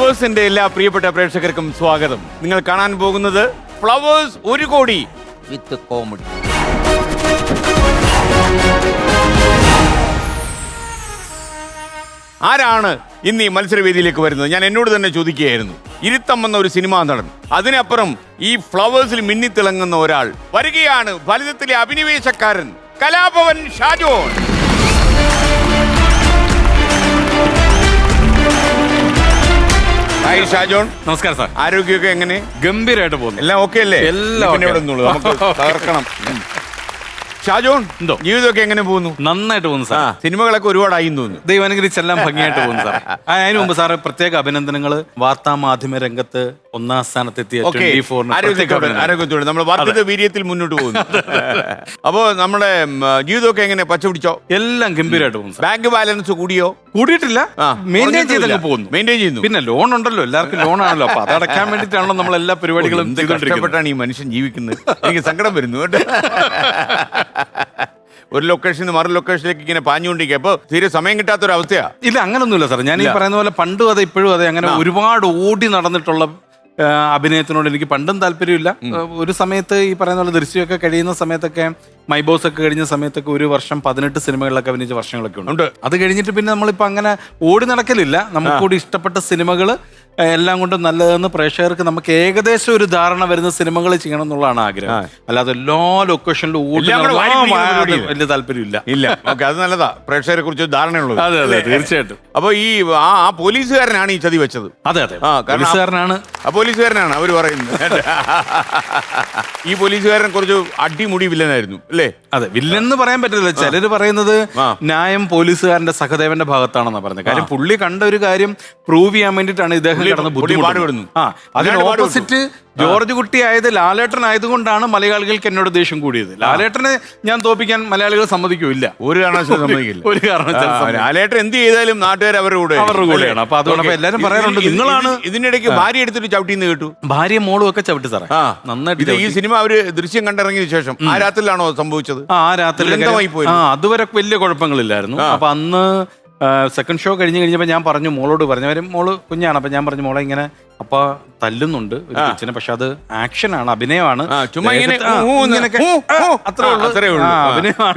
ഫ്ലവേഴ്സിന്റെ എല്ലാ പ്രിയപ്പെട്ട പ്രേക്ഷകർക്കും സ്വാഗതം. നിങ്ങൾ കാണാൻ പോകുന്നത് ഫ്ലവേഴ്സ് 1 കോടി വിത്ത് കോമഡി. ആരാണ് ഇന്ന് ഈ മത്സരവേദിയിലേക്ക് വരുന്നത്? ഞാൻ എന്നോട് തന്നെ ചോദിക്കുകയായിരുന്നു. ഇരുത്തം എന്ന ഒരു സിനിമാ നടൻ, അതിനപ്പുറം ഈ ഫ്ലവേഴ്സിൽ മിന്നിത്തിളങ്ങുന്ന ഒരാൾ വരികയാണ്. ഫലിതത്തിലെ അഭിനിവേശക്കാരൻ കലാഭവൻ ഷാജോൺ. ഹായ് ഷാജോൺ. നമസ്കാരം സാർ. ആരോഗ്യമൊക്കെ എങ്ങനെ? ഗംഭീരമായിട്ട് പോകുന്നു. എല്ലാം ഓക്കെ അല്ലേ? എല്ലാം നമുക്ക് തകർക്കണം. ഷാജോൺ, ജീവിതമൊക്കെ എങ്ങനെ പോകുന്നു? നന്നായിട്ട് പോകുന്നു സാർ. സിനിമകളൊക്കെ ഒരുപാടായി തോന്നുന്നു. ദൈവാനുഗ്രഹിച്ചെല്ലാം ഭംഗിയായിട്ട് പോകുന്നു സാർ. അതിനു മുമ്പ് സാറ് പ്രത്യേക അഭിനന്ദനങ്ങൾ. വാർത്താ മാധ്യമ രംഗത്ത് 1ാം സ്ഥാനത്തെത്തിയ ആരോഗ്യത്തോടെ നമ്മൾ വർദ്ധിത വീര്യത്തിൽ മുന്നോട്ട് പോകുന്നു. അപ്പോ നമ്മുടെ ജീവിതമൊക്കെ എങ്ങനെ പച്ച പിടിച്ചോ? എല്ലാം ഗംഭീരമായിട്ട് പോകുന്നു. ബാങ്ക് ബാലൻസ് കൂടിയോ? കൂടിയിട്ടില്ല, മെയിൻറ്റെയിൻ ചെയ്തങ്ങ് പോകുന്നു. മെയിൻറ്റെയിൻ ചെയ്യുന്നു. പിന്നെ ലോൺ ഉണ്ടല്ലോ, എല്ലാവർക്കും ലോൺ ആണല്ലോ, അപ്പൊ അത് അടയ്ക്കാൻ വേണ്ടിയിട്ടാണല്ലോ നമ്മൾ എല്ലാ പരിപാടികളും കഷ്ടപ്പെട്ടാണ് ഈ മനുഷ്യൻ ജീവിക്കുന്നത്. എനിക്ക് സങ്കടം വരുന്നു കേട്ടോ. ഒരു ലൊക്കേഷനിൽ നിന്ന് മറു ലൊക്കേഷനിലേക്ക് ഇങ്ങനെ പാഞ്ഞുകൊണ്ടിരിക്കുക. അപ്പൊ തീരെ സമയം കിട്ടാത്തൊരു അവസ്ഥയാ. ഇല്ല, അങ്ങനൊന്നുമില്ല സാർ. ഞാൻ ഈ പറയുന്ന പോലെ പണ്ടും അതെ ഇപ്പോഴും അതെ, അങ്ങനെ ഒരുപാട് ഓടി നടന്നിട്ടുള്ള അഭിനയത്തിനോട് എനിക്ക് പണ്ടും താല്പര്യമില്ല. ഒരു സമയത്ത് ഈ പറയുന്ന പോലെ ദൃശ്യമൊക്കെ കഴിയുന്ന സമയത്തൊക്കെ, മൈ ബോസ് ഒക്കെ കഴിഞ്ഞ സമയത്തൊക്കെ 1 വർഷം 18 സിനിമകളിലൊക്കെ അഭിനയിച്ച വർഷങ്ങളൊക്കെ ഉണ്ട്. അത് കഴിഞ്ഞിട്ട് പിന്നെ നമ്മളിപ്പോൾ അങ്ങനെ ഓടി നടക്കലില്ല. നമുക്ക് കൂടി ഇഷ്ടപ്പെട്ട സിനിമകൾ എല്ലാം കൊണ്ടും നല്ലതെന്ന് പ്രേക്ഷകർക്ക് നമുക്ക് ഏകദേശം ഒരു ധാരണ വരുന്ന സിനിമകൾ ചെയ്യണം എന്നുള്ളതാണ് ആഗ്രഹം. അല്ലാതെ എല്ലാ ലൊക്കേഷനിലും ഓടി വലിയ താല്പര്യമില്ല. ഇല്ല, അത് നല്ലതാ. പ്രേക്ഷകരെ കുറിച്ച് ധാരണയുള്ളത്. അതെ അതെ, തീർച്ചയായിട്ടും. അപ്പൊ ഈ ആ പോലീസുകാരനാണ് ഈ ചതി വെച്ചത്. അതെ അതെ, പോലീസുകാരനാണ് അവർ പറയുന്നത്. ഈ പോലീസുകാരൻ കുറച്ച് അടിമുടി വില്ലനായിരുന്നു അല്ലേ? അതെ, വില്ലെന്ന് പറയാൻ പറ്റില്ല. ചിലര് പറയുന്നത് ന്യായം പോലീസുകാരന്റെ സഹദേവന്റെ ഭാഗത്താണെന്നാണ് പറയുന്നത്. കാര്യം പുള്ളി കണ്ട ഒരു കാര്യം പ്രൂവ് ചെയ്യാൻ വേണ്ടിയിട്ടാണ് ഇദ്ദേഹം കടന്ന് ബുദ്ധിമുട്ടുന്നു. അതിന് ഓപ്പോസിറ്റ് ജോർജ് കുട്ടി ആയത് ലാലേട്ടൻ ആയതുകൊണ്ടാണ് മലയാളികൾക്ക് എന്നോട് ദേഷ്യം കൂടിയത്. ലാലേട്ടനെ ഞാൻ തോപ്പിക്കാൻ മലയാളികൾ സമ്മതിക്കില്ല, ഒരു കാരണവശാലും സമ്മതിക്കില്ല. ഒരു കാരണവശാലും. ലാലേട്ടൻ എന്ത് ചെയ്താലും നാട്ടുകാർ അവരുടെ കൂടെയാണ്. അപ്പൊ അതുകൊണ്ട് എല്ലാരും പറയാറുണ്ട് നിങ്ങളാണ്. ഇതിനിടയ്ക്ക് ഭാര്യ എടുത്തിട്ട് ചവിട്ടിന്ന് കേട്ടു. ഭാര്യയും മോളും ഒക്കെ ചവിട്ടി സാറേ, നന്നായിട്ട്. ഈ സിനിമ അവര് ദൃശ്യം കണ്ടിറങ്ങിയ ശേഷം ആ രാത്രിയിലാണോ സംഭവിച്ചത്? ആ രാത്രി അതുവരെ വലിയ കുഴപ്പങ്ങളില്ലായിരുന്നു. അപ്പൊ അന്ന് സെക്കൻഡ് ഷോ കഴിഞ്ഞപ്പോൾ ഞാൻ പറഞ്ഞു, മോളോട് പറഞ്ഞവരും, മോള് കുഞ്ഞാണ്, അപ്പൊ ഞാൻ പറഞ്ഞു മോളെ ഇങ്ങനെ അപ്പ തല്ലുന്നുണ്ട് ഒരു കൊച്ചിനെ, പക്ഷെ അത് ആക്ഷനാണ്, അഭിനയമാണ്,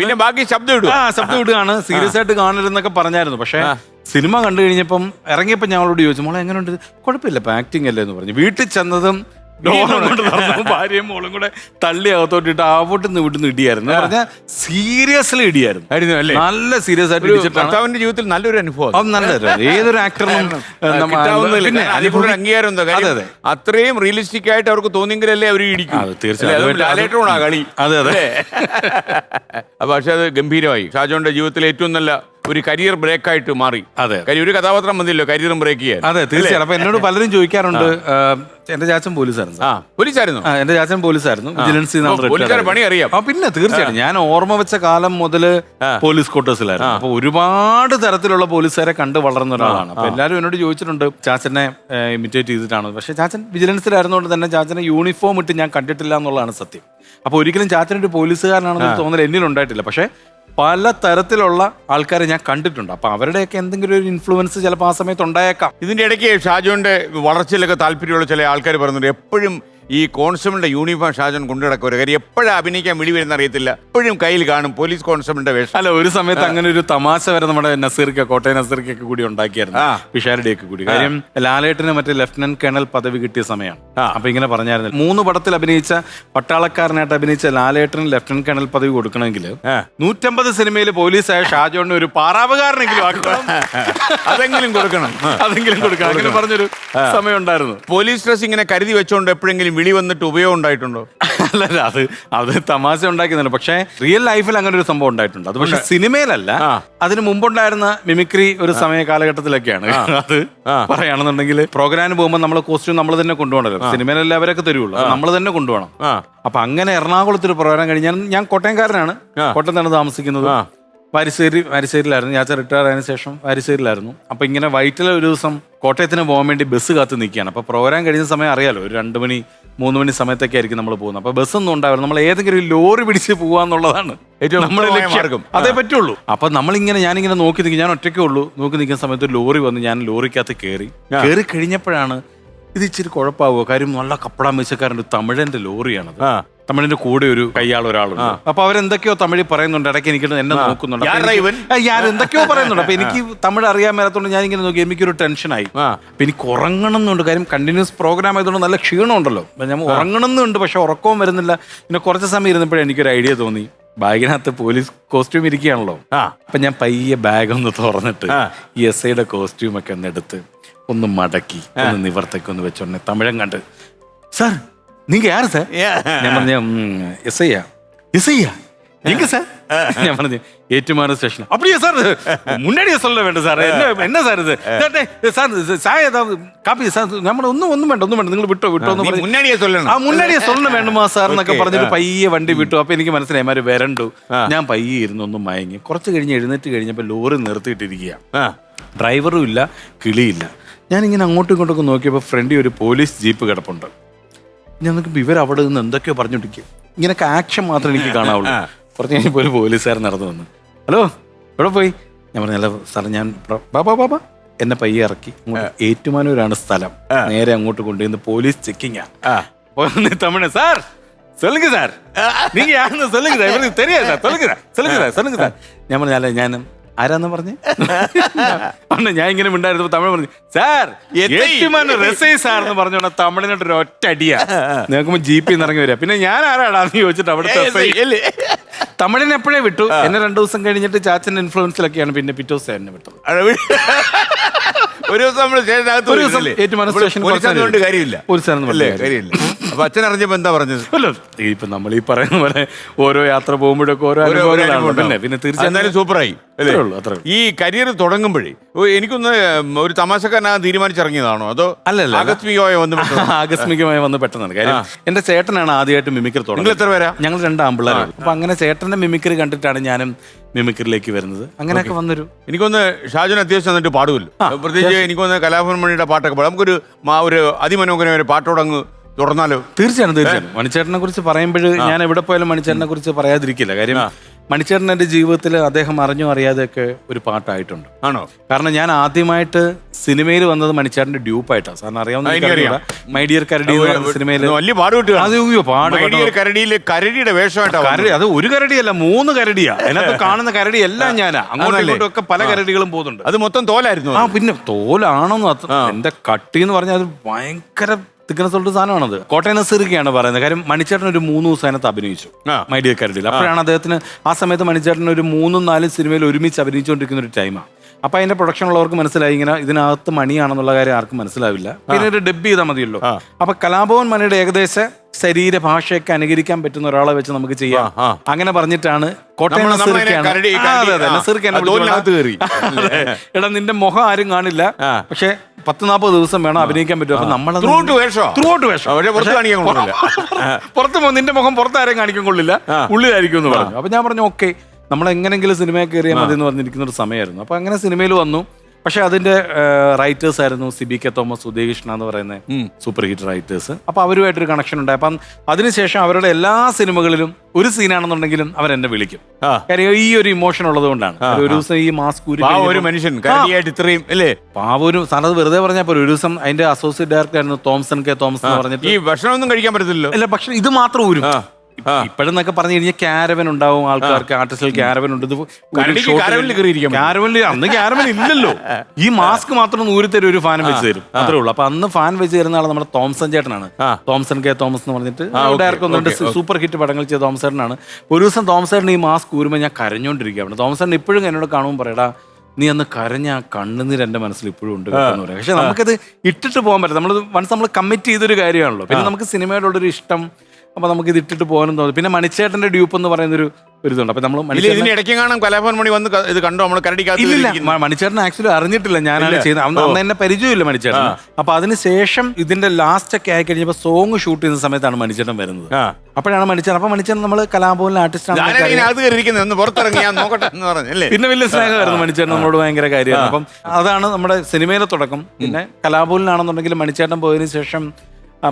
പിന്നെ ബാക്കി ശബ്ദം ഇടുകയാണ്, സീരിയസ് ആയിട്ട് കാണരുതെന്നൊക്കെ പറഞ്ഞായിരുന്നു. പക്ഷെ സിനിമ കണ്ടു കഴിഞ്ഞപ്പം ഇറങ്ങിയപ്പോൾ ഞങ്ങളോട് ചോദിച്ചു, മോളെ എങ്ങനെയുണ്ട്? കുഴപ്പമില്ല, ഇപ്പൊ ആക്ടിങ് അല്ലേ എന്ന് പറഞ്ഞു. വീട്ടിൽ ചെന്നതും ഭാര്യയും മോളും കൂടെ തള്ളി അകത്തോട്ടിട്ട് ആവോട്ട് ഇവിടുന്ന് ഇടിയായിരുന്നു. പറഞ്ഞാൽ സീരിയസ്ലി ഇടിയായിരുന്നു, നല്ല സീരിയസ് ആയിട്ട് ഇടിച്ചിട്ടാണ് ജീവിതത്തിൽ നല്ലൊരു അനുഭവം. അത് നല്ലൊരു, ഏതൊരു ആക്ടറിനും അംഗീകാരം എന്താ? അത്രയും റിയലിസ്റ്റിക് ആയിട്ട് അവർക്ക് തോന്നിയെങ്കിലല്ലേ അവർ ഇടിക്കും. തീർച്ചയായിട്ടും കളി. അതെ അതെ. പക്ഷെ അത് ഗംഭീരമായി. ഷാജോന്റെ ജീവിതത്തിലെ ഏറ്റവും നല്ല ഒരു കരിയർ ബ്രേക്ക് ആയിട്ട് മാറി. അതെ, ഒരു കഥാപാത്രം മതിയല്ലോ കരിയറും ബ്രേക്ക് ചെയ്യാൻ. അതെ, തീർച്ചയായും. അപ്പൊ എന്നോട് പലരും ചോദിക്കാറുണ്ട്, എന്റെ ചാച്ചൻ പോലീസായിരുന്നു. എന്റെ ചാച്ചൻ പോലീസായിരുന്നു, വിജിലൻസി. പണി അറിയാം. പിന്നെ തീർച്ചയായിട്ടും ഞാൻ ഓർമ്മ വെച്ച കാലം മുതല് പോലീസ് ക്വാർട്ടേഴ്സിലായിരുന്നു. അപ്പൊ ഒരുപാട് തരത്തിലുള്ള പോലീസുകാരെ കണ്ട് വളർന്ന ഒരാളാണ്. അപ്പൊ എല്ലാവരും എന്നോട് ചോദിച്ചിട്ടുണ്ട് ചാച്ചനെ ഇമിറ്റേറ്റ് ചെയ്തിട്ടാണ്. പക്ഷെ ചാച്ചൻ വിജിലൻസിലായിരുന്നുകൊണ്ട് തന്നെ ചാച്ചനെ യൂണിഫോം ഇട്ട് ഞാൻ കണ്ടിട്ടില്ല എന്നുള്ളതാണ് സത്യം. അപ്പൊ ഒരിക്കലും ചാച്ചനൊരു പോലീസുകാരനാണെന്ന് തോന്നൽ എന്നിലുണ്ടായിട്ടില്ല. പക്ഷെ പല തരത്തിലുള്ള ആൾക്കാരെ ഞാൻ കണ്ടിട്ടുണ്ട്. അപ്പൊ അവരുടെയൊക്കെ എന്തെങ്കിലും ഒരു ഇൻഫ്ലുവൻസ് ചിലപ്പോൾ ആ സമയത്ത് ഉണ്ടായേക്കാം. ഇതിന്റെ ഇടയ്ക്ക് ഷാജോന്റെ വളർച്ചയിലൊക്കെ താല്പര്യമുള്ള ചില ആൾക്കാർ പറയുന്നുണ്ട്, എപ്പോഴും ഈ കോൺസ്റ്റബിളിന്റെ യൂണിഫോം ഷാജോൻ കൊണ്ടുനടക്കുക. ഒരു കാര്യം, എപ്പോഴും അഭിനയിക്കാൻ വിളി വരുന്ന അറിയത്തില്ല, എപ്പോഴും കയ്യിൽ കാണും പോലീസ് കോൺസ്റ്റബിളിന്റെ വേഷം. അല്ല, ഒരു സമയത്ത് അങ്ങനെ ഒരു തമാശ വരെ നമ്മുടെ നസീർക്ക്, കോട്ടയം നസീർക്കൊക്കെ കൂടി ഉണ്ടാക്കിയായിരുന്നു, പിഷാരുടെയൊക്കെ കൂടി. കാര്യം ലാലേട്ടന് മറ്റേ ലഫ്റ്റനന്റ് കേണൽ പദവി കിട്ടിയ സമയമാണ്. അപ്പൊ ഇങ്ങനെ പറഞ്ഞായിരുന്നു, 3 പടത്തിൽ അഭിനയിച്ച പട്ടാളക്കാരനായിട്ട് അഭിനയിച്ച ലാലേട്ടന് ലഫ്റ്റനന്റ് കേണൽ പദവി കൊടുക്കണമെങ്കിൽ 150 സിനിമയിൽ പോലീസായ ഷാജോണിന് ഒരു പാറാവുകാരനെങ്കിലും ആക്കണം, അതെങ്കിലും കൊടുക്കണം. അങ്ങനെ പറഞ്ഞൊരു സമയം ഉണ്ടായിരുന്നു. പോലീസ് ഡ്രസ് ഇങ്ങനെ കരുതി വെച്ചോണ്ട് എപ്പോഴെങ്കിലും വിളി വന്നിട്ട് ഉപയോഗം ഉണ്ടായിട്ടുണ്ടോ? അല്ല, അത് തമാശ ഉണ്ടാക്കുന്നുണ്ട്. പക്ഷെ റിയൽ ലൈഫിൽ അങ്ങനെ ഒരു സംഭവം ഉണ്ടായിട്ടുണ്ട്. അത് പക്ഷെ സിനിമയിലല്ല, അതിന് മുമ്പുണ്ടായിരുന്ന മിമിക്രി ഒരു സമയ കാലഘട്ടത്തിലൊക്കെയാണ്. അത് പറയുകയാണെന്നുണ്ടെങ്കിൽ പ്രോഗ്രാമിന് പോകുമ്പോൾ നമ്മൾ കോസ്റ്റ്യൂം നമ്മൾ തന്നെ കൊണ്ടുപോകണല്ലോ. സിനിമയിലെല്ലാം അവരൊക്കെ തരുള്ളൂ, നമ്മൾ തന്നെ കൊണ്ടുപോകണം. അപ്പൊ അങ്ങനെ എറണാകുളത്ത് ഒരു പ്രോഗ്രാം കഴിഞ്ഞാൽ, ഞാൻ കോട്ടയംകാരനാണ്, കോട്ടയത്താണ് താമസിക്കുന്നത്. വാരിശ്ശേരിയിലായിരുന്നു. ഞാൻ റിട്ടയർ ആയതിനു ശേഷം വാരിശ്ശേരിയിലായിരുന്നു. അപ്പൊ ഇങ്ങനെ വൈറ്റിലെ ഒരു ദിവസം കോട്ടയത്തിന് പോകാൻ വേണ്ടി ബസ് കാത്ത് നിൽക്കുകയാണ്. അപ്പൊ പ്രോഗ്രാം കഴിയുന്ന സമയം അറിയാലോ, ഒരു 2 മണി 3 മണി സമയത്തൊക്കെ ആയിരിക്കും നമ്മൾ പോകുന്നത്. അപ്പൊ ബസ്സൊന്നും ഉണ്ടാവില്ല, നമ്മൾ ഏതെങ്കിലും ഒരു ലോറി പിടിച്ച് പോവാന്നുള്ളതാണ് ഏറ്റവും നമ്മുടെ ഉത്തമമായ ലക്ഷ്യം. മാർഗ്ഗം. അതേ പറ്റുള്ളൂ. അപ്പൊ ഞാനിങ്ങനെ നോക്കി നിൽക്കും, ഞാൻ ഒറ്റയ്ക്കേ ഉള്ളൂ. നോക്കി നിൽക്കുന്ന സമയത്ത് ലോറി വന്ന് ഞാൻ ലോറിക്കകത്ത് കയറി കഴിഞ്ഞപ്പോഴാണ് ഇത് ഇച്ചിരി കുഴപ്പമാവുക. കാര്യം നല്ല കപ്പട മീശക്കാരൻ്റെ തമിഴന്റെ ലോറിയാണത്. തമിഴിന്റെ കൂടെ ഒരു കയ്യാൾ ഒരാളുണ്ട്. അപ്പൊ അവരെന്തൊക്കെയോ തമിഴിൽ പറയുന്നുണ്ട്, ഇടയ്ക്ക് എനിക്ക് എന്നെ നോക്കുന്നുണ്ട്. ഞാൻ എന്തൊക്കെയോ പറയുന്നുണ്ട്. അപ്പൊ എനിക്ക് തമിഴ് അറിയാൻ മേലാത്തോണ്ട് ഞാൻ ഇങ്ങനെ നോക്കി, എനിക്കൊരു ടെൻഷനായി. അപ്പൊ എനിക്ക് ഉറങ്ങണം എന്നുണ്ട്, കാര്യം കണ്ടിന്യൂസ് പ്രോഗ്രാം ആയതുകൊണ്ട് നല്ല ക്ഷീണം ഉണ്ടല്ലോ. അപ്പൊ ഞാൻ ഉറങ്ങണം എന്നുണ്ട്, പക്ഷെ ഉറക്കവും വരുന്നില്ല. പിന്നെ കുറച്ച് സമയം ഇരുന്നപ്പോഴേ എനിക്കൊരു ഐഡിയ തോന്നി, ബാഗിനകത്ത് പോലീസ് കോസ്റ്റ്യൂം ഇരിക്കുകയാണല്ലോ. അപ്പൊ ഞാൻ പയ്യെ ബാഗ് ഒന്ന് തുറന്നിട്ട് ഈ SIയുടെ കോസ്റ്റ്യൂം ഒക്കെ ഒന്ന് എടുത്ത് ഒന്ന് മടക്കി ഒന്ന് നിവർത്തേക്ക് ഒന്ന് വെച്ചോണ്ടേ തമിഴൻ കണ്ട്, സാർ நீங்க யாரு சார்? ഞാൻ പറഞ്ഞു SIயா எங்க சார்? ഞാൻ പറഞ്ഞു ഏറ്റുമാനൂർ സ്റ്റേഷൻ. அப்படியே சார், முன்னாடியே சொல்ல வேண்டாம் சார். என்ன சார் ഇത്? சார் சாய் ஏதாவது காப்பி சார்? നമ്മൾ ഒന്നും വേണ്ട നിങ്ങൾ വിട്ടോ എന്ന് പറഞ്ഞു. മുന്നണിയെ சொல்லணும் വേണ്ടുമാ സാർ എന്നൊക്കെ പറഞ്ഞിട്ട് പയ്യെ വണ്ടി വിട്ടു. അപ്പൊ എനിക്ക് മനസ്സിലായി മാര് വരണ്ടു. ഞാൻ പയ്യെ ഇരുന്ന് ഒന്ന് മയങ്ങി. കുറച്ച് കഴിഞ്ഞ് എഴുന്നേറ്റ് കഴിഞ്ഞപ്പോൾ ലോറി നിർത്തിയിട്ടിരിക്കുക. ഡ്രൈവറും ഇല്ല, കിളിയില്ല. ഞാനിങ്ങനെ അങ്ങോട്ടും ഇങ്ങോട്ടൊക്കെ നോക്കിയപ്പോൾ ഫ്രണ്ടിൽ ഒരു പോലീസ് ജീപ്പ് കിടപ്പുണ്ട്. ഞാൻ നോക്കുമ്പോൾ ഇവർ അവിടെ നിന്ന് എന്തൊക്കെയോ പറഞ്ഞോണ്ടിരിക്കും. ഇങ്ങനൊക്കെ ആക്ഷൻ മാത്രമേ എനിക്ക് കാണാവുള്ളൂ. കുറച്ച് കഴിഞ്ഞപ്പോൾ ഒരു പോലീസുകാരൻ നടന്നു വന്നു. ഹലോ, എവിടെ പോയി? ഞാൻ പറഞ്ഞല്ല സാർ, ഞാൻ ബാബാ എന്നെ പയ്യെ ഇറക്കി. ഏറ്റുമാനൂരാണ് സ്ഥലം. നേരെ അങ്ങോട്ട് കൊണ്ടുവന്ന് പോലീസ് ചെക്കിങ്ങാ. തമിഴ്, സാർ சொல்லுங்க சார், நீங்க யாருன்னு சொல்லுங்க சார், இவருக்கு தெரியாது சார், சொல்லுங்க சார். ഞാൻ പറഞ്ഞല്ല, ഞാൻ ആരാന്ന് പറഞ്ഞേ? ഞാൻ ഇങ്ങനെ മിണ്ടായിരുന്നു. തമിഴ് പറഞ്ഞു, സാർ SI സാർ എന്ന് പറഞ്ഞോണ്ട് തമിഴിനോട്ട് ഒരു ഒറ്റ അടിയാ. നോക്കുമ്പോ ജീപ്പിൽ ഇറങ്ങി വരിക. പിന്നെ ഞാൻ ആരാടാന്ന് ചോദിച്ചിട്ട് അവിടുത്തെ തമിഴിനെ എപ്പോഴേ വിട്ടു. എന്നെ 2 ദിവസം കഴിഞ്ഞിട്ട് ചാച്ചന്റെ ഇൻഫ്ലുവൻസിലൊക്കെയാണ് പിന്നെ പിറ്റേ ദിവസം എന്നെ വിട്ടത്. ഒരു ദിവസം ഏറ്റുമാനൂർ സ്റ്റേഷനിൽ കാര്യമില്ല. അപ്പൊ അച്ഛൻ അറിഞ്ഞപ്പോ എന്താ പറഞ്ഞത്? ഇപ്പൊ നമ്മൾ ഈ പറയുന്ന പോലെ ഓരോ യാത്ര പോകുമ്പോഴൊക്കെ ഓരോ അനുഭവങ്ങളാണ്. പിന്നെ തീർച്ചയായും സൂപ്പറായി. ഈ കരിയർ തുടങ്ങുമ്പോഴേ എനിക്കൊന്ന് ഒരു തമാശക്കാരനാ തീരുമാനിച്ചിറങ്ങിയതാണോ അതോ അല്ലല്ല ആകസ്മികമായി വന്ന് പെട്ടെന്നാണ്. കാര്യം എന്റെ ചേട്ടനാണ് ആദ്യമായിട്ട് മിമിക്രി തുടങ്ങുന്നത്. എത്ര പേരാ? ഞങ്ങൾ 2 ആമ്പിള്ളേരാണ്. അപ്പൊ അങ്ങനെ ചേട്ടന്റെ മിമിക്രി കണ്ടിട്ടാണ് ഞാനും മിമിക്രിയിലേക്ക് വരുന്നത്. അങ്ങനെയൊക്കെ വന്നൊരു എനിക്കൊന്ന് ഷാജുൻ അത്യാവശ്യം എന്നിട്ട് പാടുമല്ലോ. പ്രത്യേകിച്ച് എനിക്കൊന്ന് കലാഭവൻ മണിയുടെ പാട്ടൊക്കെ പാടാം. നമുക്കൊരു അതിമനോഹരമായ പാട്ടോടങ്ങ് തുടർന്നാലോ? തീർച്ചയായും. മണിച്ചേട്ടനെ കുറിച്ച് പറയുമ്പോൾ ഞാൻ എവിടെ പോയാലും മണിച്ചേട്ടനെ കുറിച്ച് പറയാതിരിക്കില്ല. കാര്യം മണിച്ചേട്ടൻ എൻ്റെ ജീവിതത്തിൽ അദ്ദേഹം അറിഞ്ഞോ അറിയാതെയൊക്കെ ഒരു പാട്ടായിട്ടുണ്ട്. ആണോ? കാരണം ഞാൻ ആദ്യമായിട്ട് സിനിമയിൽ വന്നത് മണിച്ചേട്ടന്റെ ഡ്യൂപ്പായിട്ടാണ്. സാറിന് അറിയാവുന്ന മൈ ഡിയർ കരടി സിനിമയിൽ വലിയ കരടിയുടെ വേഷമായിട്ടാണ്. അത് ഒരു കരടിയല്ല, 3 കരടിയാ. അതിനകത്ത് കാണുന്ന കരടി എല്ലാം ഞാനാ. അങ്ങോട്ടും ഇങ്ങോട്ടും ഒക്കെ പല കരടികളും പോകുന്നുണ്ട്. അത് മൊത്തം തോലായിരുന്നു. പിന്നെ തോലാണെന്ന് എന്റെ കട്ടി എന്ന് പറഞ്ഞാൽ അത് ഭയങ്കര തിക്കനസുള്ള സാധനമാണത്. കോട്ടയം നസീർക്കാണ് പറയുന്നത്. കാര്യം മണിച്ചേട്ടൻ ഒരു 3 ദിവസം അതിനകത്ത് അഭിനയിച്ചു മൈ ഡിയർ കരടിയിൽ. അപ്പോഴാണ് അദ്ദേഹത്തിന് ആ സമയത്ത് മണിച്ചേട്ടൻ ഒരു 3-4 സിനിമയിൽ ഒരുമിച്ച് അഭിനയിച്ചുകൊണ്ടിരിക്കുന്ന ഒരു ടൈമാണ്. അപ്പൊ അതിന്റെ പ്രൊഡക്ഷൻ ഉള്ളവർക്ക് മനസ്സിലായി ഇങ്ങനെ ഇതിനകത്ത് മണിയാണെന്നുള്ള കാര്യം ആർക്കും മനസ്സിലാവില്ല. പിന്നെ ഒരു ഡബ് ചെയ്താൽ മതിയല്ലോ. അപ്പൊ കലാഭവൻ മണിയുടെ ഏകദേശ ശരീരഭാഷയൊക്കെ അനുകരിക്കാൻ പറ്റുന്ന ഒരാളെ വെച്ച് നമുക്ക് ചെയ്യാം. അങ്ങനെ പറഞ്ഞിട്ടാണ് കോട്ടയം എടാ നിന്റെ മുഖം ആരും കാണില്ല, പക്ഷെ 10-40 ദിവസം വേണം അഭിനയിക്കാൻ പറ്റും. അപ്പൊ നമ്മൾ പുറത്ത് നിന്റെ മുഖം പുറത്താരും കാണിക്കാൻ കൊള്ളില്ല, ഉള്ളിലായിരിക്കും എന്ന് പറഞ്ഞു. അപ്പൊ ഞാൻ പറഞ്ഞു ഓക്കെ, നമ്മൾ എങ്ങനെങ്കിലും സിനിമയിൽ കയറിയാൽ മതി എന്ന് പറഞ്ഞിരിക്കുന്ന ഒരു സമയമായിരുന്നു. അപ്പൊ അങ്ങനെ സിനിമയിൽ വന്നു. പക്ഷെ അതിന്റെ റൈറ്റേഴ്സ് ആയിരുന്നു CB K തോമസ്, ഉദയകൃഷ്ണ എന്ന് പറയുന്ന സൂപ്പർ ഹിറ്റ് റൈറ്റേഴ്സ്. അപ്പൊ അവരുമായിട്ടൊരു കണക്ഷൻ ഉണ്ടായി. അപ്പം അതിനുശേഷം അവരുടെ എല്ലാ സിനിമകളും ഒരു സീനാണെന്നുണ്ടെങ്കിലും അവരെന്നെ വിളിക്കും. കാര്യം ഈ ഒരു ഇമോഷൻ ഉള്ളത് കൊണ്ടാണ്. ഒരു ദിവസം ഈ മാസ്ക് ഒരു മനുഷ്യൻ ഇത്രയും അല്ലേ പാവൊരു സാധനം വെറുതെ പറഞ്ഞാൽ ഒരു ദിവസം അതിന്റെ അസോസിയേറ്റ് ഡയറക്ടർ ആയിരുന്നു തോംസൺ K തോമസ് എന്ന് പറഞ്ഞിട്ട്. ഈ ഭക്ഷണമൊന്നും കഴിക്കാൻ പറ്റത്തില്ലല്ലോ. അല്ല, ഭക്ഷണം ഇത് മാത്രം ഊരും. ഇപ്പോഴെന്നൊക്കെ പറഞ്ഞു കഴിഞ്ഞാൽ ക്യാരവൻ ഉണ്ടാവും ആൾക്കാർക്ക്, ആർട്ടിസ്റ്റുകൾ ക്യാരവൻ ഉണ്ട്. ക്യാരവനിൽ അന്ന് ക്യാരവൻ ഇല്ലല്ലോ. ഈ മാസ്ക് മാത്രം ഊരിത്തരും, ഒരു ഫാൻ വെച്ച് തരും, അത്രേ ഉള്ളൂ. അപ്പൊ അന്ന് ഫാൻ വെച്ച് തരുന്ന ആൾ നമ്മുടെ തോംസൺ ചേട്ടനാണ്. തോംസൺ K തോമസ് എന്ന് പറഞ്ഞിട്ട് ഡയറക്ടർ ഒന്നുണ്ട്, സൂപ്പർ ഹിറ്റ് പടങ്ങൾ ചെയ്ത തോംസേട്ടനാണ്. ഒരു ദിവസം തോംസേട്ടൻ ഈ മാസ്ക് ഊരുമ്പോൾ ഞാൻ കരഞ്ഞോണ്ടിരിക്കുകയാണ്. തോംസേട്ടൻ ഇപ്പോഴും എന്നോട് കാണുമ്പോൾ പറയടാ, നീ അന്ന് കരഞ്ഞ ആ കണ്ണുനീർ എന്റെ മനസ്സിൽ ഇപ്പോഴും ഉണ്ട് എന്ന് പറയാം. പക്ഷെ നമുക്കത് ഇട്ടിട്ട് പോകാൻ പറ്റില്ല. നമ്മൾ കമ്മിറ്റ് ചെയ്തൊരു കാര്യമാണല്ലോ. പിന്നെ നമുക്ക് സിനിമയോടുള്ളൊരു ഇഷ്ടം, അപ്പൊ നമുക്ക് ഇത് ഇട്ടിട്ട് പോകാനും തോന്നും. പിന്നെ മണിച്ചേട്ടന്റെ ഡ്യൂപ്പ് എന്ന് പറയുന്നൊരു ഇതുണ്ട്. അപ്പൊ നമ്മൾ കലാഭവൻ മണി വന്ന് ഇത് കണ്ടോ? നമ്മൾ മണിച്ചേട്ടൻ ആക്ച്വലി അറിഞ്ഞിട്ടില്ല ഞാനാണ് ചെയ്യുന്നത്. അന്ന് എന്നെ പരിചയമില്ല മണിച്ചേട്ടൻ. അപ്പൊ അതിനുശേഷം ഇതിന്റെ ലാസ്റ്റ് ഒക്കെ ആയി കഴിഞ്ഞപ്പോ സോങ് ഷൂട്ട് ചെയ്യുന്ന സമയത്താണ് മണിച്ചേട്ടൻ വരുന്നത്. അപ്പോഴാണ് മണിച്ചേട്ടൻ. അപ്പൊ മണിച്ചേട്ടൻ നമ്മൾ കലാഭവനിലെ ആർട്ടിസ്റ്റ് പിന്നെ വലിയ സ്നേഹമായിരുന്നു മണിച്ചേട്ടൻ നമ്മളോട്, ഭയങ്കര കാര്യമാണ്. അപ്പം അതാണ് നമ്മുടെ സിനിമയിലെ തുടക്കം. പിന്നെ കലാഭവനിലാണെന്നുണ്ടെങ്കിൽ മണിച്ചേട്ടൻ പോയതിനു ശേഷം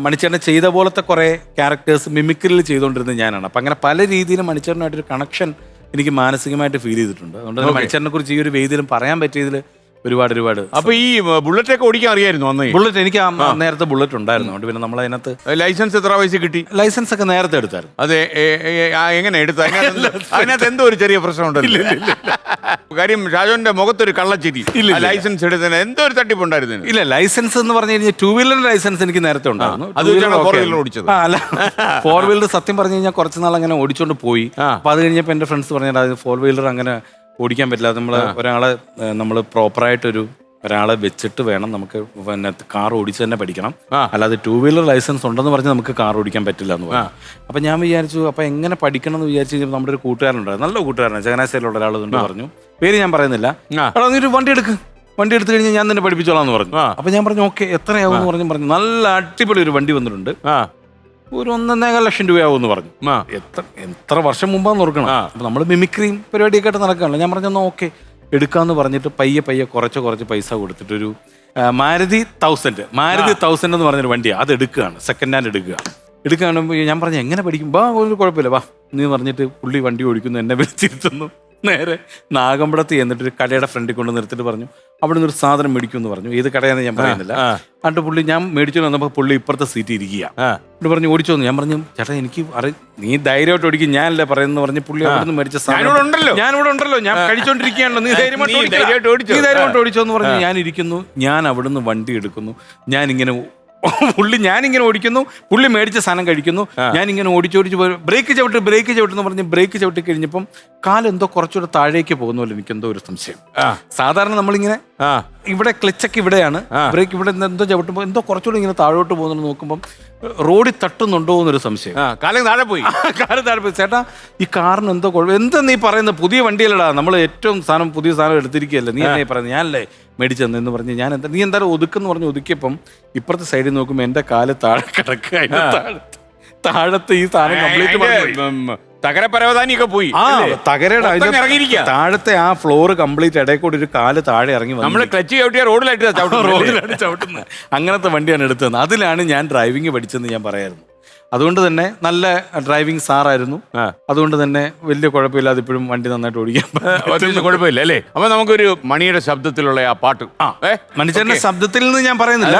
മണിച്ചേട്ടനെ ചെയ്ത പോലത്തെ കുറേ ക്യാരക്ടേഴ്സ് മിമിക്രിയിൽ ചെയ്തുകൊണ്ടിരുന്നത് ഞാനാണ്. അപ്പം അങ്ങനെ പല രീതിയിലും മണിച്ചേട്ടനായിട്ടൊരു കണക്ഷൻ എനിക്ക് മാനസികമായിട്ട് ഫീൽ ചെയ്തിട്ടുണ്ട്. അതുകൊണ്ട് തന്നെ മണിച്ചേട്ടനെ കുറിച്ച് ഈ ഒരു വേദിയിലും പറയാൻ പറ്റിയതിൽ ഒരുപാട്. അപ്പൊ ഈ ബുള്ളറ്റ് ഒക്കെ ഓടിക്കാൻ അറിയായിരുന്നു അന്ന്? ബുള്ളറ്റ് എനിക്ക് നേരത്തെ ബുള്ളറ്റ് ഉണ്ടായിരുന്നു. അതുകൊണ്ട് പിന്നെ നമ്മൾ അതിനകത്ത് ലൈസൻസ് എത്ര വയസ്സിൽ കിട്ടി? ലൈസൻസ് ഒക്കെ നേരത്തെ എടുത്തായിരുന്നു. അതെ, എങ്ങനെ എടുത്തു? അതിനകത്ത് എന്തോ ഒരു ചെറിയ പ്രശ്നമുണ്ടല്ലോ. കാര്യം ഷാജോന്റെ മുഖത്തൊരു കള്ളച്ചിരി. ലൈസൻസ് എടുത്തതിന് എന്തോ ഒരു തട്ടിപ്പുണ്ടായിരുന്നു. ഇല്ല, ലൈസൻസ് എന്ന് പറഞ്ഞു കഴിഞ്ഞാൽ 2 വീലർ ലൈസൻസ് എനിക്ക് നേരത്തെ ഉണ്ടായിരുന്നു. അത് വെച്ചാണ് 4 വീലർ ഓടിച്ചത്. അല്ല, 4 വീലർ സത്യം പറഞ്ഞു കഴിഞ്ഞാൽ കുറച്ച് നാൾ അങ്ങനെ ഓടിച്ചോണ്ട് പോയി. അപ്പൊ അത് കഴിഞ്ഞപ്പോൾ എന്റെ ഫ്രണ്ട്സ് പറഞ്ഞാൽ അത് 4 വീലർ അങ്ങനെ ഓടിക്കാൻ പറ്റില്ല. നമ്മൾ പ്രോപ്പറായിട്ടൊരു ഒരാളെ വെച്ചിട്ട് വേണം നമുക്ക് പിന്നെ കാർ ഓടിച്ച് തന്നെ പഠിക്കണം. അല്ലാതെ 2 വീലർ ലൈസൻസ് ഉണ്ടെന്ന് പറഞ്ഞ് നമുക്ക് കാർ ഓടിക്കാൻ പറ്റില്ല എന്ന് പറഞ്ഞു. അപ്പൊ ഞാൻ വിചാരിച്ചു, അപ്പൊ എങ്ങനെ പഠിക്കണം എന്ന് വിചാരിച്ചു കഴിഞ്ഞാൽ നമ്മുടെ ഒരു കൂട്ടുകാരനുണ്ടായിരുന്നു, നല്ല കൂട്ടുകാരനാണ്, ചങ്ങനാശ്ശേരിയിലുള്ള ഒരാൾ കൊണ്ട് പറഞ്ഞു, പേര് ഞാൻ പറയുന്നില്ല, എടാ നീ ഒരു വണ്ടി എടുത്തു കഴിഞ്ഞാൽ ഞാൻ തന്നെ പഠിപ്പിച്ചോളാം എന്ന് പറഞ്ഞു. അപ്പൊ ഞാൻ പറഞ്ഞു ഓക്കെ, എത്രയാവും എന്ന് പറഞ്ഞു. നല്ല അടിപൊളി ഒരു വണ്ടി വന്നിട്ടുണ്ട്, ഒരു 1.25 ലക്ഷം രൂപയാവും എന്ന് പറഞ്ഞു. എത്ര വർഷം മുമ്പാന്ന് ഓർക്കണം. അപ്പൊ നമ്മൾ മിമിക്രിയും പരിപാടിയൊക്കെ ആയിട്ട് നടക്കുകയാണല്ലോ. ഞാൻ പറഞ്ഞു ഓക്കെ എടുക്കാന്ന് പറഞ്ഞിട്ട് പയ്യെ കുറച്ച് പൈസ കൊടുത്തിട്ടൊരു മാരുതി 1000 എന്ന് പറഞ്ഞൊരു വണ്ടിയാണ്. അത് എടുക്കുകയാണ്, സെക്കൻഡ് ഹാൻഡ് എടുക്കുകയാണ്. ഞാൻ പറഞ്ഞു എങ്ങനെ പഠിക്കും? ഒരു കുഴപ്പമില്ല വാ നീ പറഞ്ഞിട്ട് പുള്ളി വണ്ടി ഓടിക്കുന്നു, എന്നെ വിളിച്ചിരുത്തുന്നു. നേരെ നാഗമ്പടത്ത് ചെന്നിട്ട് ഒരു കടയുടെ ഫ്രണ്ടിൽ കൊണ്ട് നിർത്തിട്ട് പറഞ്ഞു അവിടെ നിന്ന് ഒരു സാധനം മേടിക്കുമെന്ന് പറഞ്ഞു. ഏത് കടയാന്ന് ഞാൻ പറയുന്നില്ല. എന്നിട്ട് പുള്ളി ഞാൻ മേടിച്ചു വന്നപ്പോൾ പുള്ളി ഇപ്പുറത്തെ സീറ്റ് ഇരിക്കുക. എന്നിട്ട് പറഞ്ഞു ഓടിച്ചോന്ന്. ഞാൻ പറഞ്ഞു ചേട്ടാ എനിക്ക് നീ ധൈര്യമായിട്ട് ഓടിക്കും, ഞാനല്ലേ പറയുന്നു പറഞ്ഞ് പുള്ളി അവിടെ നിന്ന് മേടിച്ച സാധനം ഞാനിവിടെ ഉണ്ടല്ലോ, ഞാൻ കഴിച്ചോണ്ടിരിക്കുകയാണല്ലോ, നീ ധൈര്യമായിട്ട് ഓടിച്ചോന്ന് പറഞ്ഞു. ഞാൻ ഇരിക്കുന്നു, ഞാൻ അവിടുന്ന് വണ്ടി എടുക്കുന്നു, ഞാനിങ്ങനെ ഓടിക്കുന്നു, പുള്ളി മേടിച്ച സാധനം കഴിക്കുന്നു, ഞാനിങ്ങനെ ഓടിച്ചോടിച്ച് ബ്രേക്ക് ചവിട്ടെന്ന് പറഞ്ഞ് ബ്രേക്ക് ചവിട്ടി കഴിഞ്ഞപ്പം കാലെന്തോ കുറച്ചുകൂടെ താഴേക്ക് പോകുന്ന പോലെ എനിക്കെന്തോ ഒരു സംശയം. സാധാരണ നമ്മളിങ്ങനെ ഇവിടെ ക്ലച്ചൊക്കെ ഇവിടെയാണ്, ബ്രേക്ക് ഇവിടെ എന്തോ ചവിട്ടുമ്പോൾ എന്തോ കുറച്ചുകൂടെ ഇങ്ങനെ താഴോട്ട് പോകുന്നുണ്ട്. നോക്കുമ്പോൾ റോഡിൽ തട്ടുന്നുണ്ടോ എന്നൊരു സംശയം. കാലം താഴെ പോയി. ചേട്ടാ ഈ കാറിന് എന്തോ കുഴപ്പം, എന്താ നീ പറയുന്നത്? പുതിയ വണ്ടിയല്ലടാ, നമ്മൾ ഏറ്റവും പുതിയ സാധനം എടുത്തിരിക്കുകയല്ലേ, നീ എന്നെ പറയുന്നത്? ഞാനല്ലേ മേടിച്ചെന്ന് എന്ന് പറഞ്ഞ് ഞാൻ നീ എന്തായാലും ഒതുക്കെന്ന് പറഞ്ഞ് ഒതുക്കിയപ്പം ഇപ്പുറത്തെ സൈഡിൽ നോക്കുമ്പോൾ എന്റെ കാല് താഴെ കിടക്കുക. താഴത്തെ ഈ സാധനം കംപ്ലീറ്റ് തകരപരവതാനിയൊക്കെ പോയി. തകരയുടെ താഴത്തെ ആ ഫ്ലോർ കംപ്ലീറ്റ് ഇടയിൽ കൂടി ഒരു കാല് താഴെ ഇറങ്ങി വന്നു. നമ്മള് ക്ലച്ച് ചവിട്ടിയ റോഡിലാണ് ചവിട്ടുന്നത്. അങ്ങനത്തെ വണ്ടിയാണ് എടുത്തത്. അതിലാണ് ഞാൻ ഡ്രൈവിംഗ് പഠിച്ചതെന്ന് ഞാൻ പറയായിരുന്നു. അതുകൊണ്ട് തന്നെ നല്ല ഡ്രൈവിംഗ് സാറായിരുന്നു. അതുകൊണ്ട് തന്നെ വലിയ കുഴപ്പമില്ലാതെ ഇപ്പോഴും വണ്ടി നന്നായിട്ട് ഓടിക്കാൻ കുഴപ്പമില്ല അല്ലേ? അപ്പൊ നമുക്കൊരു മണിയുടെ ശബ്ദത്തിലുള്ള ആ പാട്ട്, മണിച്ചേട്ടന്റെ ശബ്ദത്തിൽ നിന്ന് ഞാൻ പറയുന്നില്ല,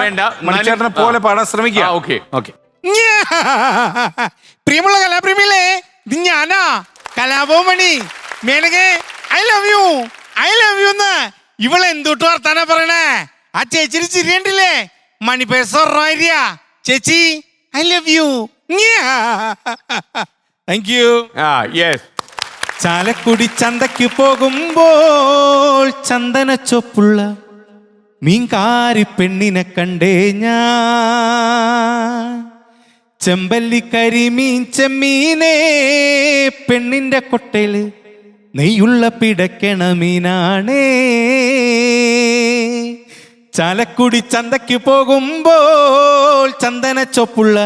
മണിച്ചേട്ടനെ പോലെ പാടാൻ ശ്രമിക്കുക. ഓക്കെ. പ്രിയമുള്ള കലാപ്രേമികളെ, ഇത് ഞാനാ കലാഭവമണി. മേനകെ ഐ ലവ് യു എന്ന് ഇവളെന്തോട്ട് വർത്താനാ പറയണേ? ആ ചേച്ചിയുടെ ചിരിയണ്ടില്ലേ? മണിപ്പേഴ്സ ചേച്ചി I love you. Thank you. Chalakudy ചന്തയ്ക്ക് പോകുമ്പോൾ ചന്ദനച്ചൊപ്പുള്ള മീൻകാരി പെണ്ണിനെ കണ്ടേ ഞാൻ. ചെമ്പല്ലി കരിമീൻ ചെമ്മീനേ, പെണ്ണിന്റെ കൊട്ടയില് നെയ്യുള്ള പിടക്കണ മീനാണേ. ചാലക്കുടി ചന്തയ്ക്ക് പോകുമ്പോൾ ചന്ദനച്ചൊപ്പുള്ള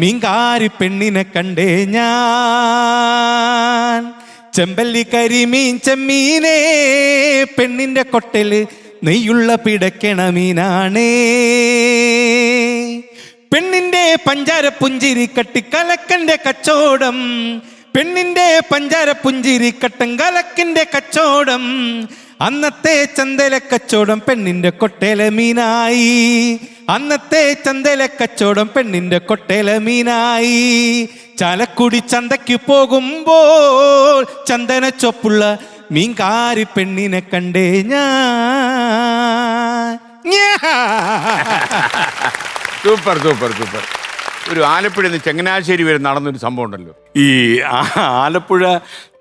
മീൻകാരി പെണ്ണിനെ കണ്ടേ ഞാൻ. ചെമ്പല്ലി കരിമീൻ ചെമ്മീനേ, പെണ്ണിന്റെ കൊട്ടയില് നെയ്യുള്ള പിടക്കണ മീനാണേ. പെണ്ണിന്റെ പഞ്ചാര പുഞ്ചിരി കട്ടി കലക്കന്റെ കച്ചോടം, പെണ്ണിന്റെ പഞ്ചാര പുഞ്ചിരി കട്ടൻ കലക്കിന്റെ കച്ചോടം. അന്നത്തെ ചന്തല കച്ചോടം പെണ്ണിന്റെ കൊട്ടേല മീനായി. അന്നത്തെ ചന്തല കച്ചോടം പെണ്ണിന്റെ കൊട്ടേല മീനായി. ചാലക്കുടി ചന്തയ്ക്ക് പോകുമ്പോൾ ചന്ദനച്ചൊപ്പുള്ള മീൻകാരി പെണ്ണിനെ കണ്ടേ ഞാൻ. സൂപ്പർ. ഒരു ആലപ്പുഴ നിന്ന് ചങ്ങനാശ്ശേരി വരെ നടന്നൊരു സംഭവം ഉണ്ടല്ലോ. ഈ ആലപ്പുഴ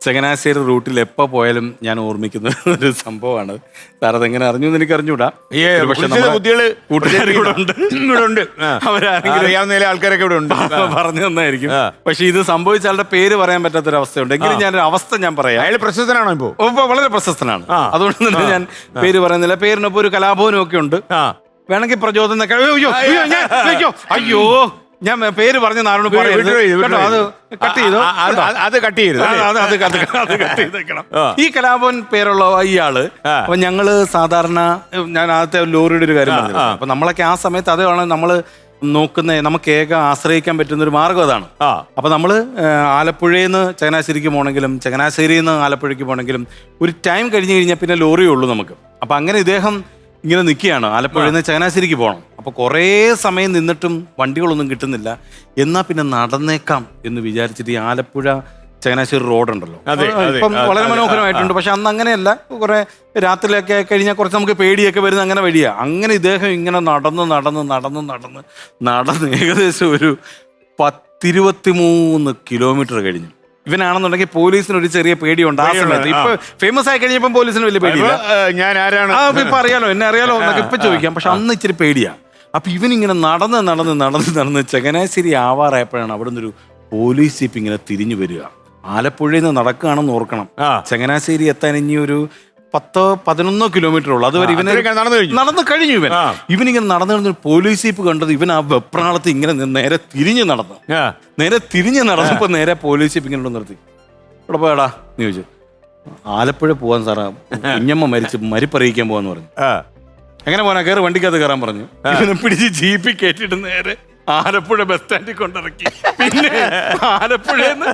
ചങ്ങനാശ്ശേരി റൂട്ടിൽ എപ്പോൾ പോയാലും ഞാൻ ഓർമ്മിക്കുന്ന ഒരു സംഭവമാണ്. സാർ അതെങ്ങനെ അറിഞ്ഞു എന്ന് എനിക്ക് അറിഞ്ഞൂടാ. അറിയാവുന്ന ആൾക്കാരൊക്കെ ഇവിടെ ഉണ്ട്, പറഞ്ഞു തന്നായിരിക്കും. പക്ഷെ ഇത് സംഭവിച്ച ആളുടെ പേര് പറയാൻ പറ്റാത്തൊരവസ്ഥയുണ്ട്. എങ്കിലും ഞാനൊരു അവസ്ഥ ഞാൻ പറയാം. അയാൾ പ്രശസ്തനാണോ? ഇപ്പോ വളരെ പ്രശസ്തനാണ്. അതുകൊണ്ട് തന്നെ ഞാൻ പേര് പറയുന്നില്ല. പേരിനൊപ്പം ഒരു കലാഭവനും ഒക്കെ ഉണ്ട്. വേണമെങ്കിൽ പ്രചോദനം. അയ്യോ ഞാൻ പേര് പറഞ്ഞ നാരോട് കട്ട് ചെയ്തേക്കണം. ഈ കലാഭവൻ പേരുള്ള ഇയാള്. അപ്പൊ ഞങ്ങള് സാധാരണ ഞാൻ ആദ്യത്തെ ലോറിയുടെ ഒരു കാര്യം പറഞ്ഞു. അപ്പൊ നമ്മളൊക്കെ ആ സമയത്ത് അതാണ് നമ്മള് നോക്കുന്ന നമുക്ക് ഏക ആശ്രയിക്കാൻ പറ്റുന്ന ഒരു മാർഗം അതാണ്. അപ്പൊ നമ്മള് ആലപ്പുഴയിൽ നിന്ന് ചങ്ങനാശ്ശേരിക്ക് പോകണമെങ്കിലും ചങ്ങനാശ്ശേരിയിൽ നിന്ന് ആലപ്പുഴയ്ക്ക് പോകണമെങ്കിലും ഒരു ടൈം കഴിഞ്ഞ് കഴിഞ്ഞാൽ പിന്നെ ലോറിയേ ഉള്ളൂ നമുക്ക്. അപ്പൊ അങ്ങനെ ഇദ്ദേഹം ഇങ്ങനെ നിൽക്കുകയാണ്, ആലപ്പുഴയിൽ നിന്ന് ചങ്ങനാശ്ശേരിക്ക് പോകണം. അപ്പോൾ കുറേ സമയം നിന്നിട്ടും വണ്ടികളൊന്നും കിട്ടുന്നില്ല. എന്നാൽ പിന്നെ നടന്നേക്കാം എന്ന് വിചാരിച്ചിട്ട് ഈ ആലപ്പുഴ ചങ്ങനാശ്ശേരി റോഡുണ്ടല്ലോ, ഇപ്പം വളരെ മനോഹരമായിട്ടുണ്ട്. പക്ഷെ അന്ന് അങ്ങനെയല്ല, കുറെ രാത്രിയിലൊക്കെ കഴിഞ്ഞാൽ കുറച്ച് നമുക്ക് പേടിയൊക്കെ വരുന്ന അങ്ങനെ വഴിയാ. അങ്ങനെ ഇദ്ദേഹം ഇങ്ങനെ നടന്ന് ഏകദേശം ഒരു 10-23 കിലോമീറ്റർ കഴിഞ്ഞു. ഇവനാണെന്നുണ്ടെങ്കിൽ പോലീസിന് ഒരു ചെറിയ പേടിയുണ്ട് ആ സമയത്ത്. ഇപ്പൊ ഫേമസ് ആയി കഴിഞ്ഞപ്പോൾ പോലീസിന് വലിയ പേടിയില്ല. ഞാൻ ആരാണ് ഇപ്പൊ അറിയാലോ, എന്നെ അറിയാലോ എന്നൊക്കെ ഇപ്പൊ ചോദിക്കാം. പക്ഷെ അന്ന് ഇച്ചിരി പേടിയാ. അപ്പൊ ഇവനിങ്ങനെ നടന്ന് ചങ്ങനാശ്ശേരി ആവാറായപ്പോഴാണ് അവിടെ നിന്നൊരു പോലീസ് ജീപ്പ് ഇങ്ങനെ തിരിഞ്ഞു വരിക. ആലപ്പുഴയിൽ നിന്ന് നടക്കുകയാണെന്ന് ഓർക്കണം, ചങ്ങനാശ്ശേരി എത്താൻ ഇനി ഒരു 10-11 കിലോമീറ്റർ ഉള്ളു. അതുവരെ ഇവനെ നടന്നു കഴിഞ്ഞു. ഇവനിങ്ങനെ നടന്നു പോലീസ് ജീപ്പ് കണ്ടത് ഇവൻ ആ വെപ്രാളത്തിൽ ഇങ്ങനെ നേരെ തിരിഞ്ഞ് നടന്നപ്പോ നേരെ പോലീസ് ജീപ്പ് ഇങ്ങനെ നിർത്തി. ഇവിടെ പോയടാ നീ ചോദിച്ചു. ആലപ്പുഴ പോവാൻ സാറാ, കുഞ്ഞമ്മ മരിപ്പറിയിക്കാൻ പോവാന്ന് പറഞ്ഞു. എങ്ങനെ പോകാനാ? കയറി വണ്ടിക്കകത്ത് കയറാൻ പറഞ്ഞു. ഇവനെ പിടിച്ച് ജീപ്പിൽ കയറ്റിട്ട് നേരെ ആലപ്പുഴ ബസ് സ്റ്റാൻഡിൽ കൊണ്ടിറക്കി. പിന്നെ ആലപ്പുഴന്ന്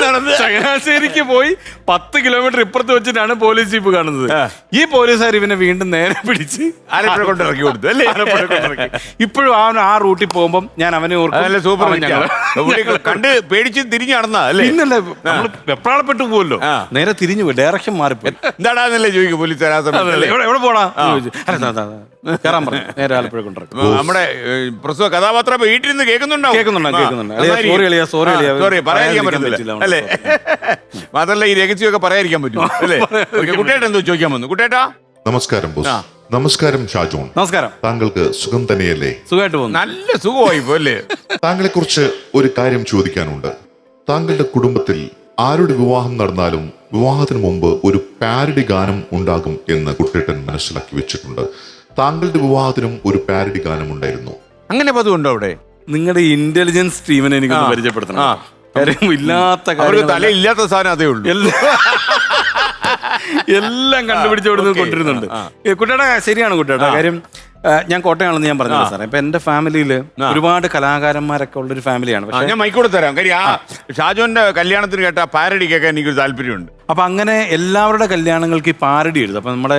നടന്ന് ചങ്ങനാശ്ശേരിക്ക് പോയി 10 കിലോമീറ്റർ ഇപ്പുറത്ത് വെച്ചിട്ടാണ് പോലീസ് ജീപ്പ് കാണുന്നത്. ഈ പോലീസുകാർ ഇവനെ വീണ്ടും നേരെ പിടിച്ച് ആലപ്പുഴ കൊണ്ടിറക്കി കൊടുത്തു അല്ലേ? ആലപ്പുഴ കൊണ്ടിറക്കി. ഇപ്പോഴും ആ റൂട്ടിൽ പോകുമ്പോൾ ഞാൻ അവനെ കണ്ട് പേടിച്ച് തിരിഞ്ഞു നടന്നാ അല്ലേ? പിന്നല്ലേ നമ്മൾ വെപ്രാളപ്പെട്ടു പോവല്ലോ, നേരെ തിരിഞ്ഞു പോയി, ഡയറക്ഷൻ മാറിപ്പോയി. എന്താടാന്നല്ലേ ചോദിക്കും പോലീസ്. എവിടെ പോടാ കയറാൻ പറഞ്ഞു. നേരെ ആലപ്പുഴ കൊണ്ടിറക്കി. നമ്മുടെ പ്രസവ കഥാപാത്രം വീട്ടിൽ നിന്ന് കേൾക്കുന്നുണ്ടോ? സോറി പറയാതിരിക്കാൻ പറ്റില്ല അല്ലേ? മാത്രല്ല ഈ രഹസ്യമൊക്കെ പറയാതിരിക്കാൻ പറ്റും അല്ലേ? കുട്ടേട്ട എന്തോ ചോദിക്കാൻ വന്നു. കുട്ടേട്ടാ നമസ്കാരം ബോസ്. നമസ്കാരം ഷാജോൺ. നമസ്കാരം. താങ്കൾക്ക് സുഖം തന്നെയല്ലേ? സുഖമായിട്ട് പോകുന്നു. നല്ല സുഖമായി പോലെ. താങ്കളെ കുറിച്ച് ഒരു കാര്യം ചോദിക്കാനുണ്ട്. താങ്കളുടെ കുടുംബത്തിൽ ആരുടെ വിവാഹം നടന്നാലും വിവാഹത്തിന് മുമ്പ് ഒരു പാരഡി ഗാനം ഉണ്ടാകും എന്ന് കുട്ടേട്ടൻ മനസ്സിലാക്കി വെച്ചിട്ടുണ്ട്. താങ്കളുടെ വിവാഹത്തിനും ഒരു പാരഡി ഗാനം ഉണ്ടായിരുന്നു. അങ്ങനെ പതിവുണ്ടോ അവിടെ? നിങ്ങളുടെ ഇന്റലിജൻസ് ടീമിനെ എനിക്കൊന്ന് പരിചയപ്പെടുത്തണം. ഇല്ലാത്ത തലയില്ലാത്ത സാധനം അതേ ഉള്ളൂ. എല്ലാം കണ്ടുപിടിച്ച് കൊണ്ടിരുന്നുണ്ട്. കുട്ടേട്ടാ ശരിയാണ് കുട്ടേട്ടാ. കാര്യം ഞാൻ കോട്ടയാണെന്ന് ഞാൻ പറഞ്ഞില്ല സാറേ. ഇപ്പൊ എന്റെ ഫാമിലിയിൽ ഒരുപാട് കലാകാരന്മാരൊക്കെ ഉള്ളൊരു ഫാമിലിയാണ്. പക്ഷെ ഞാൻ മൈക്കൂടെ തരാം. കാര്യം ഷാജോന്റെ കല്യാണത്തിന് കേട്ട പാരഡി കേൾക്കാൻ എനിക്കൊരു താല്പര്യമുണ്ട്. അപ്പൊ അങ്ങനെ എല്ലാവരുടെ കല്യാണങ്ങൾക്ക് ഈ പാരഡി എഴുതും. അപ്പൊ നമ്മുടെ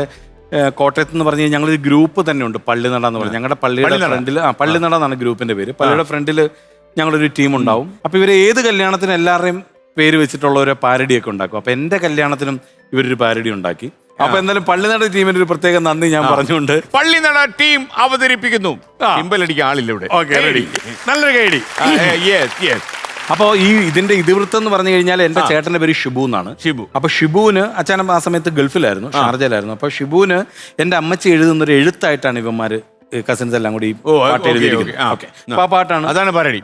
കോട്ടയത്ത് എന്ന് പറഞ്ഞാൽ ഞങ്ങളൊരു ഗ്രൂപ്പ് തന്നെ ഉണ്ട്, പള്ളിനട എന്ന് പറഞ്ഞാൽ. ഞങ്ങളുടെ പള്ളിയുടെ ഫ്രണ്ടിൽ പള്ളിനട എന്നാണ് ഗ്രൂപ്പിന്റെ പേര്. പള്ളിയുടെ ഫ്രണ്ടിൽ ഞങ്ങളൊരു ടീം ഉണ്ടാവും. അപ്പൊ ഇവര് ഏത് കല്യാണത്തിനും എല്ലാവരുടെയും പേര് വെച്ചിട്ടുള്ള ഒരു പാരഡിയൊക്കെ ഉണ്ടാക്കും. അപ്പൊ എന്റെ കല്യാണത്തിനും ഇവരൊരു പാരഡി ഉണ്ടാക്കി. അപ്പൊ എന്തായാലും പള്ളിനട ടീമിന് ഒരു പ്രത്യേക നന്ദി ഞാൻ പറഞ്ഞുകൊണ്ട് പള്ളിനട ടീം അവതരിപ്പിക്കുന്നു. സിമ്പലടിക്കാൻ ആളില്ല ഇവിടെ. നല്ലൊരു കൈഡി. അപ്പോൾ ഈ ഇതിന്റെ ഇതിവൃത്തം എന്ന് പറഞ്ഞു കഴിഞ്ഞാൽ എന്റെ ചേട്ടന്റെ പേര് ഷിബു എന്നാണ്. അപ്പൊ ഷിബുവിന് അച്ഛനും ആ സമയത്ത് ഗൾഫിലായിരുന്നു, ഷാർജയിലായിരുന്നു. അപ്പൊ ഷിബുവിന് എന്റെ അമ്മച്ചി എഴുതുന്ന ഒരു എഴുത്തായിട്ടാണ് ഇവന്മാര് കസിൻസ് എല്ലാം കൂടി പാട്ട് എഴുതിയിരിക്കുന്നത്. ആ പാട്ടാണ്, അതാണ് പാരഡി.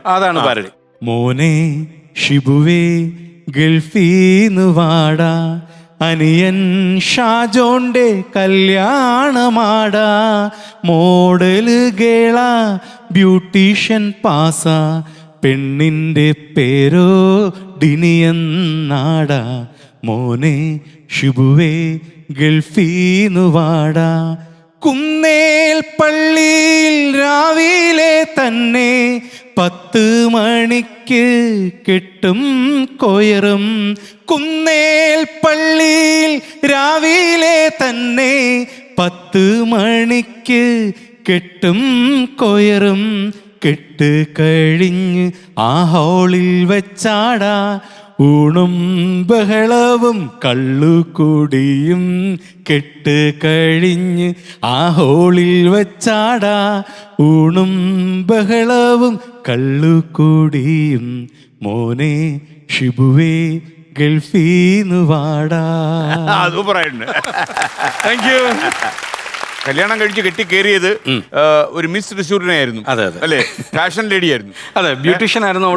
മോനെ ഷിബുവേ ഗൾഫീന്ന് വാടാ, അനിയൻ ഷാജോന്റെ കല്യാണമാടാ, മോഡല് ഗേള ബ്യൂട്ടീഷ്യൻ പാസ, പെണ്ണിന്റെ പേരോ ഡിനിയെന്നാടാ, മോനെ ഷിബുവേ ഗൾഫീന്ന് വാടാ. കുന്നേൽ പള്ളിയിൽ രാവിലെ തന്നെ 10 മണിക്ക് കെട്ടും കൊയറും. കുന്നേൽ പള്ളിയിൽ രാവിലെ തന്നെ 10 മണിക്ക് കെട്ടും കൊയറും. കെട്ട് കഴിഞ്ഞ് ആ ഹോളിൽ വെച്ചാടാ, ഊണും ബഹളവും കള്ളുകൂടിയും. കെട്ട് കഴിഞ്ഞ് ആ ഹോളിൽ വെച്ചാടാ, ഊണും ബഹളവും കള്ളുകൂടിയും. മോനെ ഷിബുവേ ഗൾഫീന്ന് വാടാ. Thank you. കല്യാണം കഴിച്ച് കെട്ടി കയറിയത് ഒരു മിസ് തൃശ്ശൂരിനെ ആയിരുന്നു. അല്ലേ? ഫാഷൻ ലേഡി ആയിരുന്നു. അതെ, ബ്യൂട്ടീഷ്യൻ ആയിരുന്നു.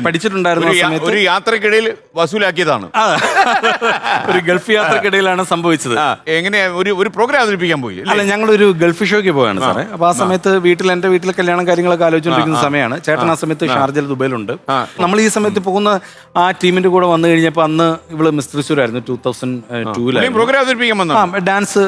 പഠിച്ചിട്ടുണ്ടായിരുന്നു. ഒരു യാത്രക്കിടയിൽ വസൂലാക്കിയതാണ്. ഒരു ഗൾഫ് യാത്രക്കിടയിലാണ് സംഭവിച്ചത്. എങ്ങനെയാ ഒരു പ്രോഗ്രാം അവതരിപ്പിക്കാൻ പോയി? അല്ല, ഞങ്ങളൊരു ഗൾഫ് ഷോയ്ക്ക് പോയാണ് സാറേ. അപ്പൊ ആ സമയത്ത് എന്റെ വീട്ടിലെ കല്യാണം കാര്യങ്ങളൊക്കെ ആലോചിച്ചുകൊണ്ടിരിക്കുന്ന സമയമാണ്. ചേട്ടൻ ആ സമയത്ത് ഷാർജയിൽ ദുബൈയിലുണ്ട്. നമ്മൾ ഈ സമയത്ത് പോകുന്ന ആ ടീമിന്റെ കൂടെ വന്നു കഴിഞ്ഞപ്പോ അന്ന് ഇവള് മിസ് തൃശ്ശൂർ ആയിരുന്നു. 2002 പ്രോഗ്രാം അവതരിപ്പിക്കാൻ വന്ന ഡാൻസ്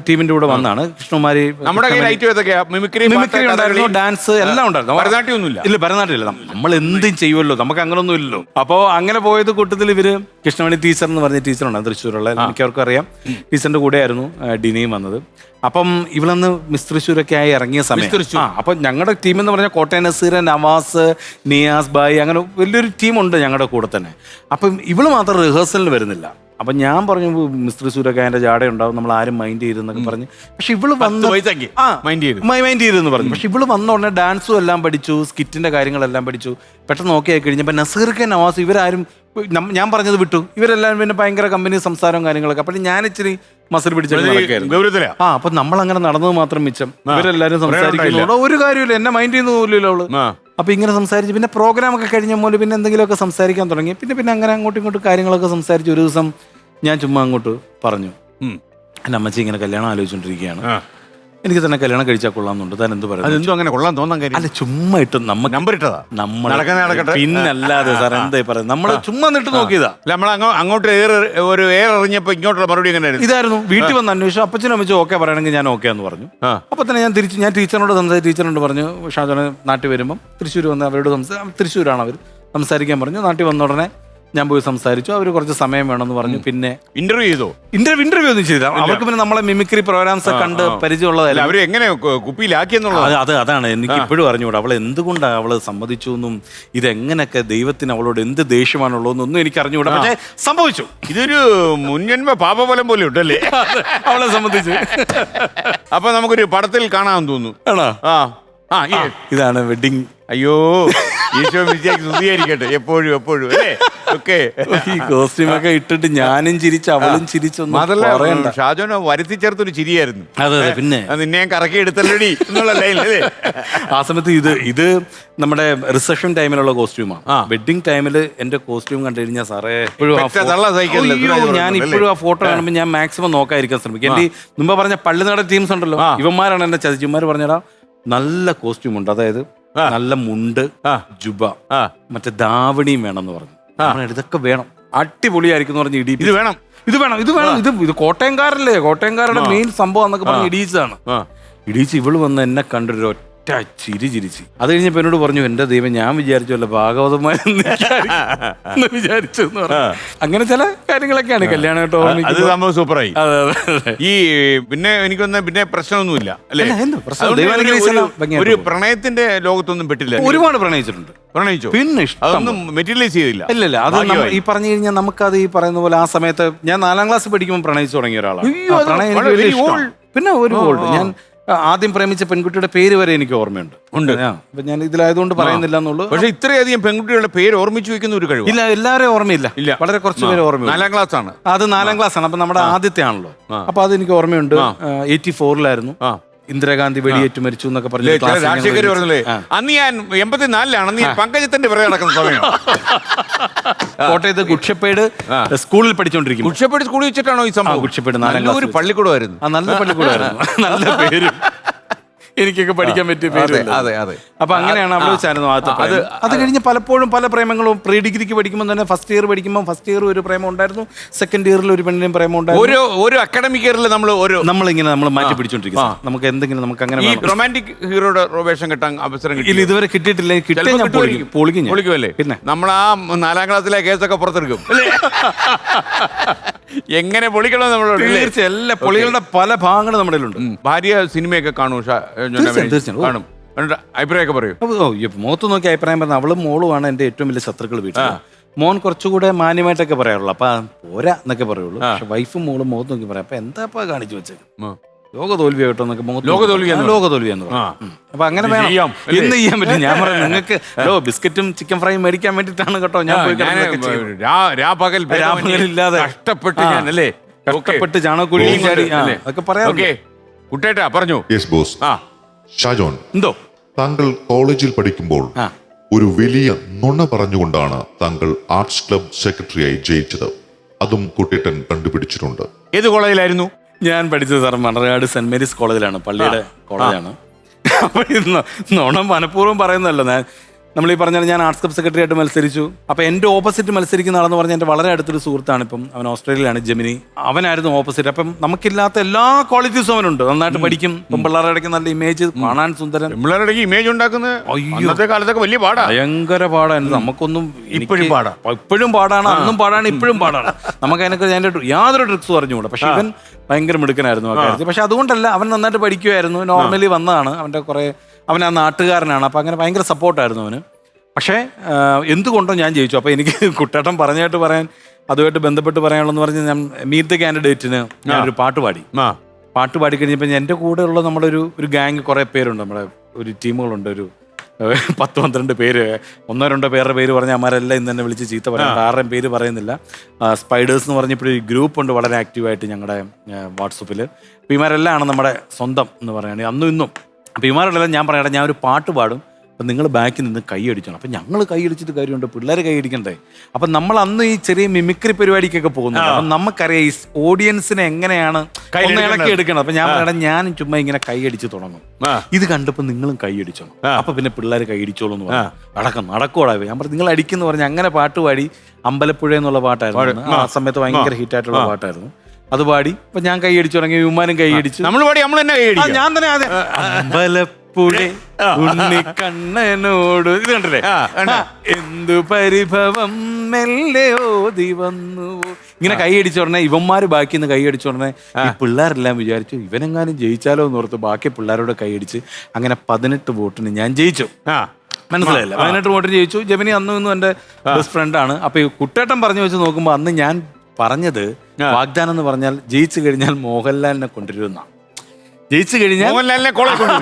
ടീമിന്റെ കൂടെ വന്നാണ്. കൃഷ്ണകുമാരി നമ്മുടെ കയ്യിൽ ഐറ്റം ഏതൊക്കെയാ? മിമിക്രി, മിമിക്രി ഉണ്ടായിരുന്നു, ഡാൻസ് എല്ലാം ഉണ്ടായിരുന്നു. ഭരതനാട്യം ഒന്നുമില്ല. ഇല്ല, ഭരതനാട്യം ഇല്ല. നമ്മൾ എന്തും ചെയ്യുമല്ലോ, നമുക്ക് അങ്ങനൊന്നും ഇല്ലല്ലോ. അപ്പോൾ അങ്ങനെ പോയത് കൂട്ടത്തിൽ ഇവര് കൃഷ്ണമണി ടീച്ചർ എന്ന് പറഞ്ഞ ടീച്ചറുണ്ട് തൃശ്ശൂരുള്ള, എനിക്കവർക്കും അറിയാം. ടീച്ചറിന്റെ കൂടെയായിരുന്നു ഡിനിയും വന്നത്. അപ്പം ഇവളന്ന് മിസ് തൃശ്ശൂരൊക്കെ ആയി ഇറങ്ങിയ സമയം. അപ്പൊ ഞങ്ങളുടെ ടീം എന്ന് പറഞ്ഞാൽ കോട്ടയം നസീർ, നവാസ്, നിയാസ് ബായ്, അങ്ങനെ വലിയൊരു ടീമുണ്ട് ഞങ്ങളുടെ കൂടെ തന്നെ. അപ്പം ഇവള് മാത്രം റിഹേഴ്സലിന് വരുന്നില്ല. അപ്പം ഞാൻ പറഞ്ഞു മിസ് തൃശ്ശൂരൊക്കെ അതിന്റെ ജാട ഉണ്ടാവും, നമ്മൾ ആരും മൈൻഡ് ചെയ്തെന്നൊക്കെ പറഞ്ഞു. പക്ഷെ ഇവള് വന്ന് മൈൻഡ് ചെയ്തെന്ന് പറഞ്ഞു. പക്ഷെ ഇവള് വന്ന ഉടനെ ഡാൻസും എല്ലാം പഠിച്ചു, സ്കിറ്റിന്റെ കാര്യങ്ങളെല്ലാം പഠിച്ചു. പെട്ടെന്ന് നോക്കി ആയി കഴിഞ്ഞപ്പോൾ നസീർക്ക്, നവാസ് ഇവരാരും ഞാൻ പറഞ്ഞത് വിട്ടു. ഇവരെല്ലാം പിന്നെ ഭയങ്കര കമ്പനി സംസാരവും കാര്യങ്ങളൊക്കെ. അപ്പോൾ ഞാൻ ഇച്ചിരി മസിൽ പിടിച്ചു. അപ്പൊ നമ്മൾ അങ്ങനെ നടന്നത് മാത്രം മിച്ചം. ഇവരെല്ലാരും സംസാരിക്കുന്നു, ഒരു കാര്യമില്ല, എന്നെ മൈൻഡ് ചെയ്യുന്ന പോലില്ല അവള്. അപ്പൊ ഇങ്ങനെ സംസാരിച്ച് പിന്നെ പ്രോഗ്രാം ഒക്കെ കഴിഞ്ഞ പോലെ പിന്നെ എന്തെങ്കിലുമൊക്കെ സംസാരിക്കാൻ തുടങ്ങി. പിന്നെ അങ്ങനെ അങ്ങോട്ടും ഇങ്ങോട്ടും കാര്യങ്ങളൊക്കെ സംസാരിച്ച് ഒരു ദിവസം ഞാൻ ചുമ്മാ അങ്ങോട്ട് പറഞ്ഞു, എൻ്റെ അമ്മച്ചി ഇങ്ങനെ കല്യാണം ആലോചിച്ചുകൊണ്ടിരിക്കുകയാണ്, എനിക്ക് തന്നെ കല്യാണം കഴിച്ചാൽ കൊള്ളാമെന്നുണ്ട്, താൻ എന്ത് പറയുന്നത്? അങ്ങനെ കൊള്ളാൻ തോന്നാൻ കാര്യം അല്ല, ചുമ്മാ ഇട്ട് നമ്മൾ നമ്പർ ഇട്ടതാ, നമ്മൾ പിന്നല്ലാതെ സാർ എന്താ പറയുന്നത്, നമ്മള് ചുമ്മാ നിട്ട് നോക്കിയതാ. നമ്മൾ അങ്ങോട്ട് ഒരു എറിഞ്ഞപ്പോ ഇങ്ങോട്ടുള്ള മറുപടി എങ്ങനെയായിരുന്നു? ഇതായിരുന്നു. വീട്ടിൽ വന്ന് അന്വേഷിച്ചു, അപ്പച്ചനും അമ്മച്ചും ഓക്കെ പറയണമെങ്കിൽ ഞാൻ ഓക്കെ എന്ന് പറഞ്ഞു. അപ്പൊ തന്നെ ഞാൻ ടീച്ചറിനോട് ടീച്ചറിനോട് പറഞ്ഞു, ഷാജോനെ നാട്ടിൽ വരുമ്പം തൃശ്ശൂർ വന്ന് അവരോട് തൃശ്ശൂരാണ് അവർ സംസാരിക്കാൻ പറഞ്ഞു. നാട്ടിൽ വന്ന ഉടനെ ഞാൻ പോയി സംസാരിച്ചു. അവർ കുറച്ച് സമയം വേണമെന്ന് പറഞ്ഞു. പിന്നെ ഇന്റർവ്യൂ ഒന്നും ചെയ്തില്ല. അവർക്ക് പിന്നെ നമ്മളെ മിമിക്രി പ്രോഗ്രാംസ് കണ്ട് പരിചയമുള്ളതല്ല. അവർ എങ്ങനെ കുപ്പിയിലാക്കിയെന്നുള്ളത് അതാണ് എനിക്ക് ഇപ്പോഴും അറിഞ്ഞുകൂടാ. അവൾ എന്തുകൊണ്ടാണ് അവള് സമ്മതിച്ചു എന്നും ഇതെങ്ങനെയൊക്കെ ദൈവത്തിന് അവളോട് എന്ത് ദേഷ്യമാണുള്ളതെന്നൊന്നും എനിക്ക് അറിഞ്ഞുകൂടാ. പക്ഷേ സംഭവിച്ചു. ഇതൊരു മുൻജന്മ പാപഫലം പോലെ ഉണ്ടല്ലേ അവളെ സംബന്ധിച്ച്. അപ്പൊ നമുക്കൊരു പടത്തിൽ കാണാൻ തോന്നുന്നു. ഇതാണ് വെഡിങ്. അയ്യോ, ഈശോ ശുദ്ധീകരിക്കട്ടെ എപ്പോഴും അല്ലേ. ഓക്കെ, ഈ കോസ്റ്റ്യൂമൊക്കെ ഇട്ടിട്ട് ഞാനും ചിരിച്ചു, അവളും ചിരിച്ചൊന്നും ഷാജോനെ വരുത്തി ചേർത്തൊരു ചിരിയായിരുന്നു. അതെ, പിന്നെ നിന്നെ ഞാൻ കറക്കി എടുത്തല്ലടി എന്നുള്ള ലൈനിലല്ലേ. ആ സമയത്ത് ഇത് നമ്മുടെ റിസപ്ഷൻ ടൈമിലുള്ള കോസ്റ്റ്യൂമാണ്. വെഡിങ് ടൈമില് എന്റെ കോസ്റ്റ്യൂം കണ്ടു കഴിഞ്ഞാൽ സാറേ ഞാൻ ഇപ്പോഴും ആ ഫോട്ടോ കാണുമ്പോൾ ഞാൻ മാക്സിമം നോക്കാതിരിക്കാൻ ശ്രമിക്കും. എന്റെ മുമ്പ് പറഞ്ഞ പള്ളിനട ടീംസ് ഉണ്ടല്ലോ, ഇവന്മാരാണ് എന്നെ ചതിച്ചുമാർ പറഞ്ഞടാ നല്ല കോസ്റ്റ്യൂം ഉണ്ട്, അതായത് നല്ല മുണ്ട്, ജുബ, മറ്റേ ദാവണിയും വേണം എന്ന് പറഞ്ഞു. ഇതൊക്കെ വേണം, അടിപൊളിയായിരിക്കും എന്ന് പറഞ്ഞ് ഇത് കോട്ടയംകാരല്ലേ, കോട്ടയംകാരുടെ മെയിൻ സംഭവം എന്നൊക്കെ പറഞ്ഞ് ഇടിയിച്ചതാണ്. ഇടിയിച്ച് ഇവള് വന്ന് എന്നെ കണ്ടൊരു ഒറ്റ ചിരിച്ച്. അത് കഴിഞ്ഞപ്പോ എന്നോട് പറഞ്ഞു, എന്റെ ദൈവം ഞാൻ വിചാരിച്ചല്ലോ ഭാഗവതമാരെന്ന് വിചാരിച്ചു എന്ന് പറഞ്ഞു. അങ്ങനെ ചില കാര്യങ്ങളൊക്കെയാണ് കല്യാണം കേട്ടോ. അത് സംഭവം സൂപ്പറായി. ഈ പിന്നെ എനിക്കൊന്നും പിന്നെ പ്രശ്നമൊന്നുമില്ല അല്ലേ. ഒരു പ്രണയത്തിന്റെ ലോകത്തൊന്നും പെട്ടില്ല. ഒരുപാട് പ്രണയിച്ചിട്ടുണ്ട്. പ്രണയിച്ചു, പിന്നെ അതൊന്നും മെറ്റീരിയലൈസ് ചെയ്തില്ല. ഇല്ല, അത് ഈ പറഞ്ഞു കഴിഞ്ഞാൽ നമുക്കത് ഈ പറയുന്ന പോലെ ആ സമയത്ത് ഞാൻ 4ാം ക്ലാസ് പഠിക്കുമ്പോൾ പ്രണയിച്ചു തുടങ്ങിയ ഒരാളാണ്. പിന്നെ ഒരു ഗോൾഡ് ഞാൻ ആദ്യം പ്രേമിച്ച പെൺകുട്ടിയുടെ പേര് വരെ എനിക്ക് ഓർമ്മയുണ്ട്. അപ്പൊ ഞാൻ ഇതിലായതുകൊണ്ട് പറയുന്നില്ല എന്നുള്ളൂ. പക്ഷെ ഇത്രയധികം പെൺകുട്ടികളുടെ പേര് ഓർമ്മിച്ചു വെക്കുന്ന ഒരു കഴിവ് ഇല്ല, എല്ലാവരെയും ഓർമ്മയില്ല. വളരെ കുറച്ച് പേര് ഓർമ്മ. 4ാം ക്ലാസ് ആണ് അത്, 4ാം ക്ലാസ് ആണ്. അപ്പൊ നമ്മുടെ ആദ്യത്തെ ആണല്ലോ. അപ്പൊ അത് എനിക്ക് ഓർമ്മയുണ്ട്. 84-ലായിരുന്നു ഇന്ദിരാഗാന്ധി വെടിയേറ്റ് മരിച്ചു എന്നൊക്കെ പറഞ്ഞു. രാജശേഖർ പറഞ്ഞല്ലേ, അന്ന് ഞാൻ 84-ലാണ്, അന്ന് ഞാൻ പങ്കജത്തിന്റെ പിറകെ നടക്കുന്ന സമയം. കോട്ടയത്ത് ഗുഡ്ഷപ്പേട് സ്കൂളിൽ പഠിച്ചോണ്ടിരിക്കും. ഗുഡ്ഷപ്പേട് സ്കൂളിൽ വെച്ചിട്ടാണോ ഈ സംഭവം? ഗുഡ്ഷപ്പേട് ഒരു പള്ളിക്കൂടമായിരുന്നു. നല്ല പള്ളിക്കൂടമായിരുന്നു, നല്ല പേരും എനിക്കൊക്കെ പഠിക്കാൻ പറ്റിയ പേര്. അപ്പൊ അങ്ങനെയാണ് അവിടെ വെച്ചായിരുന്നു ആദ്യത്തെ. അത് കഴിഞ്ഞ് പലപ്പോഴും പല പ്രേമങ്ങളും പ്രീ ഡിഗ്രിക്ക് പഠിക്കുമ്പോൾ തന്നെ ഫസ്റ്റ് ഇയർ ഒരു പ്രേമം ഉണ്ടായിരുന്നു, സെക്കൻഡ് ഇയറിൽ ഒരു പെണ്ണിനും പ്രേമം ഉണ്ടായിരുന്നു. ഒരു അക്കാഡമിക് ഇയറിൽ നമ്മളിങ്ങനെ മാറ്റി പിടിച്ചോണ്ടിരിക്കും. നമുക്ക് എന്തെങ്കിലും നമുക്ക് അങ്ങനെ റൊമാൻറ്റിക് ഹീറോയുടെ വേഷം കിട്ടാൻ അവസരം കിട്ടില്ല, ഇതുവരെ കിട്ടിയിട്ടില്ല. പൊളിക്കുമല്ലേ. പിന്നെ നമ്മൾ ആ 4ാം ക്ലാസ്സിലെ കേസൊക്കെ പുറത്തെടുക്കും. എങ്ങനെ പൊളിക്കണം നമ്മളോട്. എല്ലാ പൊളികളുടെ പല ഭാഗങ്ങളും നമ്മുടെ ഉണ്ട്. ഭാര്യ സിനിമയൊക്കെ കാണും, കാണും, അഭിപ്രായമൊക്കെ പറയും. മുഖത്ത് നോക്കി അഭിപ്രായം പറഞ്ഞ അവളും മോളുമാണ് എന്റെ ഏറ്റവും വലിയ ശത്രുക്കൾ വീട്ടിൽ. മോൻ കുറച്ചുകൂടെ മാന്യമായിട്ടൊക്കെ പറയാറുള്ളൂ, അപ്പൊ പോരാ എന്നൊക്കെ പറയുള്ളൂ. പക്ഷെ വൈഫും മോളും മുഖത്ത് നോക്കി പറയാം, അപ്പൊ എന്താ കാണിച്ചു വെച്ചത്, ലോക തോൽവി കേട്ടോ എന്നൊക്കെ. ലോക തോൽവിയെന്ന് പറയും. അപ്പൊ അങ്ങനെ വേണം, എന്ത് ചെയ്യാൻ പറ്റും. ഞാൻ പറയാം, നിങ്ങൾക്ക് ബിസ്ക്കറ്റും ചിക്കൻ ഫ്രൈയും മേടിക്കാൻ വേണ്ടിട്ടാണ് കേട്ടോ ഞാൻ രാപകലില്ലാതെ കഷ്ടപ്പെട്ട് ചാണകക്കുഴിയും ചാടി അതൊക്കെ പറയാം. കുട്ടേട്ടാ പറഞ്ഞു. ഷാജോൺ, എന്തോ താങ്കൾ കോളേജിൽ പഠിക്കുമ്പോൾ ഒരു വലിയ നുണ പറഞ്ഞുകൊണ്ടാണ് താങ്കൾ ആർട്സ് ക്ലബ് സെക്രട്ടറിയായി ജയിച്ചത്. അതും കുട്ടേട്ടൻ കണ്ടുപിടിച്ചിട്ടുണ്ട്. ഏത് കോളേജിലായിരുന്നു ഞാൻ പഠിച്ചത്? സാർ മണർകാട് സെന്റ് മേരീസ് കോളേജിലാണ്, പള്ളിയുടെ കോളേജാണ്. അപ്പൊ നുണ മനഃപൂർവ്വം പറയുന്നതല്ല. നമ്മൾ ഈ പറഞ്ഞാൽ ഞാൻ ആർട്സ് ക്ലബ് സെക്രട്ടറി ആയിട്ട് മത്സരിച്ചു. അപ്പോൾ എൻ്റെ ഓപ്പോസിറ്റ് മത്സരിക്കുന്ന ആളെന്ന് പറഞ്ഞാൽ എൻ്റെ വളരെ അടുത്തൊരു സുഹൃത്താണ്. ഇപ്പം അവൻ ഓസ്ട്രേലിയയിലാണ്, ജെമിനി. അവനായിരുന്നു ഓപ്പോസിറ്റ്. അപ്പം നമുക്കില്ലാത്ത എല്ലാ ക്വാളിറ്റീസും അവനുണ്ട്. നന്നായിട്ട് പഠിക്കും, ഇപ്പം പിള്ളേരുടെ ഇടയ്ക്ക് നല്ല ഇമേജ്, കാണാൻ സുന്ദരൻ. പിള്ളേരുടെ ഇടയ്ക്ക് ഇമേജ് ഉണ്ടാക്കുന്നത് അന്നത്തെ കാലത്തൊക്കെ വലിയ പാടാ, ഭയങ്കര പാടാണ്. നമുക്കൊന്നും ഇപ്പോഴും പാടാ, ഇപ്പോഴും പാടാണ്, അന്നും പാടാണ്, ഇപ്പോഴും പാടാണ്. നമുക്ക് അതിനൊക്കെ അതിൻ്റെ യാതൊരു ട്രിക്സും അറിഞ്ഞുകൂടാ. പക്ഷെ ഇവൻ ഭയങ്കര മിടുക്കനായിരുന്നു ആ കാര്യത്തിൽ. പക്ഷെ അതുകൊണ്ടല്ല, അവൻ നന്നായിട്ട് പഠിക്കുമായിരുന്നു, നോർമലി വന്നതാണ്. അവൻ്റെ കുറേ, അവൻ ആ നാട്ടുകാരനാണ്, അപ്പം അങ്ങനെ ഭയങ്കര സപ്പോർട്ടായിരുന്നു അവന്. പക്ഷേ എന്തുകൊണ്ടോ ഞാൻ ജയിച്ചു. അപ്പോൾ എനിക്ക് കുട്ടേട്ടൻ പറഞ്ഞായിട്ട് പറയാൻ, അതുമായിട്ട് ബന്ധപ്പെട്ട് പറയാനുള്ളതെന്ന് പറഞ്ഞാൽ, ഞാൻ മീറ്റ് ദ കാൻഡിഡേറ്റിന് ഞാനൊരു പാട്ട് പാടി. പാട്ട് പാടി കഴിഞ്ഞപ്പോൾ എൻ്റെ കൂടെ ഉള്ള നമ്മുടെ ഒരു ഗാങ് കുറേ പേരുണ്ട്, നമ്മുടെ ഒരു ടീമുകളുണ്ട്, ഒരു 10-12 പേര്. 1-2 പേരുടെ പേര് പറഞ്ഞാൽ അമ്മാരെല്ലാം ഇന്ന് തന്നെ വിളിച്ച് ചീത്ത പറയാം. ആരുടെയും പേര് പറയുന്നില്ല. സ്പൈഡേഴ്സ് എന്ന് പറഞ്ഞപ്പോൾ ഒരു ഗ്രൂപ്പുണ്ട് വളരെ ആക്റ്റീവായിട്ട് ഞങ്ങളുടെ വാട്സപ്പിൽ. അപ്പോൾ ഇമാരെല്ലാം ആണ് നമ്മുടെ സ്വന്തം എന്ന് പറയുകയാണെങ്കിൽ അന്നും ഇന്നും. അപ്പോൾ ഇമാരോടെല്ലാം ഞാൻ പറയട്ടെ, ഞാൻ ഒരു പാട്ട് പാടും, അപ്പം നിങ്ങൾ ബാക്കിൽ നിന്ന് കൈ അടിക്കണം. അപ്പം ഞങ്ങൾ കൈ അടിച്ചിട്ട് കാര്യമുണ്ട്, പിള്ളേർ കൈ അടിക്കണ്ടേ. അപ്പം നമ്മൾ അന്ന് ഈ ചെറിയ മിമിക്രി പരിപാടിക്കൊക്കെ പോകുന്നുണ്ട്. അപ്പം നമുക്കറിയാം ഈ ഓഡിയൻസിനെ എങ്ങനെയാണ് ഇളക്കി എടുക്കണം. അപ്പം ഞാൻ പറയണം, ഞാൻ ചുമ്മാ ഇങ്ങനെ കൈ അടിച്ച് തുടങ്ങും. ഇത് കണ്ടപ്പോൾ നിങ്ങളും കൈ അടിച്ചോണം. അപ്പം പിന്നെ പിള്ളേർ കൈ അടിച്ചോളൂ എന്ന് പറഞ്ഞു. നടക്കോടാ. ഞാൻ പറഞ്ഞു നിങ്ങൾ അടിക്കുന്നു പറഞ്ഞ് അങ്ങനെ പാട്ട് പാടി. അമ്പലപ്പുഴ എന്നുള്ള പാട്ടായിരുന്നു ആ സമയത്ത്, ഭയങ്കര ഹിറ്റായിട്ടുള്ള പാട്ടായിരുന്നു. അത് പാടി. അപ്പൊ ഞാൻ കൈ അടിച്ചു തുടങ്ങി, വിമാനം കൈ അടിച്ചു. നമ്മൾ പാടി നമ്മൾ തന്നെ കൈ അടിക്കും. ഞാൻ തന്നെ അതെ, അമ്പലപ്പുഴ ഉണ്ണിക്കണ്ണനോട്, ഇത് കണ്ടില്ലേ, എന്തു പരിഭവം മെല്ലെ ഓതി വന്നു. ഇങ്ങനെ കൈ അടിച്ചു പറഞ്ഞേ, ഇവന്മാര് ബാക്കി നിന്ന് കൈ അടിച്ചു പറഞ്ഞേ, ഈ പിള്ളേരെല്ലാം വിചാരിച്ചു ഇവനെങ്ങാനും ജയിച്ചാലോ എന്ന് ഓർത്ത് ബാക്കി പിള്ളേരോട് കൈ അടിച്ച് അങ്ങനെ 18 വോട്ടിന് ഞാൻ ജയിച്ചു. മനസ്സിലായില്ല, 18 വോട്ടിന് ജയിച്ചു. ജെമിനി അന്നും ഇന്നും എൻ്റെ ബെസ്റ്റ് ഫ്രണ്ടാണ്. അപ്പൊ ഈ കുട്ടേട്ടൻ പറഞ്ഞു വെച്ച് നോക്കുമ്പോ അന്ന് ഞാൻ പറഞ്ഞത് വാഗ്ദാനം എന്ന് പറഞ്ഞാൽ ജയിച്ചു കഴിഞ്ഞാൽ മോഹൻലാലിനെ കൊണ്ടുവരുന്ന, ജയിച്ചു കഴിഞ്ഞാൽ മോഹൻലാലിനെ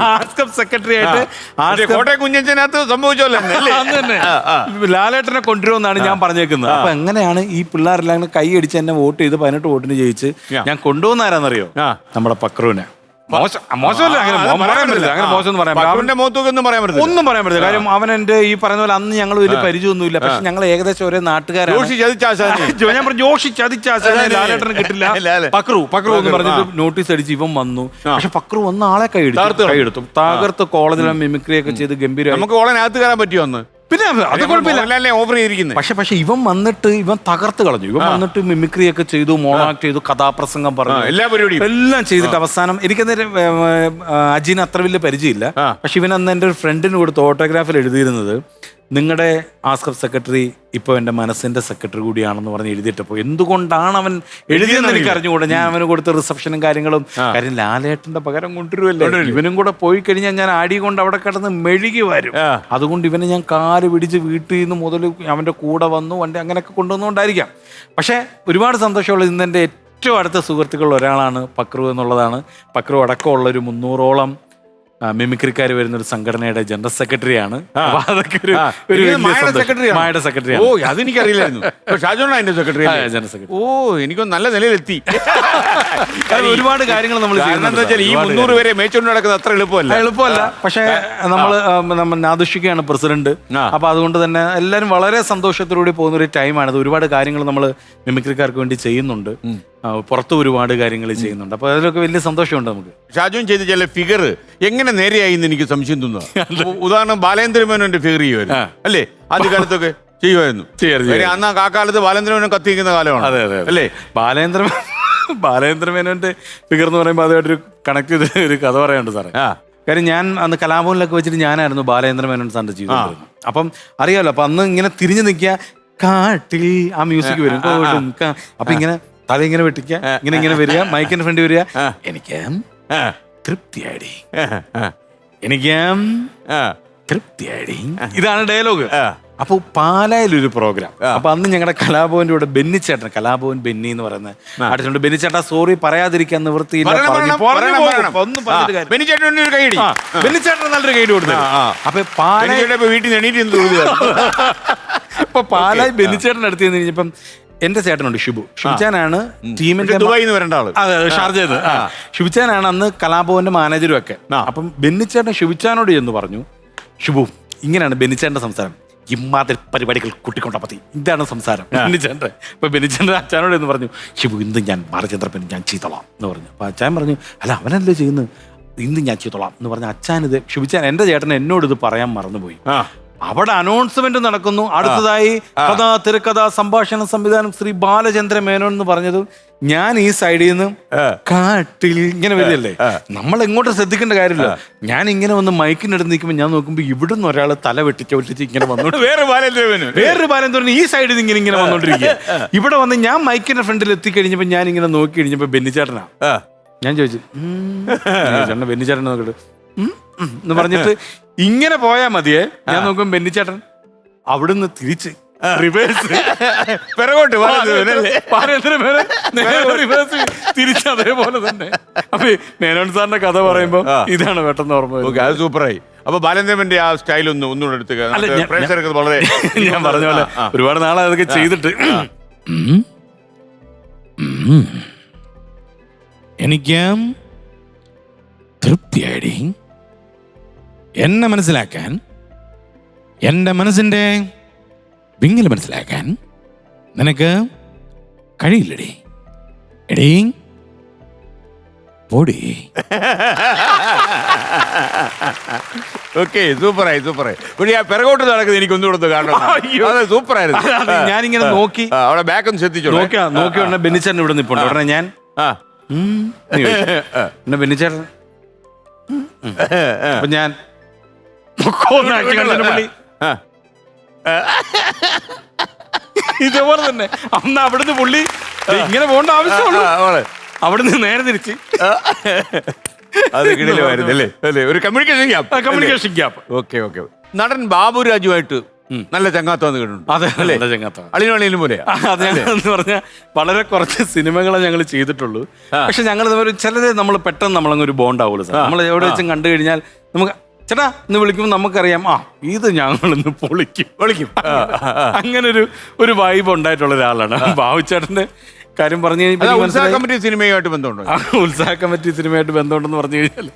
ആർട്സ് ക്ലബ് സെക്രട്ടറി ആയിട്ട് കോട്ടയം കുഞ്ഞച്ചനകത്ത് സംഭവിച്ചല്ലോ തന്നെ ലാലേട്ടനെ കൊണ്ടുവരുമെന്നാണ് ഞാൻ പറഞ്ഞേക്കുന്നത്. അപ്പൊ എങ്ങനെയാണ് ഈ പിള്ളേരെല്ലാം കൈ അടിച്ച് എന്നെ വോട്ട് ചെയ്ത് 18 വോട്ടിന് ജയിച്ച് ഞാൻ കൊണ്ടുവന്നാരാന്നറിയോ? നമ്മുടെ പക്രുവിനെ. മോശമല്ല, അങ്ങനെ പറയാൻ പറ്റില്ല, അങ്ങനെ മോശം ഒന്നും പറയാൻ പറ്റില്ല, ഒന്നും പറയാൻ പറ്റില്ല. കാര്യം അവൻ എന്റെ ഈ പറയുന്ന പോലെ അന്ന് ഞങ്ങൾ വലിയ പരിചയമൊന്നുമില്ല. പക്ഷെ ഞങ്ങൾ ഏകദേശം ഒരേ നാട്ടുകാരാണ്. ഞാൻ പറഞ്ഞു ജോഷി ചതിച്ചാശാനെ ലാലേട്ടന് കിട്ടില്ല. പക്രു എന്ന് പറഞ്ഞിട്ട് നോട്ടീസ് അടിച്ച് ഇവൻ വന്നു. പക്ഷെ പക്രു വന്ന ആളെ കൈയെടുത്തു, തകർത്ത് കോളേജിലെ മിമിക്രി ഒക്കെ ചെയ്ത് ഗംഭീരം. നമുക്ക് കോളേജിനകത്ത് കയറാൻ പറ്റുമോ അന്ന്? പിന്നെ അത് കുഴപ്പമില്ല. ഓഫർ ചെയ്തിരിക്കുന്നത്. പക്ഷെ ഇവൻ വന്നിട്ട് ഇവൻ തകർത്ത് കളഞ്ഞു. ഇവൻ വന്നിട്ട് മിമിക്രി ഒക്കെ ചെയ്തു, മോണാക്ട് ചെയ്തു, കഥാപ്രസംഗം പറഞ്ഞു, എല്ലാ പരിപാടിയും എല്ലാം ചെയ്തിട്ട് അവസാനം എനിക്കന്നേരം അജിന് അത്ര വലിയ പരിചയമില്ല. പക്ഷെ ഇവൻ അന്ന് എൻ്റെ ഒരു ഫ്രണ്ടിന് കൊടുത്ത് ഓട്ടോഗ്രാഫിൽ എഴുതിയിരുന്നത്, നിങ്ങളുടെ ആർട്സ് ക്ലബ് സെക്രട്ടറി ഇപ്പോൾ എൻ്റെ മനസ്സിന്റെ സെക്രട്ടറി കൂടിയാണെന്ന് പറഞ്ഞ് എഴുതിയിട്ടപ്പോൾ എന്തുകൊണ്ടാണ് അവൻ എഴുതിയെന്ന് എനിക്ക് അറിഞ്ഞുകൂടെ. ഞാൻ അവന് കൊടുത്ത റിസപ്ഷനും കാര്യങ്ങളും. കാര്യം ലാലേട്ടന്റെ പകരം കൊണ്ടുവരുമല്ലേ, ഇവനും കൂടെ പോയി കഴിഞ്ഞാൽ ഞാൻ ആടി കൊണ്ട് അവിടെ കിടന്ന് മെഴുകി വരും. അതുകൊണ്ട് ഇവനെ ഞാൻ കാല് പിടിച്ച് വീട്ടിൽ നിന്ന് മുതൽ അവൻ്റെ കൂടെ വന്നു, വണ്ടി അങ്ങനെയൊക്കെ കൊണ്ടുവന്നുകൊണ്ടായിരിക്കാം. പക്ഷേ ഒരുപാട് സന്തോഷമുള്ള ഇന്ന് എൻ്റെ ഏറ്റവും അടുത്ത സുഹൃത്തുക്കളിൽ ഒരാളാണ് പക്രു എന്നുള്ളതാണ്. പക്രു അടക്കമുള്ള ഒരു 300ഓളം മിമിക്രിക്കാർ വരുന്ന ഒരു സംഘടനയുടെ ജനറൽ സെക്രട്ടറിയാണ്. മായയുടെ സെക്രട്ടറിയാണ്. ഓ, അതെനിക്കറിയില്ലായിരുന്നു. ഷാജോണാണ് സെക്രട്ടറി, ജനറൽ സെക്രട്ടറി. ഓ, എനിക്കൊന്ന് നല്ല നിലയിലെത്തി. ഒരുപാട് കാര്യങ്ങൾ നമ്മൾ ഈ 300 പേരെ മേച്ചോണ്ട് നടക്കുന്നത് അത്ര എളുപ്പമല്ല. പക്ഷേ നമ്മൾ നാദുഷിക്കയാണ് പ്രസിഡന്റ്. അപ്പൊ അതുകൊണ്ട് തന്നെ എല്ലാവരും വളരെ സന്തോഷത്തോടുകൂടി പോകുന്ന ഒരു ടൈമാണിത്. ഒരുപാട് കാര്യങ്ങൾ നമ്മൾ മിമിക്രിക്കാർക്ക് വേണ്ടി ചെയ്യുന്നുണ്ട്, പുറത്ത് ഒരുപാട് കാര്യങ്ങൾ ചെയ്യുന്നുണ്ട്. അപ്പൊ അതിലൊക്കെ വലിയ സന്തോഷമുണ്ട് നമുക്ക്. ഷാജോൻ ചെയ്ത ചില ഫിഗർ എങ്ങനെ നേരെയായി എന്ന് എനിക്ക് സംശയം തോന്നുന്നു. ഉദാഹരണം ബാലേന്ദ്രമേനോന്റെ ഫിഗർ ചെയ്യുമായിരുന്നു അല്ലേ, ആദ്യ കാലത്തൊക്കെ ചെയ്യുമായിരുന്നു. അന്ന് ആ കാലത്ത് ബാലേന്ദ്രമേനോൻ കത്തിക്കുന്ന കാലമാണ് അല്ലേ. ബാലേന്ദ്രമേനോന്റെ ഫിഗർ എന്ന് പറയുമ്പോൾ അതുമായിട്ടൊരു കണക്ട് ചെയ്ത് ഒരു കഥ പറയാനുണ്ട് സാറേ. കാര്യം ഞാൻ അന്ന് കലാഭവനിലൊക്കെ വെച്ചിട്ട് ഞാനായിരുന്നു ബാലേന്ദ്രമേനോൻ സാറിന്റെ ചെയ്തത്. അപ്പം അറിയാമല്ലോ, അപ്പൊ അന്ന് ഇങ്ങനെ തിരിഞ്ഞു നിൽക്കുക, കാട്ടിൽ ആ മ്യൂസിക് വരും, അപ്പൊ ഇങ്ങനെ തല ഇങ്ങനെ വെട്ടിക്ക, ഇങ്ങനെ വരിക, മൈക്കിന്റെ ഫ്രണ്ട് വരിക, എനിക്ക് തൃപ്തിയായി, എനിക്ക് തൃപ്തിയായി, ഇതാണ് ഡയലോഗ്. അപ്പൊ പാലായിലൊരു പ്രോഗ്രാം. അപ്പൊ അന്ന് ഞങ്ങളുടെ കലാഭവന്റെ കൂടെ ബെന്നിച്ചേട്ടൻ, കലാഭവൻ ബെന്നി എന്ന് പറയുന്ന അടുത്തുണ്ട്. ബെന്നിച്ചേട്ടാ സോറി പറയാതിരിക്കാൻ നിവൃത്തിയില്ല, ബെന്നിച്ചേട്ടൻ നല്ലൊരു ഗൈഡ് കൊടുത്തു. അപ്പൊ പാലായി വീട്ടിൽ എണീറ്റ് ഇപ്പൊ പാലായി ബെന്നിച്ചേട്ടൻ അടുത്ത് കഴിഞ്ഞപ്പം എന്റെ ചേട്ടനുണ്ട് ഷിബുചാനാണ് ടീമിന്റെ ഷാർജയിൽ. ഷിബുചാനാണ് അന്ന് കലാഭവന്റെ മാനേജരും ഒക്കെ. അപ്പം ബെന്നിച്ചേട്ടൻ ഷിബുചാനോട് എന്ന് പറഞ്ഞു, ഷിബു ഇങ്ങനെയാണ് ബെന്നിച്ചേട്ടന്റെ സംസാരം, ഇമ്മാതിരി പരിപാടികൾ കൂട്ടിക്കൊണ്ടപ്പത്തി, ഇതാണ് സംസാരം ബെന്നിച്ചേട്ടൻ. ഇപ്പൊ ബെന്നിച്ചേട്ടൻ അച്ഛനോട് എന്ന് പറഞ്ഞു, ഷിബു ഇന്ന് ഞാൻ ബാലചന്ദ്രപ്പൻ ഞാൻ ചെയ്തോളാം എന്ന് പറഞ്ഞു. അപ്പൊ അച്ഛൻ പറഞ്ഞു, അല്ല അവനല്ലേ ചെയ്യുന്നത്, ഇന്ന് ഞാൻ ചെയ്തോളാം എന്ന് പറഞ്ഞ അച്ഛൻ ഇത് ഷിബുചാൻ എന്റെ ചേട്ടൻ എന്നോട് ഇത് പറയാൻ മറന്നുപോയി. അവിടെ അനൗൺസ്മെന്റ് നടക്കുന്നു. അടുത്തതായി കഥ, തിരക്കഥ, സംഭാഷണ സംവിധാനം ശ്രീ ബാലചന്ദ്ര മേനോൻ എന്ന് പറഞ്ഞതും ഞാൻ ഈ സൈഡിൽ നിന്ന് കാട്ടിൽ ഇങ്ങനെ വരികയല്ലേ, നമ്മൾ എങ്ങോട്ട് ശ്രദ്ധിക്കേണ്ട കാര്യമില്ല. ഞാൻ ഇങ്ങനെ വന്ന് മൈക്കിനടുത്ത് നിൽക്കുമ്പോൾ ഞാൻ നോക്കുമ്പോൾ ഇവിടുന്ന് ഒരാൾ തല വെട്ടിച്ച് ഇങ്ങനെ വന്നോണ്ട് വേറൊരു ബാലചന്ദ്രൻ ഈ സൈഡിൽ നിന്ന് ഇങ്ങനെ വന്നോണ്ടിരിക്കുക. ഇവിടെ വന്ന് ഞാൻ മൈക്കിന്റെ ഫ്രണ്ടിൽ എത്തിക്കഴിഞ്ഞപ്പോൾ ഞാൻ ഇങ്ങനെ നോക്കി കഴിഞ്ഞപ്പോൾ ബെന്നിച്ചേട്ടനാ. ഞാൻ ചോദിച്ചു ചേട്ടൻ ബെന്നിച്ചേട്ടനെ നോക്കിട്ട് എന്ന് പറഞ്ഞിട്ട് ഇങ്ങനെ പോയാ മതിയേ. ഞാൻ നോക്കുമ്പോ ബെന്നിച്ചേട്ടൻ അവിടുന്ന് തിരിച്ച് റിവേഴ്സ് തിരിച്ച് അതേപോലെ തന്നെ. അപ്പൊ മേനോൻ സാറിന്റെ കഥ പറയുമ്പോ ഇതാണ് പെട്ടെന്ന് ഓർമ്മ. അത് സൂപ്പറായി. അപ്പൊ ബാലചന്ദ്രന്റെ ആ സ്റ്റൈൽ ഒന്നുകൂടെ എടുത്ത് പ്രേക്ഷകർക്ക് വളരെ ഞാൻ പറഞ്ഞ പോലെ ഒരുപാട് നാളെ അതൊക്കെ ചെയ്തിട്ട് എനിക്ക് തൃപ്തിയായി. എന്നെ മനസ്സിലാക്കാൻ, എൻ്റെ മനസ്സിൻ്റെ വിങ്ങൽ മനസ്സിലാക്കാൻ നിനക്ക് കഴിയില്ലടി. എടീ പൊടി. ഓക്കെ, സൂപ്പറായി. പക്ഷേ ആ പിറകോട്ട് നടക്കുന്നത് എനിക്ക് ഒന്നുകൂടെ കാണണം. സൂപ്പറായിരുന്നു. ഞാനിങ്ങനെ നോക്കി അവിടെ ബാക്ക് ഒന്ന് ശ്രദ്ധിച്ചോ. നോക്കി ഉടനെ ബെന്നിച്ചേട്ടൻ ഇവിടെ നിൽപ്പുണ്ട്. ഉടനെ ഞാൻ പിന്നെ ബെന്നിച്ചേട്ടൻ അപ്പൊ ഞാൻ ഇതേപോലെ തന്നെ അന്ന് അവിടുന്ന് പുള്ളി ഇങ്ങനെ പോകേണ്ട ആവശ്യമുള്ളൂ. അവിടുന്ന് നേരെ തിരിച്ച് അത് കിടിലമായിരുന്നു അല്ലേ, ഒരു കമ്മ്യൂണിക്കേഷൻ ഗ്യാപ്പ്. ഓക്കെ. നടൻ ബാബുരാജുമായിട്ട് നല്ല ചങ്ങാത്തം കേട്ടിട്ടുണ്ട്. അതെ, നല്ല ചങ്ങാത്തം. അളിനും പോലെ. എന്ന് പറഞ്ഞാൽ വളരെ കുറച്ച് സിനിമകളെ ഞങ്ങൾ ചെയ്തിട്ടുള്ളൂ. പക്ഷെ ഞങ്ങൾ ചിലത് നമ്മൾ പെട്ടെന്ന് നമ്മളങ്ങ് ഒരു ബോണ്ട് ആവുള്ളൂ സാർ. നമ്മൾ എവിടെ വെച്ചും കണ്ടു കഴിഞ്ഞാൽ നമുക്ക് ചേട്ടാ എന്ന് വിളിക്കുമ്പോൾ നമുക്കറിയാം ഇത് ഞങ്ങൾ ഇന്ന് പൊളിക്കും. അങ്ങനെ ഒരു വൈബ് ഉണ്ടായിട്ടുള്ള ഒരാളാണ് ബാബുച്ചേട്ടന്റെ കാര്യം പറഞ്ഞു കഴിഞ്ഞാൽ. ഉത്സാഹ കമ്മിറ്റി സിനിമയുമായിട്ട് ബന്ധമുണ്ടോ? ഉത്സാഹ കമ്മിറ്റി സിനിമയായിട്ട് ബന്ധമുണ്ടെന്ന് പറഞ്ഞു കഴിഞ്ഞാൽ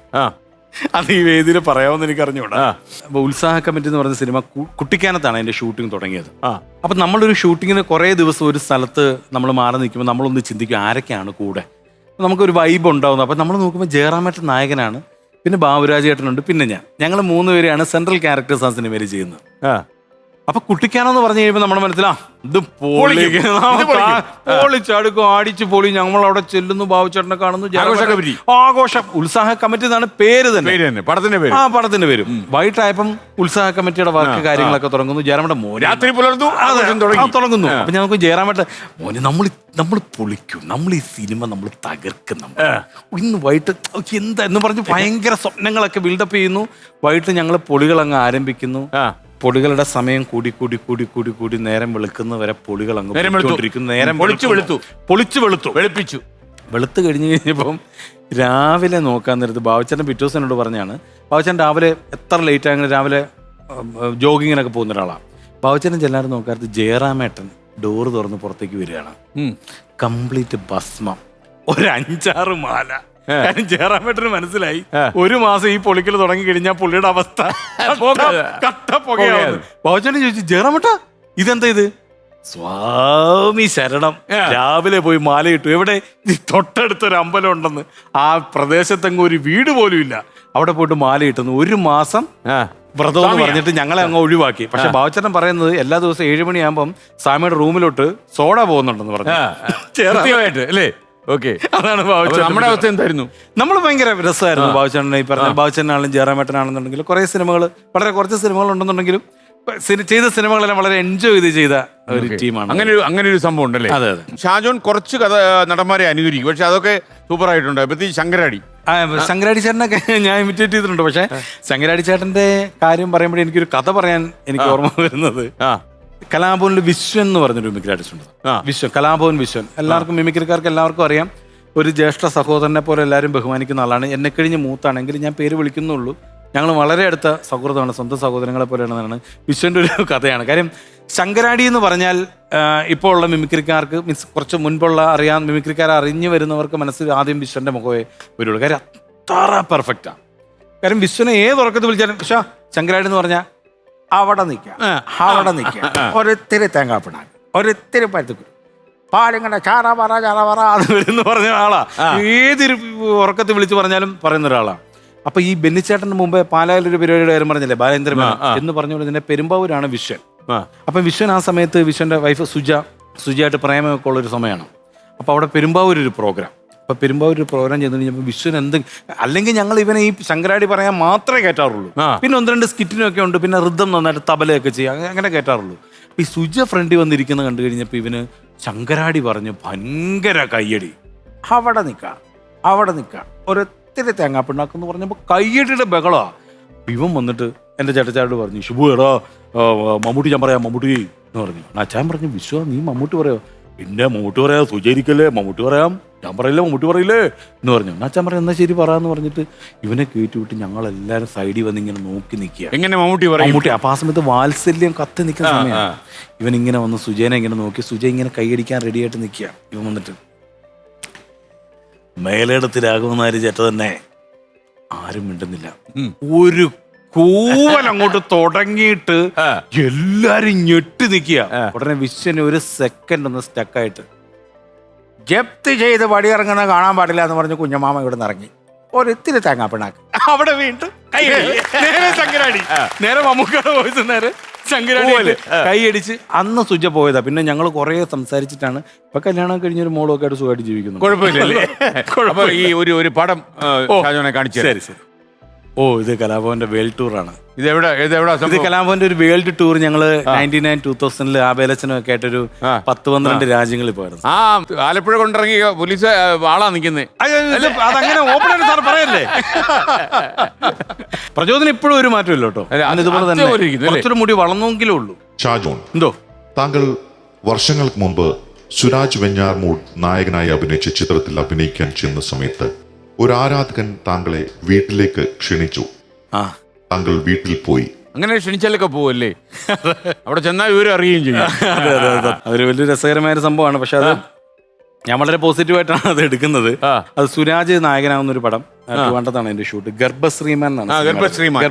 അത് ഈ വേദിയിൽ പറയാമെന്ന് എനിക്ക് അറിഞ്ഞൂടാ. അപ്പൊ ഉത്സാഹ കമ്മിറ്റി എന്ന് പറഞ്ഞ സിനിമ കുട്ടിക്കാനത്താണ് അതിന്റെ ഷൂട്ടിംഗ് തുടങ്ങിയത്. അപ്പൊ നമ്മളൊരു ഷൂട്ടിങ്ങിന് കുറേ ദിവസം ഒരു സ്ഥലത്ത് നമ്മൾ മാറി നിൽക്കുമ്പോൾ നമ്മളൊന്ന് ചിന്തിക്കും ആരൊക്കെയാണ് കൂടെ, നമുക്കൊരു വൈബ് ഉണ്ടാവുന്നത്. അപ്പൊ നമ്മൾ നോക്കുമ്പോൾ ജയറാമേട്ടൻ നായകനാണ്, പിന്നെ ബാബുരാജ് ചേട്ടനുണ്ട്, പിന്നെ ഞങ്ങൾ 3 പേരെയാണ് സെൻട്രൽ ക്യാരക്ടേഴ്സ് ആ സിനിമയിൽ ചെയ്യുന്നത്. അപ്പൊ കുട്ടിക്കാനെന്ന് പറഞ്ഞു കഴിയുമ്പോൾ നമ്മുടെ മനസ്സിലാ ഇത് പൊളിച്ചടുക്കും, അടിച്ചു പൊളി. ഞങ്ങൾ അവിടെ ചെല്ലുന്നു, ബാബുച്ചേട്ടനെ കാണുന്നു, ആഘോഷം. ഉത്സാഹ കമ്മിറ്റി എന്നാണ് പേര് തന്നെ, പടത്തിന്റെ പേരും. വൈകിട്ടായപ്പം ഉത്സാഹ കമ്മിറ്റിയുടെ വർക്ക് കാര്യങ്ങളൊക്കെ തുടങ്ങുന്നു. ജയറാമേട്ടൻ തുടങ്ങുന്നു. അപ്പൊ ഞങ്ങൾക്ക് ജയറാമേട്ടൻ മോനെ നമ്മൾ പൊളിക്കും, നമ്മൾ ഈ സിനിമ നമ്മൾ തകർക്കും, ഇന്ന് വൈകിട്ട് എന്താ എന്ന് പറഞ്ഞ് ഭയങ്കര സ്വപ്നങ്ങളൊക്കെ ബിൽഡപ്പ് ചെയ്യുന്നു. വൈകിട്ട് ഞങ്ങൾ പൊളികൾ അങ്ങ് ആരംഭിക്കുന്നു. പൊളികളുടെ സമയം കൂടി നേരം വെളുക്കുന്നവരെ പൊളികൾ അങ്ങ് നേരം വെളുത്ത് കഴിഞ്ഞ് കഴിഞ്ഞപ്പം രാവിലെ നോക്കാൻ നേരത്ത് ബാബുച്ചേട്ടൻ പിറ്റേ ദിവസം എന്നോട് പറഞ്ഞാണ്, ബാബുച്ചേട്ടൻ രാവിലെ എത്ര ലേറ്റ് ആയെങ്കിലും രാവിലെ ജോഗിങ്ങിനൊക്കെ പോകുന്ന ഒരാളാണ്. ബാബുച്ചേട്ടൻ ചെല്ലാറ് നോക്കാത്ത ജയറാമേട്ടൻ ഡോറ് തുറന്ന് പുറത്തേക്ക് വരികയാണ്. കംപ്ലീറ്റ് ഭസ്മം, ഒരു 5-6 മാല. ജയറാമേട്ടന് മനസ്സിലായി 1 മാസം ഈ പൊളിക്കൽ തുടങ്ങി കഴിഞ്ഞാൽ പുള്ളിയുടെ അവസ്ഥ കട്ട പുകയാണ്. ബാബുച്ചേട്ടൻ ചോദിച്ചു, ജയറാമേട്ടാ ഇതെന്താ ഇത്? സ്വാമി ശരണം. രാവിലെ പോയി മാലയിട്ടു. എവിടെ? തൊട്ടടുത്തൊരു അമ്പലം ഉണ്ടെന്ന്. ആ പ്രദേശത്തെങ്ങും ഒരു വീട് പോലും ഇല്ല. അവിടെ പോയിട്ട് മാലയിട്ടുന്നു. 1 മാസം വ്രതം എന്ന് പറഞ്ഞിട്ട് ഞങ്ങളെ അങ്ങ് ഒഴിവാക്കി. പക്ഷെ ബാബുച്ചേട്ടൻ പറയുന്നത് എല്ലാ ദിവസവും 7 മണിയാകുമ്പം സ്വാമിയുടെ റൂമിലോട്ട് സോഡ പോകുന്നുണ്ടെന്ന് പറഞ്ഞു. അല്ലേ? ഓക്കെ, അതാണ് നമ്മുടെ അവസ്ഥ. എന്തായിരുന്നു? നമ്മൾ ഭയങ്കര രസമായിരുന്നു ബാബുച്ചേട്ടനെ. ഈ പറഞ്ഞ ബാബുച്ചേട്ടനാണെങ്കിലും ജയറാമേട്ടനാണെന്നുണ്ടെങ്കിലും കുറേ സിനിമകൾ, വളരെ കുറച്ച് സിനിമകൾ ഉണ്ടെന്നുണ്ടെങ്കിലും ചെയ്ത സിനിമകളെല്ലാം വളരെ എൻജോയ് ചെയ്ത ഒരു ടീമാണ്. അങ്ങനെ ഒരു സംഭവം ഉണ്ടല്ലേ? അതെ. ഷാജോൺ കുറച്ച് നടന്മാരെ അനുകരിക്കും, പക്ഷെ അതൊക്കെ സൂപ്പർ ആയിട്ടുണ്ട്. പ്രത്യേകിച്ച് ശങ്കരാടി ചേട്ടനൊക്കെ ഞാൻ ഇമിറ്റേറ്റ് ചെയ്തിട്ടുണ്ട്. പക്ഷെ ശങ്കരാടി ചേട്ടന്റെ കാര്യം പറയുമ്പോഴേ എനിക്കൊരു കഥ പറയാൻ എനിക്ക് ഓർമ്മ വരുന്നത്, കലാഭവനിൽ വിശ്വൻ എന്ന് പറഞ്ഞൊരു മിമിക്രി ആർട്ടിസ്റ്റ് ഉണ്ട്. കലാഭവൻ വിശ്വൻ എല്ലാവർക്കും, മിമിക്രിക്കാർക്ക് എല്ലാവർക്കും അറിയാം. ഒരു ജ്യേഷ്ഠ സഹോദരനെ പോലെ എല്ലാവരും ബഹുമാനിക്കുന്ന ആളാണ്. എന്നെ കഴിഞ്ഞ് മൂത്താണെങ്കിൽ ഞാൻ പേര് വിളിക്കുന്നുള്ളൂ. ഞങ്ങൾ വളരെ അടുത്ത സൗഹൃദമാണ്, സ്വന്തം സഹോദരങ്ങളെ പോലെയാണെന്നാണ് വിശ്വൻ്റെ ഒരു കഥയാണ്. കാര്യം ശങ്കരാടി എന്ന് പറഞ്ഞാൽ ഇപ്പോൾ ഉള്ള മിമിക്രിക്കാർക്ക്, മീൻസ് കുറച്ച് മുൻപുള്ള മിമിക്രിക്കാരെ അറിഞ്ഞു വരുന്നവർക്ക് മനസ്സിൽ ആദ്യം വിശ്വൻ്റെ മുഖമേ വരുള്ളൂ. കാര്യം അത്ര പെർഫെക്റ്റാണ്. കാര്യം വിശ്വനെ ഏത് ഉറക്കത്തിൽ വിളിച്ചാലും പക്ഷേ ശങ്കരാടി എന്ന് പറഞ്ഞാൽ അവിടെ നിൽക്കുക ഒരിത്തിരി തേങ്ങാപ്പിണാൻ, ഒരിത്തിരി പരുത്തിക്കുരു, പാലിങ്ങനെ ചാറ പറ എന്ന് പറഞ്ഞ ആളാ. ഏതൊരു ഉറക്കത്തിൽ വിളിച്ച് പറഞ്ഞാലും പറയുന്ന ഒരാളാണ്. അപ്പൊ ഈ ബെന്നിച്ചേട്ടന്റെ മുമ്പേ പാലായിലൊരു പരിപാടിയുടെ കാര്യം പറഞ്ഞില്ലേ, ബാലേന്ദ്ര എന്ന് പറഞ്ഞുകൊണ്ട് ഇതിന്റെ പെരുമ്പാവൂരാണ് വിശ്വൻ. അപ്പൊ വിശ്വൻ ആ സമയത്ത് വിശ്വന്റെ വൈഫ് സുജയായിട്ട് പ്രേമമൊക്കെ ഉള്ളൊരു സമയമാണ്. അപ്പൊ അവിടെ പെരുമ്പാവൂർ ഒരു പ്രോഗ്രാം. അപ്പൊ പെരുമ്പാവൂർ ഒരു പ്രോഗ്രാം ചെയ്ത് കഴിഞ്ഞപ്പോൾ വിശ്വൻ അല്ലെങ്കിൽ ഞങ്ങൾ ഇവനെ ഈ ശങ്കരാടി പറയാൻ മാത്രമേ കയറ്റാറുള്ളൂ. പിന്നെ 1-2 സ്കിറ്റിനൊക്കെ ഉണ്ട്, പിന്നെ ഋതം നന്നായിട്ട് തബലയൊക്കെ ചെയ്യുക, അങ്ങനെ കയറ്റാറുള്ളൂ. അപ്പൊ ഈ സുജ ഫ്രണ്ടിൽ വന്നിരിക്കുന്നത് കണ്ടു കഴിഞ്ഞപ്പോൾ ഇവന് ശങ്കരാടി പറഞ്ഞ് ഭയങ്കര കയ്യടി. അവിടെ നിൽക്കാം ഒരൊത്തിരി തേങ്ങാപ്പിണ്ണാക്കെന്ന് പറഞ്ഞപ്പോൾ കയ്യടിയുടെ ബഹളാ. ഇവൻ വന്നിട്ട് എൻ്റെ ചേട്ടച്ചാരോട് പറഞ്ഞു, ശുഭു എടാ മമ്മൂട്ടി ഞാൻ പറയാം മമ്മൂട്ടി എന്ന് പറഞ്ഞു. അച്ഛൻ പറഞ്ഞു, വിശ്വ നീ മമ്മൂട്ടി പറയോ? പിന്നെ മമ്മൂട്ടി പറയാം, സുചരിക്കല്ലേ മമ്മൂട്ടി പറയാം, ഞാൻ പറയില്ലേ മമ്മൂട്ടി പറയില്ലേ എന്ന് പറഞ്ഞു. അച്ഛൻ പറഞ്ഞു എന്നാ ശരി പറയാന്ന് പറഞ്ഞിട്ട് ഇവനെ കയറ്റി വിട്ട് ഞങ്ങളെല്ലാവരും സൈഡിൽ വന്ന് ഇങ്ങനെ നോക്കി നിൽക്കുക. എങ്ങനെ മമ്മൂട്ടി പറയും? മമ്മൂട്ടി അപ്പൊ ആ സമയത്ത് വാത്സല്യം കത്തി നിൽക്കുന്ന സമയമാണ്. ഇവൻ ഇങ്ങനെ വന്ന് സുജയനെ ഇങ്ങനെ നോക്കി, സുജയ് ഇങ്ങനെ കൈയടിക്കാൻ റെഡിയായിട്ട് നിൽക്കുക. ഇവൻ വന്നിട്ട് മേലേടത്ത് രാഘവനാരി ചേട്ട തന്നെ ആരും മിണ്ടുന്നില്ല. ഒരു കൂവൽ അങ്ങോട്ട് തുടങ്ങിയിട്ട് എല്ലാരും ഞെട്ടി നിൽക്കുക. ഉടനെ വിശ്വന് ഒരു സെക്കൻഡ് ഒന്ന് സ്റ്റക്കായിട്ട് ജപ്തി ചെയ്ത് പടിയിറങ്ങുന്ന കാണാൻ പാടില്ല എന്ന് പറഞ്ഞ് കുഞ്ഞമാമ ഇവിടെ നിന്ന് ഇറങ്ങി. ഒരിത്തിരി തേങ്ങാപ്പിണ്ണാക്ക് അവിടെ വീണ്ടും നേരെ ശങ്കരാടി, നേരെ മമ്മൂക്കയുടെ വോയിസ് നേരെ ശങ്കരാടി കൈയടിച്ച് അന്ന് സുജ പോയതാ. പിന്നെ ഞങ്ങൾ കുറെ സംസാരിച്ചിട്ടാണ് ഇപ്പൊ കല്യാണം കഴിഞ്ഞൊരു മോളൊക്കെ ആയിട്ട് സുഖമായിട്ട് ജീവിക്കുന്നു. കുഴപ്പമില്ലല്ലേ? ഈ ഒരു പടം കാണിച്ചു. ശരി. ഇത് കലാഭവന്റെ വേൾഡ് ടൂറാണ്. ഇത് കലാഭവന്റെ ഒരു വേൾഡ് ടൂർ. ഞങ്ങള് 99-2000 ആബേലച്ചനും ഒക്കെ ആയിട്ടൊരു 10-12 രാജ്യങ്ങളിൽ പോയിരുന്നു. ആലപ്പുഴ കൊണ്ടിറങ്ങിയ പോലീസ് ആളാ നിൽക്കുന്നത്. അതങ്ങനെ ഓപ്പൺ സാർ പറയല്ലേ. പ്രചോദനം ഇപ്പോഴും ഒരു മാറ്റമില്ല കേട്ടോ. ഇതുപോലെ തന്നെ കുറച്ചൊരു മുടി വളർന്നെങ്കിലേ ഉള്ളൂ. ഷാജോൺ, എന്തോ താങ്കൾ വർഷങ്ങൾക്ക് മുമ്പ് സുരാജ് വെഞ്ഞാറമൂട് നായകനായി അഭിനയിച്ച ചിത്രത്തിൽ അഭിനയിക്കാൻ ചെന്ന സമയത്ത് ഒരു ആരാധകൻ താങ്കളെ വീട്ടിലേക്ക് ക്ഷണിച്ചു. താങ്കൾ വീട്ടിൽ പോയി. അങ്ങനെ ക്ഷണിച്ചാലൊക്കെ പോവല്ലേ? അവിടെ ചെന്നാൽ ഇവരും അറിയുകയും ചെയ്യും. അതൊരു വലിയ രസകരമായ ഒരു സംഭവമാണ്. പക്ഷെ അത് ഞാൻ വളരെ പോസിറ്റീവായിട്ടാണ് അത് എടുക്കുന്നത്. അത് സുരാജ് നായകനാവുന്ന ഒരു പടം വേണ്ടതാണ് എന്റെ ഷൂട്ട്. ഗർഭശ്രീമാൻ ഗർഭശ്രീമാൻ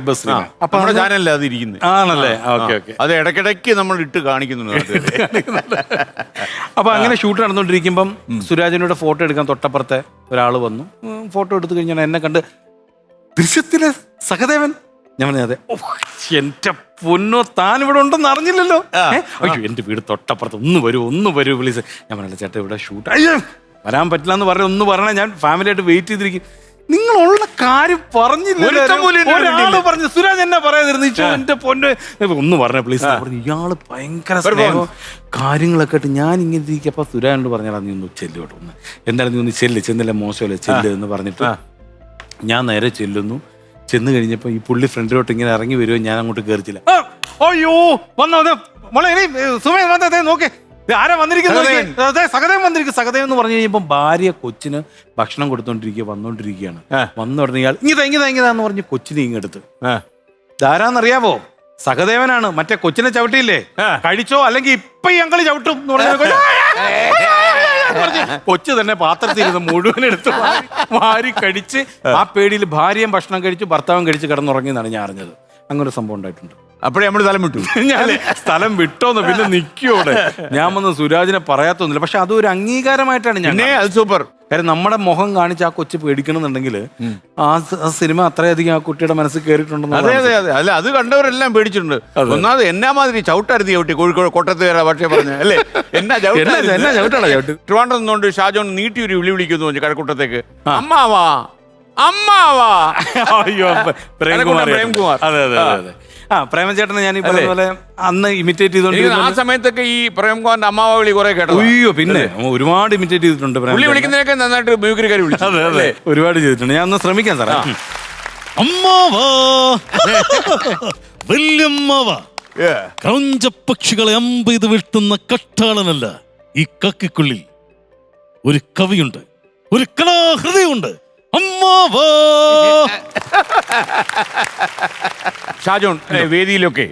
അപ്പൊ നമ്മുടെ ചാനലിൽ അത് ഇരിക്കുന്നത് ആണല്ലേ? ഓക്കെ. അത് ഇടയ്ക്കിടയ്ക്ക് നമ്മൾ ഇട്ട് കാണിക്കുന്നുണ്ട്. അപ്പൊ അങ്ങനെ ഷൂട്ട് നടന്നുകൊണ്ടിരിക്കുമ്പം സുരാജിനോട് ഫോട്ടോ എടുക്കാൻ തൊട്ടപ്പുറത്തെ ഒരാൾ വന്നു. ഫോട്ടോ എടുത്തു കഴിഞ്ഞാൽ എന്നെ കണ്ട് ദൃശ്യത്തിലെ സഹദേവൻ. ഞാൻ പറഞ്ഞത് എന്റെ പൊന്നോ താൻ ഇവിടെ ഉണ്ടെന്ന് അറിഞ്ഞില്ലല്ലോ. അയ്യോ എന്റെ വീട് തൊട്ടപ്പുറത്ത് ഒന്ന് വരൂ പ്ലീസ്. ഞാൻ പറഞ്ഞില്ല ചേട്ടാ ഇവിടെ ഷൂട്ട്. അയ്യോ വരാൻ പറ്റില്ല എന്ന് ഒന്ന് പറഞ്ഞാൽ ഞാൻ ഫാമിലിയായിട്ട് വെയിറ്റ് ചെയ്തിരിക്കും. നിങ്ങളുള്ള കാര്യം പറഞ്ഞില്ല. പറഞ്ഞു സുരാജ് എന്നെ പറയാതിരുന്നു. എന്റെ പൊന്ന് ഒന്ന് പറഞ്ഞ പ്ലീസ് പറഞ്ഞു. ഇയാള് ഭയങ്കര സ്നേഹം കാര്യങ്ങളൊക്കെ ആയിട്ട് ഞാൻ ഇങ്ങനെ ഇരിക്കും. അപ്പൊ സുരാജോട് പറഞ്ഞാൽ നീ ഒന്ന് ചെല്ലോട്ടോ, ഒന്ന് എന്തായാലും നീ ഒന്ന് ചെന്നില്ല മോശമല്ലേ ചെല്ല് എന്ന് പറഞ്ഞിട്ട് ഞാൻ നേരെ ചെന്ന് കഴിഞ്ഞപ്പോ ഈ പുള്ളി ഫ്രണ്ടിലോട്ട് ഇങ്ങനെ ഇറങ്ങി വരുമോ, ഞാൻ അങ്ങോട്ട് കയറിച്ചില്ല. അയ്യോ സുമേ നോക്കേ ആരാ വന്നിരിക്കുന്നത്? സഹദേവൻ വന്നിരിക്കും. സഹദേവൻ എന്ന് പറഞ്ഞു കഴിഞ്ഞപ്പോ ഭാര്യ കൊച്ചിന് ഭക്ഷണം വന്നോണ്ടിരിക്കുകയാണ്. വന്ന ഉടനെ ഇയാൾ ഇങ്ങിതാന്ന് പറഞ്ഞ് കൊച്ചിനെ ഇങ്ങെടുത്ത് ധാരാന്നറിയാവോ? സഹദേവനാണ്. മറ്റേ കൊച്ചിനെ ചവിട്ടിയില്ലേ, കഴിച്ചോ അല്ലെങ്കിൽ ഇപ്പൊ ഈ അങ്കളി ചവിട്ടും എന്ന് പറഞ്ഞ കൊച്ചു തന്നെ പാത്രത്തിരുന്ന് മുഴുവൻ എടുത്ത് വാരി കഴിച്ച് ആ പേടിയിൽ ഭാര്യയും ഭക്ഷണം കഴിച്ചു ഭർത്താവും കഴിച്ച് കിടന്നുറങ്ങിയെന്നാണ് ഞാൻ അറിഞ്ഞത്. അങ്ങനെ ഒരു സംഭവം ഉണ്ടായിട്ടുണ്ട്. അപ്പോഴേ നമ്മൾ സ്ഥലം വിട്ടു. ഞാൻ സ്ഥലം വിട്ടോന്ന് പിന്നെ നിൽക്കോടെ ഞാൻ വന്ന് സുരാജിനെ പറയാത്തൊന്നുമില്ല. പക്ഷെ അതൊരു അംഗീകാരമായിട്ടാണ് ഞാൻ. അത് സൂപ്പർ. കാര്യം നമ്മുടെ മുഖം കാണിച്ച് ആ കൊച്ചു പേടിക്കണമെന്നുണ്ടെങ്കിൽ ആ സിനിമ അത്രയധികം ആ കുട്ടിയുടെ മനസ്സിൽ കയറിയിട്ടുണ്ടെന്ന്. അതെ. അല്ല അത് കണ്ടവരെല്ലാം പേടിച്ചിട്ടുണ്ട്. ഒന്നാമത് എന്നാ മാതിരി ചവിട്ടായിരുന്നു ചവിട്ടി കോഴിക്കോട് കോട്ടയത്ത് പക്ഷേ പറഞ്ഞു അല്ലേ എന്നാ ചവിട്ടാണ് ചവിട്ട്. ട്രിവാൻഡ്രം നിന്നുകൊണ്ട് ഷാജോൺ നീട്ടി ഒരു വിളിക്കുന്നു കഴക്കൂട്ടത്തേക്ക്. അമ്മാവാ. അയ്യോ പ്രേംകുമാർ. അതെ. പ്രേമചേട്ടനെ ഞാൻ പോലെ അന്ന് ഇമിറ്റേറ്റ് ചെയ്തോണ്ട് ആ സമയത്തൊക്കെ ഈ പ്രേംകുമാറിന്റെ അമ്മാവ വിളി കുറെ കേട്ടോ. അയ്യോ പിന്നെ ഒരുപാട് ഇമിറ്റേറ്റ് ചെയ്തിട്ടുണ്ട്. വിളിക്കുന്നതിനൊക്കെ നന്നായിട്ട് മ്യൂക്രിക്കാർ വിളിച്ചു. അതെ ഒരുപാട് ചെയ്തിട്ടുണ്ട്. ഞാൻ ഒന്ന് ശ്രമിക്കാം സാറേ. അമ്മാവാ വല്യമ്മാവാ ക്രൗഞ്ചപ്പക്ഷികളെ അമ്പെയ്ത് വീഴ്ത്തുന്ന കട്ടാളനല്ല ഈ കക്കിക്കുള്ളിൽ ഒരു കവിയുണ്ട്, ഒരു കലാഹൃദയമുണ്ട്. അമ്മാവാ. ഷാജോൺ വേദിയിലൊക്കെ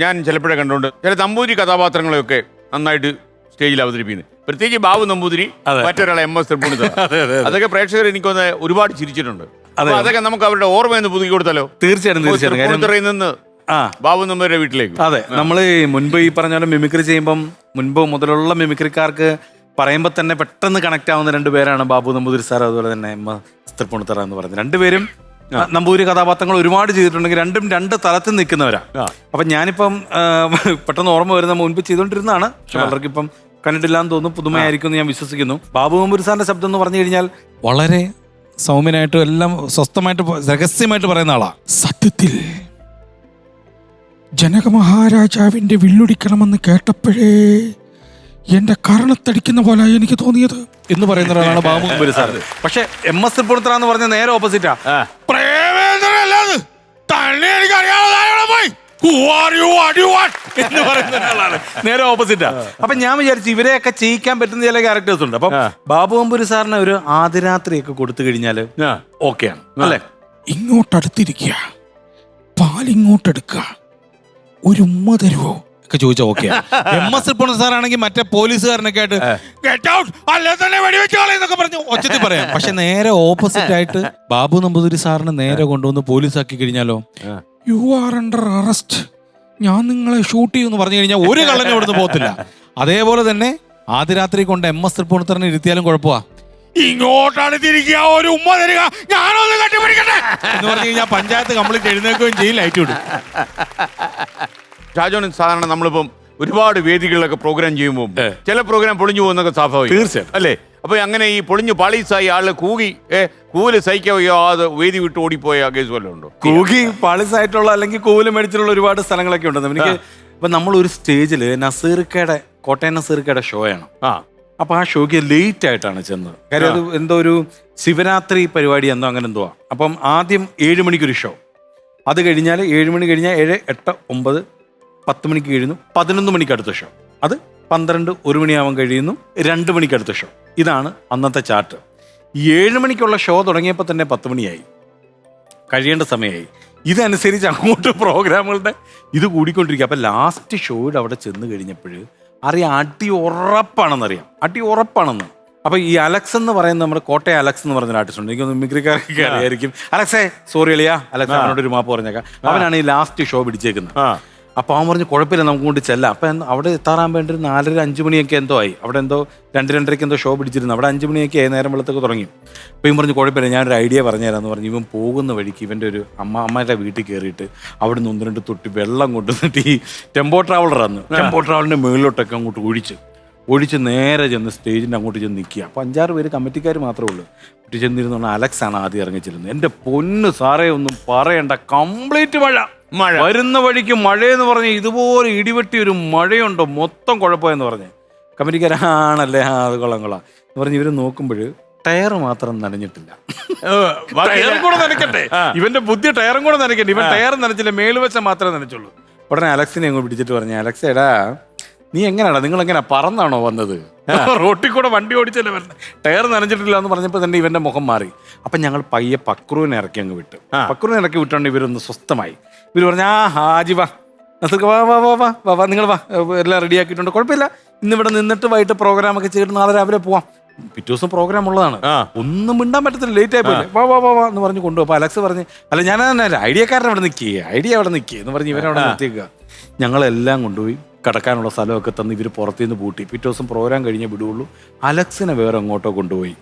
ഞാൻ ചിലപ്പോഴേ കണ്ടുകൊണ്ട് ചില നമ്പൂതിരി കഥാപാത്രങ്ങളെയൊക്കെ നന്നായിട്ട് സ്റ്റേജിൽ അവതരിപ്പിക്കുന്നത്. പ്രത്യേകിച്ച് ബാബു നമ്പൂതിരി, മറ്റൊരാളെ MS തൃപ്പൂണിത്തുറ. അതൊക്കെ പ്രേക്ഷകർ എനിക്കൊന്ന് ഒരുപാട് ചിരിച്ചിട്ടുണ്ട്. അതൊക്കെ നമുക്ക് അവരുടെ ഓർമ്മയെന്ന് പുതുക്കി കൊടുത്താലോ? തീർച്ചയായിട്ടും. തൃപ്പൂണിത്തുറയിൽ നിന്ന് ബാബു നമ്പൂതിരിയുടെ വീട്ടിലേക്ക്. അതെ, നമ്മള് മുൻപ് ഈ പറഞ്ഞ പോലെ മിമിക്രി ചെയ്യുമ്പം മുൻപ് മുതലുള്ള മിമിക്രിക്കാർക്ക് പറയുമ്പോൾ തന്നെ പെട്ടെന്ന് കണക്ട് ആവുന്ന 2 പേരാണ് ബാബു നമ്പൂതിരി സാർ അതുപോലെ തന്നെ MS തൃപ്പൂണിത്തുറ എന്ന് പറയുന്നത്. 2 പേരും നമ്പൂരി കഥാപാത്രങ്ങൾ ഒരുപാട് ചെയ്തിട്ടുണ്ടെങ്കിൽ രണ്ടും രണ്ട് തലത്തിൽ നിൽക്കുന്നവരാ. അപ്പൊ ഞാനിപ്പം പെട്ടെന്ന് ഓർമ്മ വരുന്ന മുൻപ് ചെയ്തുകൊണ്ടിരുന്നതാണ്. പക്ഷെ പലർക്കും ഇപ്പം കണ്ടിട്ടില്ലാന്ന് തോന്നുന്നു, പുതുമയായിരിക്കും എന്ന് ഞാൻ വിശ്വസിക്കുന്നു. ബാബു നമ്പൂരി സാറിന്റെ ശബ്ദം എന്ന് പറഞ്ഞു കഴിഞ്ഞാൽ വളരെ സൗമ്യനായിട്ടും എല്ലാം സ്വസ്ഥമായിട്ട് രഹസ്യമായിട്ട് പറയുന്ന ആളാ. സത്യത്തിൽ ജനക മഹാരാജാവിന്റെ വില്ലൊടിക്കണമെന്ന് കേട്ടപ്പോഴേ എന്റെ കർണത്തടിക്കുന്ന പോലെ എനിക്ക് തോന്നിയത് എന്ന് പറയുന്ന ഒരാളാണ് ബാബു നമ്പൂരി സാർ. പക്ഷെ MS തൃപ്പൂണിത്തുറ എന്ന് പറഞ്ഞ നേരെ ഓപ്പോസിറ്റാ. എന്ന് പറയുന്ന ഒരാളാണ്, നേരെ ഓപ്പോസിറ്റാ. അപ്പൊ ഞാൻ വിചാരിച്ചു ഇവരെയൊക്കെ ചെയ്യിക്കാൻ പറ്റുന്ന ചില ക്യാരക്ടേഴ്സ് ഉണ്ട്. അപ്പൊ ബാബു നമ്പൂരി സാറിന് ഒരു ആദിരാത്രിയൊക്കെ കൊടുത്തു കഴിഞ്ഞാല് ഓക്കെയാണ് അല്ലേ? ഇങ്ങോട്ടടുത്തിരിക്കുക, പാലിങ്ങോട്ടെടുക്കുക, ഒരു ഉമ്മ തരുവോ ഒക്കെ ചോദിച്ചാൽ ഓക്കെ. MS തൃപ്പൂണിത്തുറ സാറാണെങ്കിൽ മറ്റേ പോലീസുകാരനൊക്കെ ആയിട്ട് ഗെറ്റ് ഔട്ട് അല്ലേ തന്നെ വെടിവെച്ച് കളയെന്നൊക്കെ പറഞ്ഞു ഒച്ചത്തിൽ പറയാം. പക്ഷെ നേരെ ഓപ്പോസിറ്റ് ആയിട്ട് ബാബു നമ്പൂതിരി സാറിന് നേരെ കൊണ്ടുവന്ന് പോലീസാക്കി കഴിഞ്ഞാലോ, യു ആർ അണ്ടർ അറസ്റ്റ്, ഞാൻ നിങ്ങളെ ഷൂട്ട് ചെയ്യുമെന്ന് പറഞ്ഞു കഴിഞ്ഞാൽ ഒരു കള്ളനും ഇവിടുന്ന് പോകത്തില്ല. അതേപോലെ തന്നെ ആദ്യരാത്രി കൊണ്ട് MS തൃപ്പൂണിത്തുറനെ ഇരുത്തിയാലും കുഴപ്പമാ. ഇങ്ങോട്ടാണ് തിരിക്കുക, ഒരു ഉമ്മ തരിക, ഞാനൊന്ന് കെട്ടിപ്പിടിക്കട്ടെ എന്ന് പറഞ്ഞു കഴിഞ്ഞാൽ പഞ്ചായത്ത് കംപ്ലീറ്റ് എഴുന്നേൽക്കുകയും ചെയ്യും, ലൈറ്റ് വിടും. ഷാജോൺ, സാധാരണ നമ്മളിപ്പം ഒരുപാട് വേദികളിലൊക്കെ പ്രോഗ്രാം ചെയ്യുമ്പോൾ ചില പ്രോഗ്രാം പൊളിഞ്ഞു പോകുന്നൊക്കെ സ്വാഭാവികം, തീർച്ചയായും അല്ലേ? അപ്പൊ അങ്ങനെ ഈ പൊളിഞ്ഞു പാളീസായി ആള് കൂല് സഹിക്കാവോ അത് വേദി വിട്ട് ഓടിപ്പോയ കേസ് വല്ലതും ഉണ്ടോ? കൂകി പാളിസായിട്ടുള്ള അല്ലെങ്കിൽ കൂല് മേടിച്ചിട്ടുള്ള ഒരുപാട് സ്ഥലങ്ങളൊക്കെ ഉണ്ട്. എനിക്ക് ഇപ്പൊ നമ്മളൊരു സ്റ്റേജില് നസീർക്കയുടെ കോട്ടയം നസീർക്കയുടെ ഷോയാണ്. അപ്പൊ ആ ഷോയ്ക്ക് ലേറ്റ് ആയിട്ടാണ് ചെന്നത്. കാര്യം അത് എന്തോ ഒരു ശിവരാത്രി പരിപാടി എന്തോ അങ്ങനെ എന്തോ. അപ്പം ആദ്യം 7 മണിക്കൊരു ഷോ, അത് കഴിഞ്ഞാൽ 7 മണി കഴിഞ്ഞാൽ 7, 8, 9, 10 മണിക്ക് കഴിയുന്നു, 11 മണിക്ക് അടുത്ത ഷോ, അത് 12, 1 മണിയാവാൻ കഴിയുന്നു, 2 മണിക്ക് അടുത്ത ഷോ. ഇതാണ് അന്നത്തെ ചാർട്ട്. 7 മണിക്കുള്ള ഷോ തുടങ്ങിയപ്പോൾ തന്നെ 10 മണിയായി, കഴിയേണ്ട സമയമായി. ഇതനുസരിച്ച് അങ്ങോട്ട് പ്രോഗ്രാമുകളുടെ ഇത് കൂടിക്കൊണ്ടിരിക്കുക. അപ്പം ലാസ്റ്റ് ഷോയുടെ അവിടെ ചെന്ന് കഴിഞ്ഞപ്പോൾ അറിയാം അടി ഉറപ്പാണെന്നറിയാം, അടി ഉറപ്പാണെന്ന്. അപ്പൊ ഈ അലക്സ് എന്ന് പറയുന്ന നമ്മുടെ കോട്ടയം അലക്സ് എന്ന് പറഞ്ഞ ആർട്ടിസ്റ്റ് ഉണ്ട്, എനിക്കൊന്ന് മിമിക്രിക്കാരൊക്കെ അറിയായിരിക്കും. അലക്സേ സോറി അളിയാ, അലക്സ് അവനോട് ഒരു മാപ്പ് പറഞ്ഞേക്കാം. അവനാണ് ഈ ലാസ്റ്റ് ഷോ പിടിച്ചേക്കുന്നത്. അപ്പൊ അവൻ പറഞ്ഞു കുഴപ്പമില്ല, നമുക്ക് കൊണ്ട് ചെല്ലാം. അപ്പൊ അവിടെ എത്താറാൻ വേണ്ടി 4, 5 മണിയൊക്കെ എന്തോ ആയി. അവിടെ എന്തോ 2, 2:30 എന്തോ ഷോ പിടിച്ചിരുന്നു. അവിടെ 5 മണിയൊക്കെ ആയി, നേരം വെളുത്തൊക്കെ തുടങ്ങി. അപ്പൊ ഇവൻ പറഞ്ഞു കുഴപ്പമില്ല, ഞാനൊരു ഐഡിയ പറഞ്ഞുതരാന്ന് പറഞ്ഞു. ഇവൻ പോകുന്ന വഴിക്ക് ഇവന്റെ ഒരു അമ്മയുടെ വീട്ടിൽ കയറിയിട്ട് അവിടെ നിന്ന് 1-2 തൊട്ടി വെള്ളം കൊണ്ടുവന്നിട്ട് ഈ ടെമ്പോ ട്രാവലർ അന്ന് ടെമ്പോ ട്രാവലറിന്റെ മുകളിലോട്ടൊക്കെ അങ്ങോട്ട് ഒഴിച്ച് നേരെ ചെന്ന് സ്റ്റേജിൻ്റെ അങ്ങോട്ട് ചെന്ന് നിൽക്കുക. അപ്പോൾ 5-6 പേര് കമ്മിറ്റിക്കാർ മാത്രമേ ഉള്ളൂ. കുട്ടി ചെന്നിരുന്ന അലക്സ് ആണ് ആദ്യം ഇറങ്ങി ചെല്ലുന്നത്. എൻ്റെ പൊന്ന് സാറേ ഒന്നും പറയണ്ട, കംപ്ലീറ്റ് മഴ വരുന്ന വഴിക്ക് മഴയെന്ന് പറഞ്ഞ് ഇതുപോലെ ഇടിവെട്ടി ഒരു മഴയുണ്ടോ, മൊത്തം കുഴപ്പമെന്ന് പറഞ്ഞ് കമ്മിറ്റിക്കാരാണല്ലേ, അത് കൊള്ളാം എന്ന് പറഞ്ഞ് ഇവർ നോക്കുമ്പോൾ ടയർ മാത്രം നനഞ്ഞിട്ടില്ല. ടയറും കൂടെ നനയ്ക്കട്ടെ, ഇവന്റെ ബുദ്ധി ടയറും കൂടെ നനയ്ക്കട്ടെ. ഇവൻ ടയർ നനച്ചില്ല, മേലുവശം മാത്രമേ നനച്ചുള്ളൂ. ഉടനെ അലക്സിനെ അങ്ങ് പിടിച്ചിട്ട് പറഞ്ഞു, അലക്സ് എടാ നീ എങ്ങനെയാടാ, നിങ്ങൾ എങ്ങനെ പറന്നാണോ വന്നത്, റോട്ടിൽ കൂടെ വണ്ടി ഓടിച്ചല്ലേ വരുന്നത്, ടയർ നനഞ്ഞിട്ടില്ല എന്ന് പറഞ്ഞപ്പോൾ തന്നെ ഇവന്റെ മുഖം മാറി. അപ്പം ഞങ്ങൾ പയ്യെ പക്രൂവിനെ ഇറക്കി അങ്ങ് വിട്ടു. പക്രൂവിനെ ഇറക്കി വിട്ടുകൊണ്ട് ഇവരൊന്ന് സ്വസ്ഥമായി. ഇവർ പറഞ്ഞു ഹാജി വാ നസീർക്ക് വാ നിങ്ങൾ വാ, എല്ലാം റെഡിയാക്കിയിട്ടുണ്ട്, കുഴപ്പമില്ല, ഇന്നിവിടെ നിന്നിട്ട് വൈകിട്ട് പ്രോഗ്രാമൊക്കെ ചെയ്തിട്ട് നാളെ രാവിലെ പോവാം. പിറ്റേ ദിവസം പ്രോഗ്രാം ഉള്ളതാണ്, ഒന്നും മിണ്ടാൻ പറ്റത്തില്ല, ലേറ്റ് ആയി പോലെ വാ എന്ന് പറഞ്ഞ് കൊണ്ടുപോകും. അപ്പോൾ അലക്സ് പറഞ്ഞ് അല്ല ഞാൻ ഐഡിയക്കാരൻ അവിടെ നിൽക്കുക എന്ന് പറഞ്ഞ് ഇവരവിടെ നിർത്തിയേക്കുക. ഞങ്ങളെല്ലാം കൊണ്ടുപോയി കിടക്കാനുള്ള സ്ഥലമൊക്കെ തന്ന് ഇവർ പുറത്തുനിന്ന് പൂട്ടി. പിറ്റേ ദിവസം പ്രോഗ്രാം കഴിഞ്ഞേ വിടുകയുള്ളൂ. അലക്സിനെ വേറെ എങ്ങോട്ടോ കൊണ്ടുപോയി.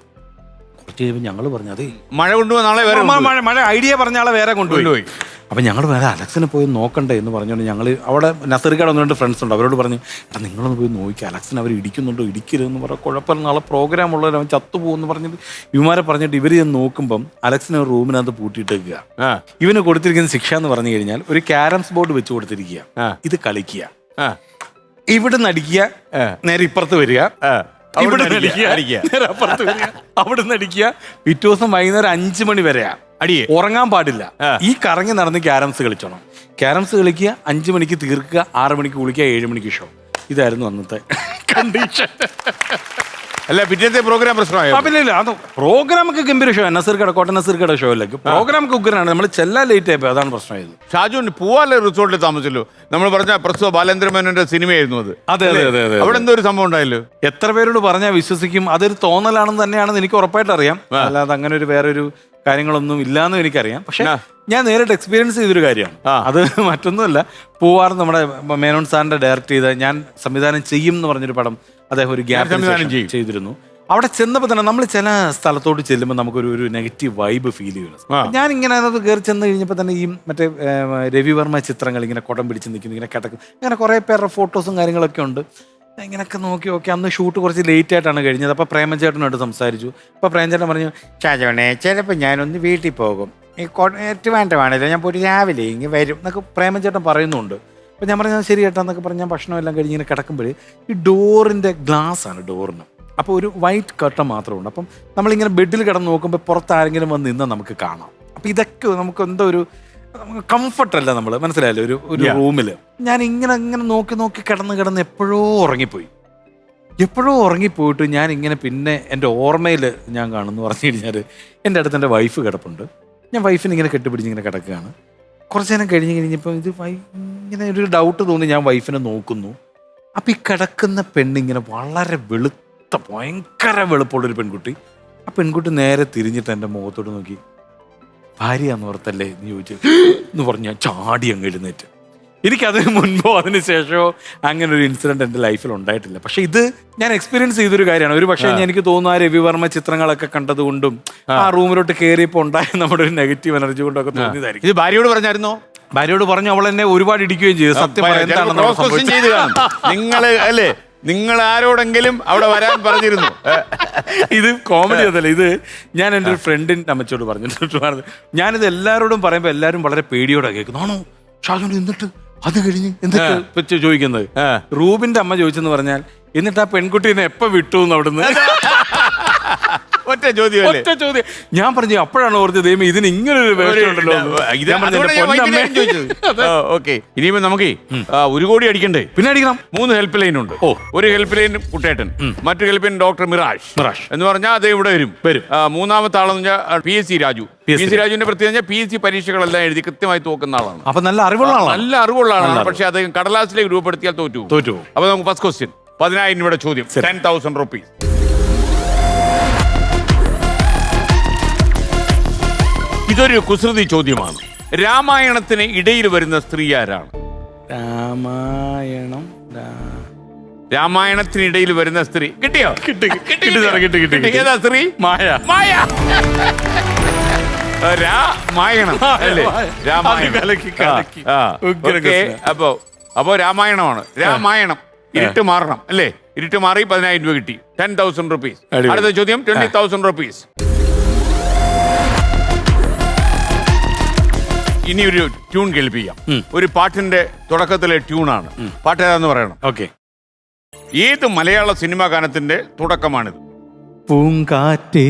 കുറച്ച് കഴിയുമ്പോൾ ഞങ്ങൾ പറഞ്ഞു അതേ മഴ കൊണ്ടുപോയി നാളെ വേറെ മഴ ഐഡിയ പറഞ്ഞ ആളെ വേറെ കൊണ്ടുപോയി. അപ്പം ഞങ്ങൾ വേറെ അലക്സിനെ പോയി നോക്കണ്ടേ എന്ന് പറഞ്ഞുകൊണ്ട് ഞങ്ങൾ അവിടെ നസീർക്കാട് 1-2 ഫ്രണ്ട്സ് ഉണ്ട്, അവരോട് പറഞ്ഞു എടാ നിങ്ങളൊന്ന് പോയി നോക്കി, അലക്സിനെ അവർ ഇടിക്കുന്നുണ്ടോ ഇടിക്കരുതെന്ന് പറയാം, കുഴപ്പമില്ല നാളെ പ്രോഗ്രാം ഉള്ളവർ അവൻ ചത്തുപോകുമെന്ന് പറഞ്ഞിട്ട് ഇവന്മാരെ പറഞ്ഞിട്ട് ഇവർ ചെന്ന് നോക്കുമ്പം അലക്സിനെ ഒരു റൂമിനകത്ത് പൂട്ടിയിട്ടേക്കുക. ഇവന് കൊടുത്തിരിക്കുന്ന ശിക്ഷ എന്ന് പറഞ്ഞു കഴിഞ്ഞാൽ ഒരു ക്യാരംസ് ബോർഡ് വെച്ച് കൊടുത്തിരിക്കുക, ഇത് കളിക്കുക, ഇവിടുന്ന് അടിക്കുക, നേരെ ഇപ്പുറത്ത് വരിക, ഇവിടെ നേരെ അപ്പുറത്ത് വരിക, അവിടെ നിന്ന് അടിക്കുക. പിറ്റേ ദിവസം വൈകുന്നേരം 5 മണി വരെയാ അടിയെ, ഉറങ്ങാൻ പാടില്ല. ഈ കറങ്ങി നടന്ന് ക്യാരംസ് കളിച്ചോണം. ക്യാരംസ് കളിക്കുക, 5 മണിക്ക് തീർക്കുക, 6 മണിക്ക് കുളിക്കുക, 7 മണിക്ക് ഷോ. ഇതായിരുന്നു അന്നത്തെ കണ്ടീഷൻ. അല്ല പിറ്റേത്തെ പ്രോഗ്രാം പ്രശ്നമായോ? പിന്നെ അത് പ്രോഗ്രാമൊക്കെ ഗംഭീര ഷോ, കോട്ടയം നസീർക്കയുടെ ഷോയിലേക്ക് പ്രോഗ്രാമൊക്കെ ഉഗ്രനാണ്. നമ്മൾ ചെല്ലാൻ ലേറ്റ് ആയപ്പോ അതാണ് പ്രശ്നമായത്. ഷാജുവിന് പൂവാല റിസോർട്ടിൽ താമസിച്ചല്ലോ, നമ്മൾ പറഞ്ഞ പ്രസ്തുത ബാലേന്ദ്രമേനോന്റെ സിനിമയായിരുന്നു അത്. അതെ. അവിടെ എന്തോ ഒരു സംഭവം ഉണ്ടായല്ലോ. എത്ര പേരോട് പറഞ്ഞാൽ വിശ്വസിക്കും, അതൊരു തോന്നലാണെന്ന് തന്നെയാണെന്ന് എനിക്ക് ഉറപ്പായിട്ട് അറിയാം. അല്ലാതെ അങ്ങനെ ഒരു വേറൊരു കാര്യങ്ങളൊന്നും ഇല്ലാന്ന് എനിക്കറിയാം. പക്ഷെ ഞാൻ നേരിട്ട് എക്സ്പീരിയൻസ് ചെയ്തൊരു കാര്യമാണ് അത്, മറ്റൊന്നുമല്ല. പൂവാർ നമ്മുടെ മേനോൻ സാറിന്റെ ഡയറക്ട് ചെയ്ത ഞാൻ സംവിധാനം ചെയ്യും എന്ന് പറഞ്ഞൊരു പടം അദ്ദേഹം ഒരു ഗ്യാപ്പ് ചെയ്തിരുന്നു. അവിടെ ചെന്നപ്പോൾ തന്നെ നമ്മൾ ചില സ്ഥലത്തോട്ട് ചെല്ലുമ്പോൾ നമുക്കൊരു നെഗറ്റീവ് വൈബ് ഫീൽ ചെയ്യുന്നു. ഞാൻ ഇങ്ങനെ അതിനകത്ത് കയറി ചെന്ന് കഴിഞ്ഞപ്പോൾ തന്നെ ഈ മറ്റേ രവിവർമ്മ ചിത്രങ്ങൾ ഇങ്ങനെ കുടം പിടിച്ച് നിൽക്കുന്നു, ഇങ്ങനെ കിടക്കും, അങ്ങനെ കുറേ പേരുടെ ഫോട്ടോസും കാര്യങ്ങളൊക്കെ ഉണ്ട്. ഇങ്ങനെയൊക്കെ നോക്കി അന്ന് ഷൂട്ട് കുറച്ച് ലേറ്റ് ആയിട്ടാണ് കഴിഞ്ഞത്. അപ്പോൾ പ്രേമചേട്ടനോട് സംസാരിച്ചു. അപ്പോൾ പ്രേമചേട്ടൻ പറഞ്ഞു, ഷാജോണേ ചിലപ്പോൾ ഞാനൊന്ന് വീട്ടിൽ പോകും, ഈ ട്രിവാൻഡ്രമാണല്ലോ, ഞാൻ പോയിട്ട് രാവിലെ ഇങ്ങനെ വരും എന്നൊക്കെ പ്രേമചേട്ടൻ പറയുന്നുണ്ട്. അപ്പോൾ ഞാൻ പറഞ്ഞാൽ ശരി കേട്ടോ എന്നൊക്കെ പറഞ്ഞ് ഞാൻ ഭക്ഷണമെല്ലാം കഴിഞ്ഞ് ഇങ്ങനെ കിടക്കുമ്പോൾ ഈ ഡോറിൻ്റെ ഗ്ലാസ്സാണ് ഡോറിന്. അപ്പോൾ ഒരു വൈറ്റ് കർട്ടൻ മാത്രമുണ്ട്. അപ്പം നമ്മളിങ്ങനെ ബെഡിൽ കിടന്ന് നോക്കുമ്പോൾ പുറത്താരെങ്കിലും വന്ന് നിന്നാൽ നമുക്ക് കാണാം. അപ്പോൾ ഇതൊക്കെ നമുക്ക് എന്തോ ഒരു കംഫർട്ടല്ല, നമ്മൾ മനസ്സിലായല്ലോ, ഒരു റൂമിൽ. ഞാൻ ഇങ്ങനെ നോക്കി കിടന്ന് എപ്പോഴോ ഉറങ്ങിപ്പോയിട്ട് ഞാൻ ഇങ്ങനെ പിന്നെ എൻ്റെ ഓർമ്മയിൽ ഞാൻ കാണുന്നു പറഞ്ഞു കഴിഞ്ഞാൽ എൻ്റെ അടുത്ത് എൻ്റെ വൈഫ് കിടപ്പുണ്ട്. ഞാൻ വൈഫിനെ ഇങ്ങനെ കെട്ടിപ്പിടിച്ച് ഇങ്ങനെ കിടക്കുകയാണ്. കുറച്ച് നേരം കഴിഞ്ഞപ്പോൾ ഇത് ഇങ്ങനെ ഒരു ഡൗട്ട് തോന്നി. ഞാൻ വൈഫിനെ നോക്കുന്നു. അപ്പം ഈ കിടക്കുന്ന പെണ്ണിങ്ങനെ വളരെ ഭയങ്കര വെളുപ്പുള്ളൊരു പെൺകുട്ടി. ആ പെൺകുട്ടി നേരെ തിരിഞ്ഞിട്ട് എൻ്റെ മുഖത്തോട്ട് നോക്കി, ഭാര്യയാന്ന് ഓർത്തല്ലേ എന്ന് ചോദിച്ചു എന്ന് പറഞ്ഞ് ഞാൻ ചാടി അങ്ങ് എഴുന്നേറ്റ്. എനിക്കതിന് മുൻപോ അതിന് ശേഷമോ അങ്ങനെ ഒരു ഇൻസിഡന്റ് എൻ്റെ ലൈഫിൽ ഉണ്ടായിട്ടില്ല. പക്ഷെ ഇത് ഞാൻ എക്സ്പീരിയൻസ് ചെയ്തൊരു കാര്യമാണ്. ഒരു പക്ഷേ എനിക്ക് തോന്നുന്നു ആ രവിവർമ്മ ചിത്രങ്ങളൊക്കെ കണ്ടതുകൊണ്ടും ആ റൂമിലോട്ട് കയറിയപ്പോൾ ഉണ്ടായ നമ്മുടെ ഒരു നെഗറ്റീവ് എനർജി കൊണ്ടൊക്കെ തോന്നിയതായിരിക്കും. ഇത് ഭാര്യയോട് പറഞ്ഞായിരുന്നോ? ഭാര്യയോട് പറഞ്ഞു. അവൾ എന്നെ ഒരുപാട് ഇടിക്കുകയും ചെയ്തു. സത്യം നിങ്ങൾ ആരോടെങ്കിലും അവിടെ വരാൻ പറഞ്ഞിരുന്നു? ഇത് കോമഡി ഒന്നല്ല. ഇത് ഞാൻ എൻ്റെ ഒരു ഫ്രണ്ടിൻ്റെ അമ്മച്ചോട് പറഞ്ഞിട്ട് ഞാനിത് എല്ലാവരോടും പറയുമ്പോൾ എല്ലാവരും വളരെ പേടിയോടെ കേൾക്കുന്നു. ആണോ ഷാജോൺ എന്നിട്ട് അത് കഴിഞ്ഞ് എന്തൊക്കെ ചോദിക്കുന്നത്? റൂബിന്റെ അമ്മ ചോദിച്ചെന്ന് പറഞ്ഞാൽ എന്നിട്ട് ആ പെൺകുട്ടീനെ എപ്പോ വിട്ടു അവിടുന്ന് ഒറ്റ ചോദ്യം. ഞാൻ പറഞ്ഞു അപ്പോഴാണ് ഓർത്തത് ദൈവം ഇതിന് ഇങ്ങനൊരു വേഷമുണ്ടല്ലോ. ഇനിയിപ്പോ നമുക്ക് 1 കോടി അടിക്കണ്ടേ? പിന്നെ അടിക്കണം. 3 ഹെൽപ്പ് ലൈൻ ഉണ്ട്. ഒരു ഹെൽപ്പ് ലൈൻ കുട്ടേട്ടൻ, മറ്റൊരു ഹെൽപ്പ് ലൈൻ ഡോക്ടർ മിറാഷ് എന്ന് പറഞ്ഞാൽ അത് ഇവിടെ വരും. മൂന്നാമത്തെ ആളെന്ന് വെച്ചാൽ PSC രാജു. PSC രാജുവിന്റെ പ്രത്യേകത PSC പരീക്ഷകളെല്ലാം എഴുതി കൃത്യമായി തോക്കുന്ന ആളാണ്. അപ്പൊ നല്ല അറിവുള്ള ആളാണ്. പക്ഷെ അത് കടലാസിലേക്ക് രൂപപ്പെടുത്തിയാൽ തോറ്റു. അപ്പൊ നമുക്ക് ഫസ്റ്റ് ക്വസ്റ്റ്യൻ 10,000 രൂപയുടെ ചോദ്യം, 10,000 rupees. ഇതൊരു കുസൃതി ചോദ്യമാണ്. രാമായണത്തിന് ഇടയിൽ വരുന്ന സ്ത്രീ ആരാണ്? രാമായണത്തിനിടയിൽ വരുന്ന സ്ത്രീ കിട്ടിയോ? കിട്ടി. ഏതാ സ്ത്രീ? മായ. രാമായണം അല്ലേ? അപ്പോ രാമായണമാണ്. രാമായണം ഇരുട്ട് മാറണം അല്ലേ? ഇരുട്ട് മാറി 10,000 രൂപ കിട്ടി. 10,000 rupees. അടുത്ത ചോദ്യം 20,000 rupees. ഇനി ഒരു ട്യൂൺ കേൾപ്പിക്കാം. ഒരു പാട്ടിന്റെ തുടക്കത്തിലെ ട്യൂണാണ്. പാട്ട് ഏതാന്ന് പറയണം. ഓക്കെ. ഏത് മലയാള സിനിമാ ഗാനത്തിന്റെ തുടക്കമാണിത്? പൂങ്കാറ്റേ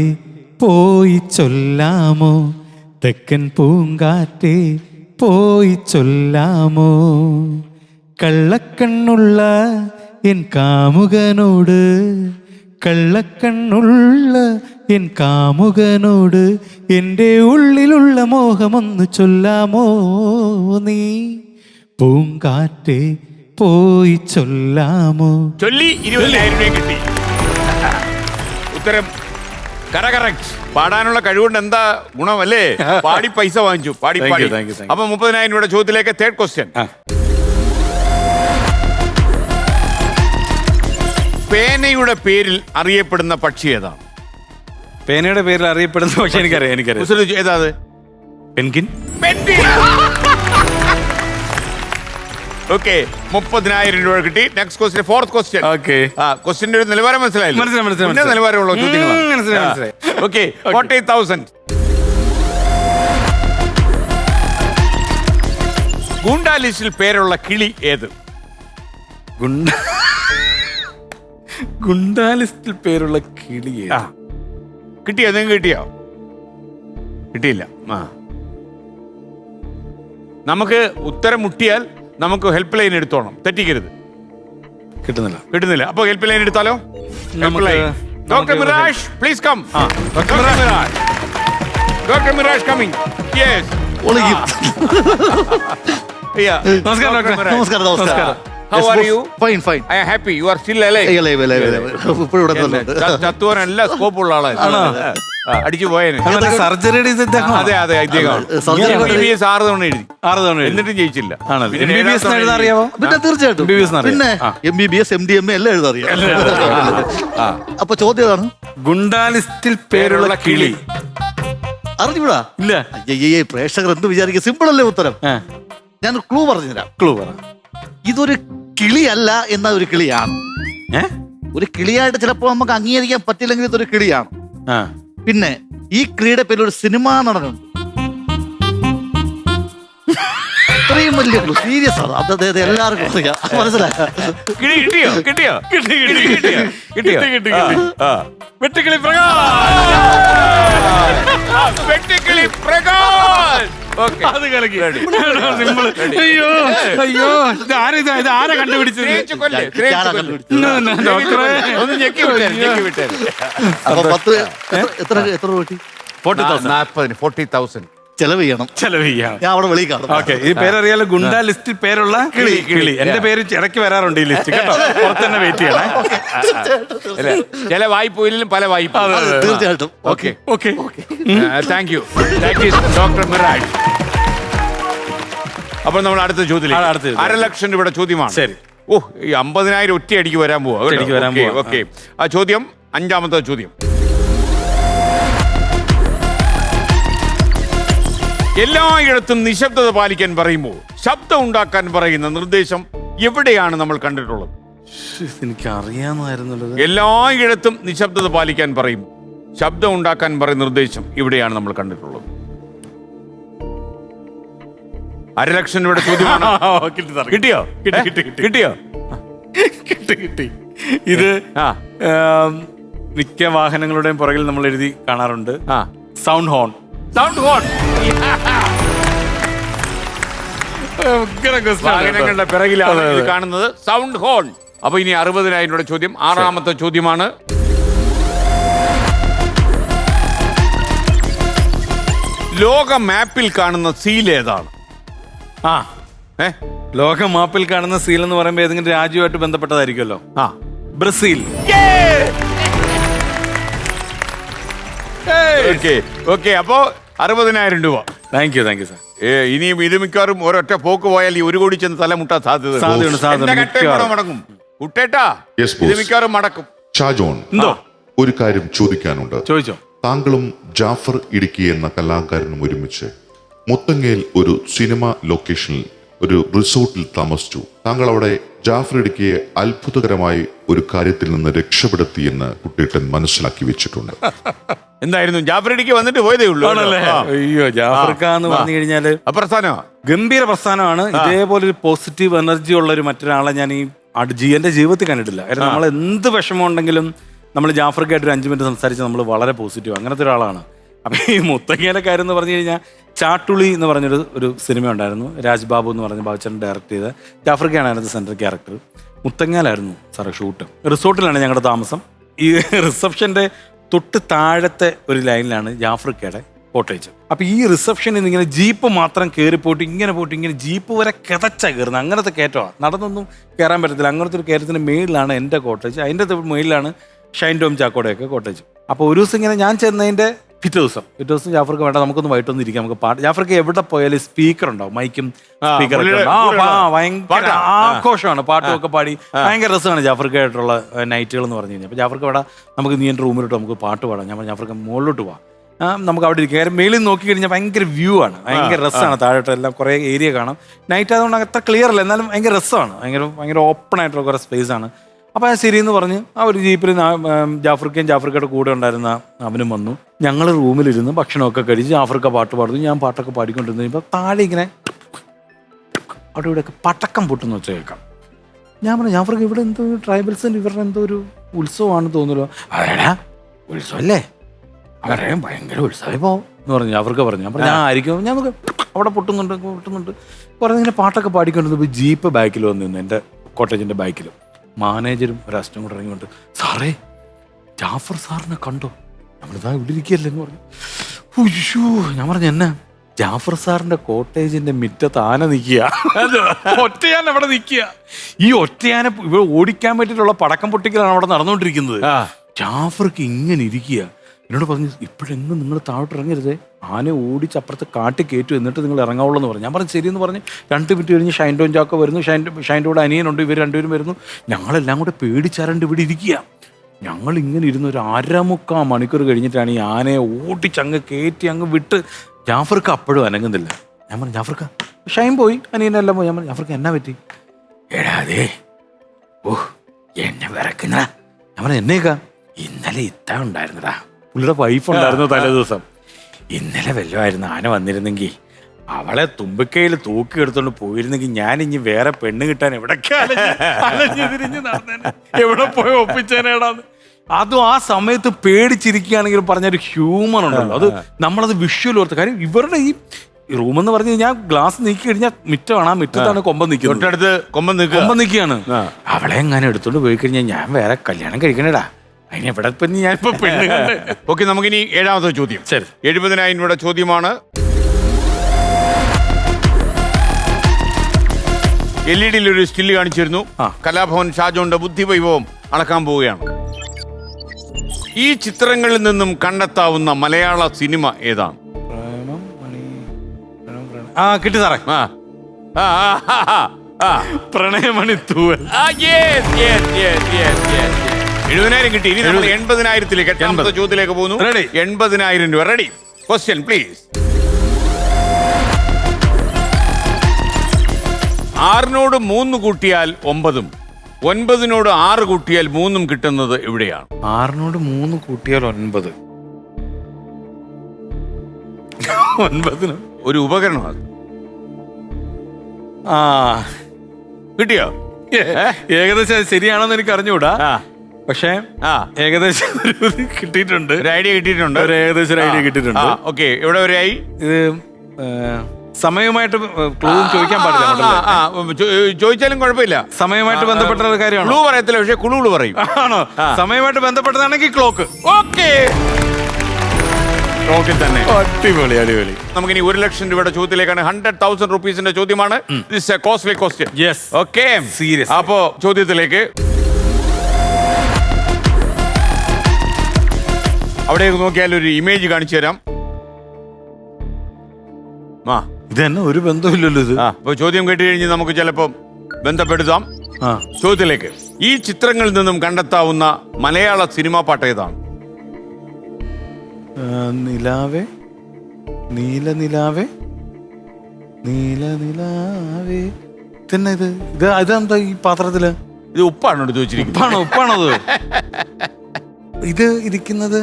പോയി ചൊല്ലാമോ, തെക്കൻ പൂങ്കാറ്റേ പോയി ചൊല്ലാമോ, കള്ളക്കണ്ണുള്ള എൻ കാമുകനോട്, കള്ളക്കണ്ണുള്ള എൻ കാമുകനോട് എൻ്റെ ഉള്ളിലുള്ള മോഹമൊന്ന് ചൊല്ലാമോ നീ, പൂങ്കാറ്റേ പോയി ചൊല്ലാമോ. ചൊല്ലി 20,000 രൂപ കിട്ടി. ഉത്തരം കറക്റ്റ്. പാടാനുള്ള കഴിവുകൊണ്ട് എന്താ ഗുണമല്ലേ? പാടി പൈസ വാങ്ങിച്ചു. പാടി. അപ്പൊ 30,000 രൂപയുടെ ചോദ്യത്തിലേക്ക് തേർഡ് ക്വസ്റ്റ്യൻ. പേനയുടെ പേരിൽ അറിയപ്പെടുന്ന പക്ഷി ഏതാണ്? പേനയുടെ പേരിൽ അറിയപ്പെടുന്ന പക്ഷി എനിക്കറിയാം. ഏതാ? പെൻഗിൻ. ഓക്കെ, 30,000 രൂപ കിട്ടി. Next question, fourth question. ക്വസ്റ്റ്യന്റെ ഒരു നിലവാരം മനസ്സിലായില്ല? നിലവാരമുള്ള ചോദ്യങ്ങളാണ്. ഓക്കെ, 40,000. ഗുണ്ടാ ലിസ്റ്റിൽ പേരുള്ള കിളി ഏത്? ഗുണ്ടാ ലിസ്റ്റിൽ പേരുള്ള കിളി കിട്ടിയോ? നിങ്ങൾക്ക് കിട്ടിയോ? കിട്ടിയില്ല. നമുക്ക് ഉത്തരം മുട്ടിയാൽ നമുക്ക് ഹെൽപ്പ് ലൈൻ എടുത്തോണം. തെറ്റിക്കരുത്. കിട്ടുന്നില്ല. അപ്പൊ ഹെൽപ്പ് ലൈൻ എടുത്താലോ? Doctor Mirash please come. Doctor Mirash coming. Yes. നമസ്കാരം. How are you? Fine. I am happy. You are still alive. ചത്തുവാനല്ല സ്കോപ്പ് ഉള്ള ആളാണ്. അടിച്ചു പോയേനെ. സർജറിയുടെ അതെ ഇദ്ദേഹം MBBS 6 തവണ എഴുതി. എന്നിട്ടും ജയിച്ചില്ല. അറിയാമോ? പിന്നെ തീർച്ചയായിട്ടും. പിന്നെ MBBS MDMA എല്ലാം എഴുതാറിയാം. അപ്പൊ ചോദ്യം ഏതാണ്? ഗുണ്ടാലിസ്റ്റിൽ പേരുള്ള കിളി. അറിഞ്ഞൂടാ? ഇല്ല. അയ്യേ, പ്രേക്ഷകർ എന്ത് വിചാരിക്കുക? സിമ്പിൾ അല്ലേ ഉത്തരം? ഞാൻ ക്ലൂ പറഞ്ഞുതരാം. ക്ലൂ പറ. ഇതൊരു കിളിയല്ല എന്ന ഒരു കിളിയാണ്. ഒരു കിളിയായിട്ട് ചിലപ്പോ നമുക്ക് അംഗീകരിക്കാൻ പറ്റില്ലെങ്കിൽ ഇതൊരു കിളിയാണ്. പിന്നെ ഈ കിളിയുടെ പേരിൽ ഒരു സിനിമാ നടനുണ്ട്. ഇത്രയും വലിയ സീരിയസ് ആണ്. അത് എല്ലാവർക്കും മനസ്സിലായോ? വെട്ടുക്കിളി പ്രകാശ്. അത് കളിക്ക്. അയ്യോ അയ്യോ, ഇതാരാ കണ്ടുപിടിച്ചത്? ഡോക്ടറെ ഒന്ന് ഞെക്കി വിട്ടേ. അപ്പൊ 10 എത്ര രൂപ കിട്ടി? 40,000 ചെലവ് ചെയ്യണം. ഞാൻ അവിടെ വെളിയിൽ കാണും. ഓക്കെ, ഈ പേരറിയാലോ, ഗുണ്ടാ ലിസ്റ്റിൽ പേരുള്ള കിളി. എന്റെ പേര് ഇടയ്ക്ക് വരാറുണ്ട് ഈ ലിസ്റ്റ് കേട്ടോ. പുറത്ത് തന്നെ വെയിറ്റ് ചെയ്യണേ. ചില വായ്പയിലും പല വായ്പ. തീർച്ചയായിട്ടും. Okay okay, thank you doctor Miraj. അപ്പൊ നമ്മൾ അടുത്ത ചോദ്യത്തിലേക്ക്. 1,00,000 രൂപയുടെ ചോദ്യമാണ്. ശരി. ഓ, ഈ 50,000 ഒറ്റയടിക്ക് വരാൻ പോവാ. ഓക്കെ, ആ ചോദ്യം, 5ാമത്തെ ചോദ്യം. എല്ലായിടത്തും നിശബ്ദത പാലിക്കാൻ പറയുമ്പോൾ ശബ്ദം ഉണ്ടാക്കാൻ പറയുന്ന നിർദ്ദേശം എവിടെയാണ് നമ്മൾ കണ്ടിട്ടുള്ളത്? എനിക്ക് അറിയാമായിരുന്നുള്ളത്. എല്ലായിടത്തും നിശബ്ദത പാലിക്കാൻ പറയും, ശബ്ദം ഉണ്ടാക്കാൻ പറയുന്ന നിർദ്ദേശം ഇവിടെയാണ് നമ്മൾ കണ്ടിട്ടുള്ളത്. 1,00,000 രൂപയുടെ ചോദ്യമാണ്. കിട്ടിയോ? കിട്ടി. ഇത് മിക്ക വാഹനങ്ങളുടെയും പുറകിൽ നമ്മൾ എഴുതി കാണാറുണ്ട്. Sound horn. വാഹനങ്ങളുടെ പിറകിലാണ് ഇത് കാണുന്നത്, സൗണ്ട് ഹോൺ. അപ്പൊ ഇനി 60,000 രൂപയുടെ ചോദ്യം, 6ാമത്തെ ചോദ്യമാണ്. ലോക മാപ്പിൽ കാണുന്ന സീൽ ഏതാണ്? ലോക മാപ്പിൽ കാണുന്ന സീൽ എന്ന് പറയുമ്പോൾ ഏതെങ്കിലും രാജ്യവുമായിട്ട് ബന്ധപ്പെട്ടതായിരിക്കുമല്ലോ. ബ്രസീൽ. ഓക്കെ, അപ്പോ 60,000 രൂപ. Thank you sir. ഇനിയും ഇത് മിക്കവാറും ഒരൊറ്റ പോക്ക് പോയാൽ ഈ 1 കോടി ചെന്ന് തലമുട്ടാൻ സാധ്യത മടങ്ങും. കുട്ടേട്ടാ, ഇത് മിക്കവാറും മടക്കും. ഷാജോൺ, ഒരു കാര്യം ചോദിക്കാനുണ്ട്. ചോദിച്ചോ. താങ്കളും ജാഫർ ഇടുക്കി എന്ന കലാകാരനും ഒരുമിച്ച് മുത്തങ്ങയിൽ ഒരു സിനിമ ലൊക്കേഷനിൽ ഒരു റിസോർട്ടിൽ താമസിച്ചു. താങ്കൾ അവിടെ ജാഫർ ഇടുക്കിയെ അത്ഭുതകരമായി ഒരു കാര്യത്തിൽ നിന്ന് രക്ഷപ്പെടുത്തിയെന്ന് കുട്ടിയേട്ടൻ മനസ്സിലാക്കി വെച്ചിട്ടുണ്ട്. എന്തായിരുന്നു? ജാഫർ ഇടുക്കി വന്നിട്ട് പോയതേ ഉള്ളൂ. അയ്യോ, ജാഫർക്ക എന്ന് പറഞ്ഞു കഴിഞ്ഞാല് ഗംഭീര പ്രസ്ഥാനമാണ്. ഇതേപോലെ ഒരു പോസിറ്റീവ് എനർജി ഉള്ള ഒരു മറ്റൊരാളെ ഞാൻ ഈ എന്റെ ജീവിതത്തിൽ കണ്ടിട്ടില്ല. കാരണം നമ്മൾ എന്ത് വിഷമം ഉണ്ടെങ്കിലും നമ്മൾ ജാഫർക്കായിട്ട് ഒരു 5 മിനിറ്റ് സംസാരിച്ച് നമ്മൾ വളരെ പോസിറ്റീവ്, അങ്ങനത്തെ ഒരാളാണ്. അപ്പം ഈ മുത്തങ്ങയിലെ കാര്യം എന്ന് പറഞ്ഞു കഴിഞ്ഞാൽ ചാട്ടുളി എന്ന് പറഞ്ഞൊരു സിനിമ ഉണ്ടായിരുന്നു. രാജ്ബാബു എന്ന് പറഞ്ഞ ബാബുച്ചൻ ഡയറക്ട് ചെയ്ത. ജാഫർക്കാണ് അതിനകത്ത് സെൻട്രൽ ക്യാരക്ടർ. മുത്തങ്ങയിലായിരുന്നു സാറേ ഷൂട്ട്. റിസോർട്ടിലാണ് ഞങ്ങളുടെ താമസം. ഈ റിസപ്ഷൻ്റെ തൊട്ട് താഴത്തെ ഒരു ലൈനിലാണ് ജാഫർക്കയുടെ കോട്ടേജ്. അപ്പം ഈ റിസപ്ഷനിൽ നിന്ന് ഇങ്ങനെ ജീപ്പ് മാത്രം കയറി പോയിട്ട് ഇങ്ങനെ ജീപ്പ് വരെ കിതച്ചാണ് കയറുന്നത്. അങ്ങനത്തെ കയറ്റമാണ്, നടന്നൊന്നും കയറാൻ പറ്റത്തില്ല. അങ്ങനത്തെ ഒരു കയറ്റത്തിൻ്റെ മേളിലാണ് എൻ്റെ കോട്ടേജ്. അതിൻ്റെ മേളിലാണ് ഷൈൻ ടോം ചാക്കോടെയൊക്കെ കോട്ടേജ്. അപ്പോൾ ഒരു ദിവസം ഇങ്ങനെ ഞാൻ ചെന്നതിൻ്റെ പിറ്റേ ദിവസം ജാഫർക്ക് വേണ്ട, നമുക്കൊന്ന് വൈകിട്ടൊന്ന് ഇരിക്കാം, നമുക്ക് പാട്ട്. ജാഫർക്ക് എവിടെ പോയാലും സ്പീക്കർ ഉണ്ടാവും, മൈക്കും സ്പീക്കറൊക്കെ ഉണ്ടാവും. ഭയങ്കര ആഘോഷമാണ്, പാട്ടും ഒക്കെ പാടി ഭയങ്കര രസമാണ് ജാഫർക്കായിട്ടുള്ള നൈറ്റുകൾ എന്ന് പറഞ്ഞു കഴിഞ്ഞാൽ. അപ്പോൾ ജാഫർക്ക് വേണ്ട, നമുക്ക് നീ എൻ്റെ റൂമിലോട്ട് നമുക്ക് പാട്ട് പാടാം. ഞാൻ പറഞ്ഞു ജാഫർക്ക് മുകളിലോട്ട് പോവാം, നമുക്ക് അവിടെ ഇരിക്കും. കാര്യം മേളിൽ നോക്കി കഴിഞ്ഞാൽ ഭയങ്കര വ്യൂ ആണ്, ഭയങ്കര രസമാണ്. താഴോട്ട് എല്ലാം കുറേ ഏരിയ കാണാം. നൈറ്റ് ആയതുകൊണ്ട് അത്ര ക്ലിയർ അല്ല, എന്നാലും ഭയങ്കര രസമാണ്. ഭയങ്കര ഓപ്പൺ ആയിട്ടുള്ള കുറേ സ്പേസ് ആണ്. അപ്പോൾ ശരിയെന്ന് പറഞ്ഞ് ആ ഒരു ജീപ്പിൽ ജാഫർക്കയുടെ കൂടെ ഉണ്ടായിരുന്ന അവനും വന്നു. ഞങ്ങൾ റൂമിലിരുന്ന് ഭക്ഷണമൊക്കെ കഴിച്ച് ജാഫർക്ക പാട്ട് പാടുന്നു, ഞാൻ പാട്ടൊക്കെ പാടിക്കൊണ്ടിരുന്നു. ഇപ്പോൾ താഴെ ഇങ്ങനെ അവിടെ ഇവിടെയൊക്കെ പടക്കം പൊട്ടുന്ന വെച്ച് കേൾക്കാം. ഞാൻ പറഞ്ഞു ജാഫർക്ക് ഇവിടെ എന്തോ ട്രൈബൽസിൻ്റെ ഇവരുടെ എന്തോ ഒരു ഉത്സവമാണെന്ന് തോന്നുമല്ലോ. അതെടാ ഉത്സവമല്ലേ, അവരെ ഭയങ്കര ഉത്സവമോ എന്ന് പറഞ്ഞു ജാഫർക്ക് പറഞ്ഞു. ഞാൻ പറഞ്ഞു ഞാൻ ആയിരിക്കും, ഞാൻ അവിടെ പൊട്ടുന്നുണ്ട് കുറേ ഇങ്ങനെ പാട്ടൊക്കെ പാടിക്കൊണ്ടിരുന്നപ്പോൾ ജീപ്പ് ബാക്കിൽ വന്നു നിന്ന്, എൻ്റെ കോട്ടേജിൻ്റെ ബാക്കിൽ. മാനേജരും ഒരു അസിസ്റ്റന്റും കൂടെ ഇറങ്ങിക്കൊണ്ട്, സാറേ ജാഫർ സാറിനെ കണ്ടോ? നമ്മളിതാ ഇവിടെ ഇരിക്കുകയല്ലേ എന്ന് പറഞ്ഞു. ഉയ്യോ, ഞാൻ പറഞ്ഞു എന്നാ? ജാഫർ സാറിന്റെ കോട്ടേജിന്റെ മുറ്റത്ത് ആന നിൽക്കുക, ഒറ്റയാൻ അവിടെ നിൽക്കുക. ഈ ഒറ്റയാനെ ഇവിടെ ഓടിക്കാൻ പറ്റിയിട്ടുള്ള പടക്കം പൊട്ടിക്കലാണ് അവിടെ നടന്നുകൊണ്ടിരിക്കുന്നത്. ജാഫർക്ക് ഇങ്ങനെ ഇരിക്കുക. എന്നോട് പറഞ്ഞു ഇപ്പോഴെങ്ങും നിങ്ങൾ താഴോട്ട് ഇറങ്ങരുതേ, ആന ഓടിച്ചപ്പുറത്ത് കാട്ടി കയറ്റും, എന്നിട്ട് നിങ്ങൾ ഇറങ്ങാവുള്ളൂ എന്ന് പറഞ്ഞു. ഞാൻ പറഞ്ഞു ശരിയെന്ന് പറഞ്ഞ് 2 മിനിറ്റ് കഴിഞ്ഞ് ഷൈൻ ടോം ചാക്കോ വരുന്നു, ഷൈൻ്റെ കൂടെ അനിയനുണ്ട്, ഇവർ രണ്ടുപേരും വരുന്നു. ഞങ്ങളെല്ലാം കൂടെ പേടിച്ചാരണ്ട് ഇവിടെ ഇരിക്കുക. ഞങ്ങൾ ഇങ്ങനെ ഇരുന്ന് ഒരു 1/2 മണിക്കൂർ കഴിഞ്ഞിട്ടാണ് ഈ ആനയെ ഓടിച്ചങ്ങ് കയറ്റി അങ്ങ് വിട്ട്. ജാഫർക്ക് അപ്പോഴും അനങ്ങുന്നില്ല. ഞാൻ പറഞ്ഞു, ജാഫർക്ക ഷൈൻ പോയി, അനിയനെല്ലാം പോയി. ഞാൻ പറഞ്ഞു, ജാഫർക്ക് എന്നാ പറ്റി? എടാ അതെ, ഓ എന്നെ വിറക്കുന്നടാ. ഞാൻ പറഞ്ഞു, എന്നേക്കാ? ഇന്നലെ ഇത്ത ഉണ്ടായിരുന്നടാ, പുള്ളിയുടെ വൈഫ് ഉണ്ടായിരുന്നു തലേ ദിവസം. ഇന്നലെ വല്ലതുമായിരുന്നു ആന വന്നിരുന്നെങ്കിൽ അവളെ തുമ്പിക്കയിൽ തൂക്കി എടുത്തോണ്ട് പോയിരുന്നെങ്കിൽ ഞാൻ ഇനി വേറെ പെണ്ണ് കിട്ടാൻ എവിടെ എവിടെ പോയി ഒപ്പിച്ചേനേടാന്ന്. അതും ആ സമയത്ത് പേടിച്ചിരിക്കുകയാണെങ്കിൽ പറഞ്ഞൊരു ഹ്യൂമർ ഉണ്ടല്ലോ, അത് നമ്മളത് വിഷ്വൽ ഓർത്ത്. കാര്യം ഇവരുടെ ഈ റൂമെന്ന് പറഞ്ഞു കഴിഞ്ഞാൽ ഗ്ലാസ് നീക്കി കഴിഞ്ഞാൽ മിറ്റമാണ്, ആ മിറ്റത്താണ് കൊമ്പൻ നിൽക്കുന്നത്, തൊട്ടടുത്ത് കൊമ്പൻ നിൽക്കുകയാണ്. അവളെ എങ്ങനെ എടുത്തോണ്ട് പോയി കഴിഞ്ഞാൽ ഞാൻ വേറെ കല്യാണം കഴിക്കണേടാ. അതിനെ എവിടെ ഞാനിപ്പോ പെണ്ണ്. ഓക്കെ, നമുക്കിനി 7ാമത്തെ ചോദ്യം. ശരി, 70,000 രൂപയുടെ ചോദ്യമാണ്. LED ഒരു സ്റ്റില്ല് കാണിച്ചിരുന്നു. കലാഭവൻ ഷാജോന്റെ ബുദ്ധിവൈഭവം അളക്കാൻ പോവുകയാണ്. ഈ ചിത്രങ്ങളിൽ നിന്നും കണ്ടെത്താവുന്ന മലയാള സിനിമ ഏതാണ്? കിട്ടി സാറേ. പ്രണയമണി തൂവൽ. 70,000 കിട്ടി. ഇനി നമ്മൾ 80,000-ലേക്ക് 8ാമത്തെ ചോദ്യത്തിലേക്ക് പോകുന്നു. 80,000 രൂപ. റെഡി? Question please. 6നോട് 3 കൂട്ടിയാൽ 9-ഉം 9നോട് 6 കൂട്ടിയാൽ 3-ഉം കിട്ടുന്നത് എവിടെയാണ്? 6നോട് 3 കൂട്ടിയാൽ 9. 9 ഒരു ഉപകരണമാണ്. കിട്ടിയോ? ഏകദേശം അത് ശരിയാണെന്ന് എനിക്ക് അറിഞ്ഞുകൂടാ, പക്ഷേ ഏകദേശം കിട്ടിയിട്ടുണ്ട്. ഒരു ഐഡിയ കിട്ടിയിട്ടുണ്ട്. ഏകദേശം ഒരു ഐഡിയ കിട്ടിയിട്ടുണ്ട്. ഓക്കെ, എവിടെ വരെയായി? ഇത് സമയവുമായിട്ട് ക്ലൂ ചോദിക്കാൻ പാടില്ല. ചോദിച്ചാലും കുഴപ്പമില്ല. സമയമായിട്ട് ബന്ധപ്പെട്ട കാര്യമാണ്. ക്ലൂ പറയത്തില്ല, പക്ഷെ ക്ലൂ പറയും. ആണോ? സമയമായിട്ട് ബന്ധപ്പെട്ടതാണെങ്കിൽ ക്ലോക്ക്. ഓക്കെ, ക്ലോക്കിൽ തന്നെ. അടിപൊളി അടിപൊളി. നമുക്കിനി 1,00,000 രൂപയുടെ ചോദ്യത്തിലേക്കാണ്. 100,000 റുപ്പീസിന്റെ ചോദ്യമാണ്. This A costly question. Yes. Okay, serious. അപ്പോ ചോദ്യത്തിലേക്ക്. അവിടേക്ക് നോക്കിയാൽ ഒരു ഇമേജ് കാണിച്ചു തരാം. ഇതന്നെ ഒരു ബന്ധമില്ലല്ലോ ഇത്. അപ്പൊ ചോദ്യം കേട്ട് കഴിഞ്ഞ് നമുക്ക് ചിലപ്പോൾ ബന്ധപ്പെടുത്താം. ചോദ്യത്തിലേക്ക്. ഈ ചിത്രങ്ങളിൽ നിന്നും കണ്ടെത്താവുന്ന മലയാള സിനിമാ പാട്ട് ഏതാണ്? നിലാവേ നീല നിലാവേ നീല നിലാവേ. തന്നെ ഇത് ഇതെന്താ ഈ പാത്രത്തില്? ഇത് ഉപ്പാണോ എടുത്ത് വെച്ചിരിക്കുന്നത്? ഉപ്പാണത് ഇത് ഇരിക്കുന്നത്.